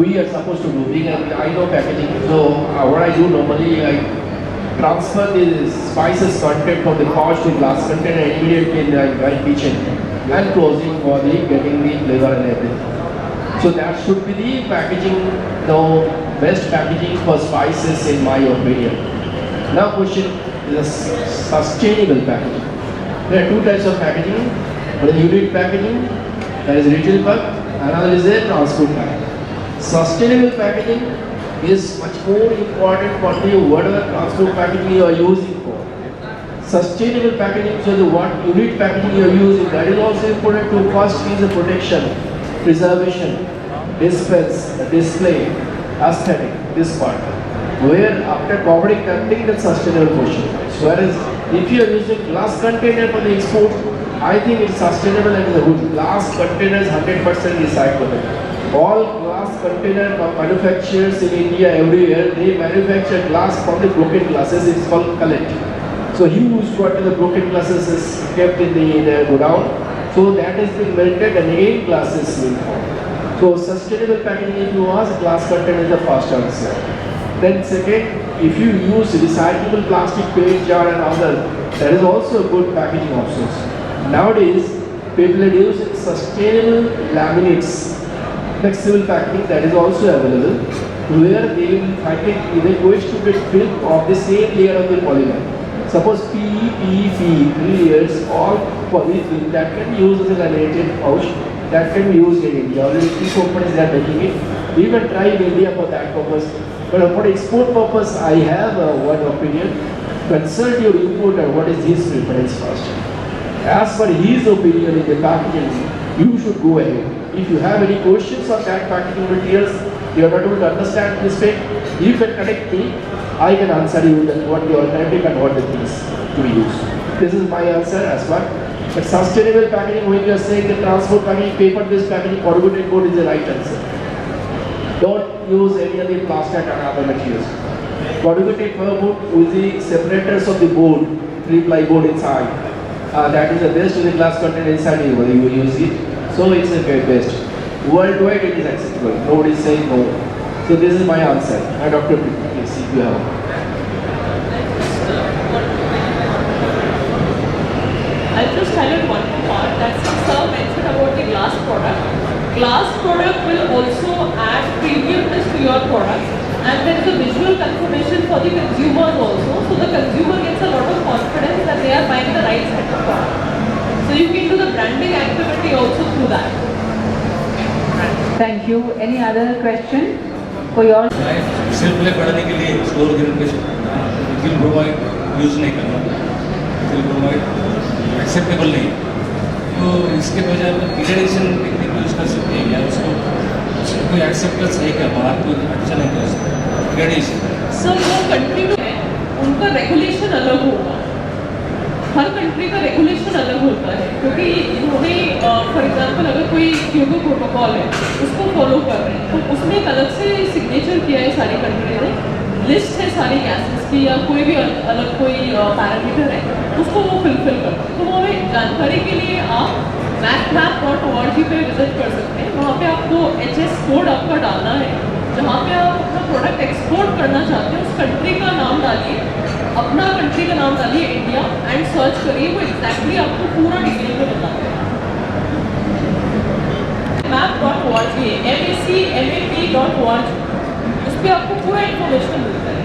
we are supposed to do, I know packaging, so what I do normally, I transfer the spices content from the pouch to glass container immediately in my kitchen and closing for the getting the flavor and everything. So that should be the packaging, the best packaging for spices in my opinion. Now question is sustainable packaging. There are two types of packaging. One is unit packaging, that is retail pack, another is a transport packaging. Sustainable packaging is much more important for the whatever transport packaging you are using for. Sustainable packaging, so the what unit packaging you are using, that is also important to first is the protection, preservation, dispense, display, aesthetic, this part. Where after covering everything the sustainable portion. Whereas if you are using glass container for the export, I think it's sustainable and good. Glass containers 100% recyclable. All glass container manufacturers in India everywhere, they manufacture glass from the broken glasses, it's called cullet. So huge quantity of broken glasses is kept in the godown. So that is being melted and again glass is being formed. So sustainable packaging, if you ask, glass container is the first answer. Then second, if you use recyclable plastic paint jar and others, that is also a good packaging options. Nowadays, people are using sustainable laminates, flexible packaging, that is also available, where they will find it in a question film of the same layer of the polymer. Suppose PE, PE, 3 layers, all polyfilm that can be used as a laminated pouch, that can be used in India. Already 3 companies are making it. We will try in India for that purpose. But for export purpose, I have one opinion. Consult your importer, what is his preference first. As per his opinion in the packaging, you should go ahead. If you have any questions on that packaging materials, you are not able to understand this thing, you can connect me. I can answer you that what the alternative and what the things to be used. This is my answer as well. But sustainable packaging, when you are saying the transport packaging, paper-based packaging, corrugated board is the right answer. Don't use any of the plastic and other materials. Corrugated board with the separators of the board, 3-ply board inside. That is the best with the glass container inside you use it. So it's the very best. Worldwide it is acceptable. Nobody is saying no. So this is my answer. And Dr. Please, if you have. I'll just highlight one more part that since sir mentioned about the glass product will also add premiumness to your product, and there is a visual confirmation for the consumers also, so the consumer gets a lot of confidence that they are buying the right set of product. So you can do the branding activity also through that. Thank you. Any other question for your? Self play बढ़ाने के लिए स्लोर गिरन पे film bromide use नहीं करना, film bromide acceptable नहीं, तो इसके बजाय इरेडिशन टेक्निक यूज़ कर सकते हैं क्या? उसको कोई एक्सेप्टेंस है क्या? बाहर कोई अच्छा नहीं कर सकता इरेडिशन? सर वो कंट्री में है, उनका रेगुलेशन अलग होगा, हर कंट्री का रेगुलेशन अलग होता है, क्योंकि इन्होंने फॉर एग्जांपल अगर कोई क्योटो प्रोटोकॉल है उसको फॉलो कर रहे हैं, तो उसने एक अलग से सिग्नेचर किया है सारी कंट्री ने, लिस्ट है सारी गैसेस की या कोई भी अलग कोई पैरामीटर है, उसको वो फिलफिल करते हैं। तो वो हमें जानकारी के लिए आप map.org पे विजिट कर सकते हैं, वहाँ पे आपको HS कोड आपका डालना है, जहाँ पे आप अपना प्रोडक्ट एक्सपोर्ट करना चाहते हैं उस कंट्री का नाम डालिए, अपना कंट्री का नाम डालिए इंडिया एंड सर्च करिए, वो एग्जैक्टली आपको पूरा डिटेल में बताते हैं। map.org MAP.org, उस पर आपको पूरा इन्फॉर्मेशन मिलता है।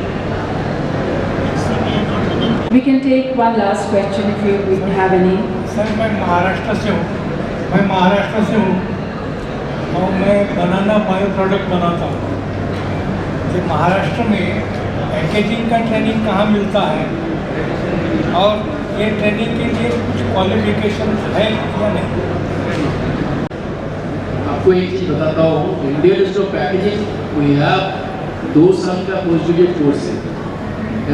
We can take one last question if you have any. Sir मैं महाराष्ट्र से हूँ और मैं बनाना बायो प्रोडक्ट बनाता हूँ। तो महाराष्ट्र में पैकेजिंग का ट्रेनिंग कहाँ मिलता है और ये ट्रेनिंग के लिए कुछ क्वालिफिकेशन है या नहीं? आपको एक चीज बताता हूँ, Indian Institute of Packaging we have 2 साल का पोस्ट ग्रेजुएट कोर्स है,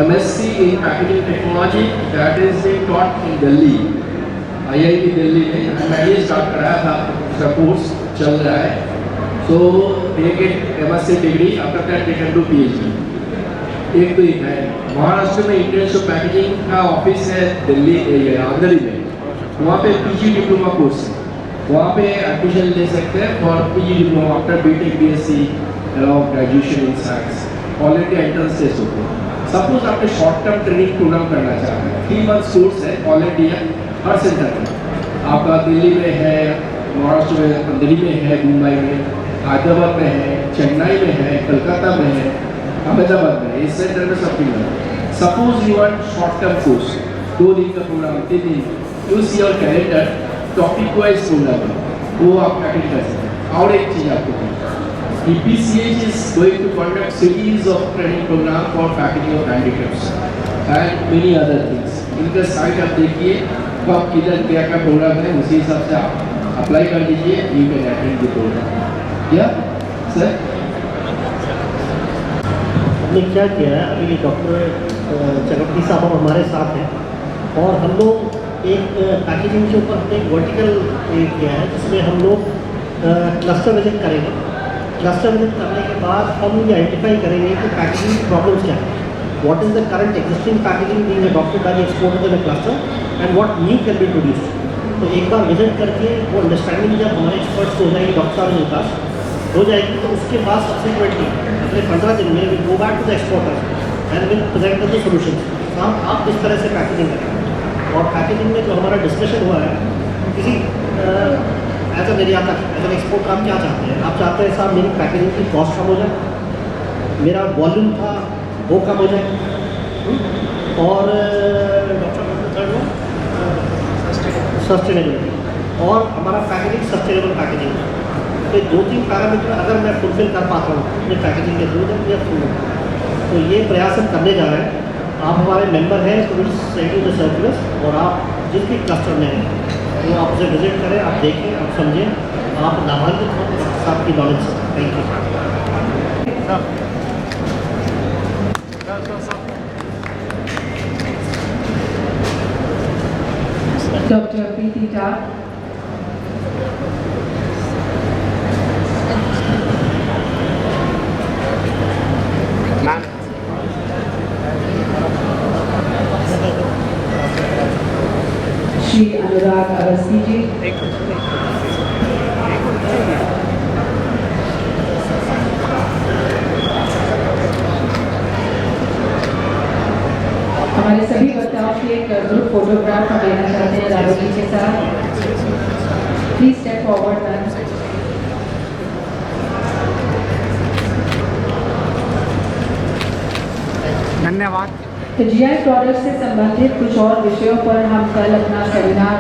MSc in Packaging Technology, that is taught in Delhi, IIT Delhi में। मैंने स्टार्ट कराया था, उसका कोर्स चल रहा है। So they get MSc degree, after that they can do PhD। एक तो एक है, महाराष्ट्र में इंडियन इंस्टीट्यूट ऑफ पैकेजिंग का ऑफिस है दिल्ली आंधरी में, वहाँ पे PG डिप्लोमा कोर्स है, वहाँ पे एडमिशन ले सकते हैं for PG diploma after BTech BSc और graduation in science. Already entrance test होते हैं। सपोज आपने शॉर्ट टर्म ट्रेनिंग प्रोग्राम करना चाहते हैं, 3 मंथ कोर्स है, ऑलरेडी है हर सेंटर में, आपका दिल्ली में है, महाराष्ट्र में दिल्ली में है, मुंबई में, हैदराबाद में है, चेन्नई में है, कलकत्ता में है, अहमदाबाद में, इस सेंटर में सब मिल रहा है। Suppose you want short-term course, 2 दिन का प्रोग्राम, 3 दिन, you see your calendar, topic wise program है, वो आप अटेंड कर सकते हैं। और एक चीज़ आपको EPCH is going to conduct series of training program for packaging of handicrafts and many other things. इनका साइट आप देखिए, कब किधर क्या क्या प्रोग्राम है, उसी हिसाब से आप अप्लाई कर दीजिए, you can attend the program. Yeah, sir? हमने क्या किया है, अभी डॉक्टर चक्रवर्ती साहब हमारे साथ हैं और हम लोग एक पैकेजिंग के ऊपर हमने एक वर्टिकल किया है जिसमें हम लोग क्लस्टर विजिट करेंगे। क्लस्टर विजिट करने के बाद हम ये आइडेंटिफाई करेंगे कि पैकेजिंग प्रॉब्लम्स क्या है, what is the current existing packaging being adopted by the exporter in the cluster and what new can be produced. तो एक बार विजिट करके वो अंडरस्टैंडिंग जब हमारे एक्सपर्ट्स हो जाएगी, डॉक्टर साहब के पास हो जाएगी, तो उसके बाद सब्सिक्वेंटली अगले 15 दिन में will go back to the exporters and will present the solutions. आप इस तरह से पैकेजिंग करें और पैकेजिंग में जो हमारा डिस्कशन हुआ है, किसी एज अ निर्यातक, एज एन एक्सपोर्टर आप क्या चाहते हैं? आप चाहते हैं साहब मेरी पैकेजिंग की कॉस्ट कम हो जाए, मेरा वॉल्यूम था वो कम हो जाए और सस्टेनेबिलिटी और हमारा पैकेजिंग सस्टेनेबल पैकेजिंग। तो 2-3 पैरामीटर अगर मैं फुलफिल कर पाता हूँ अपने पैकेजिंग के थ्रू या थ्रू, तो ये प्रयास हम करने जा रहे हैं। आप हमारे मेंबर हैं, तो will send you the circulars और आप जिस भी क्लस्टर में हैं वो आप उसे विजिट करें, आप देखें, आप समझें, आप लाभान्वित हो आपकी नॉलेज से। Thank you. Dr. Preeti Ta. Shri Anurag Awasthi ji. हमारे सभी वक्ताओं की एक ग्रुप फोटोग्राफ हम लेना चाहते हैं राघव जी के साथ। Please step forward ma'am. धन्यवाद। तो जीआई प्रोडक्ट से संबंधित कुछ और विषयों पर हम कल अपना सेमिनार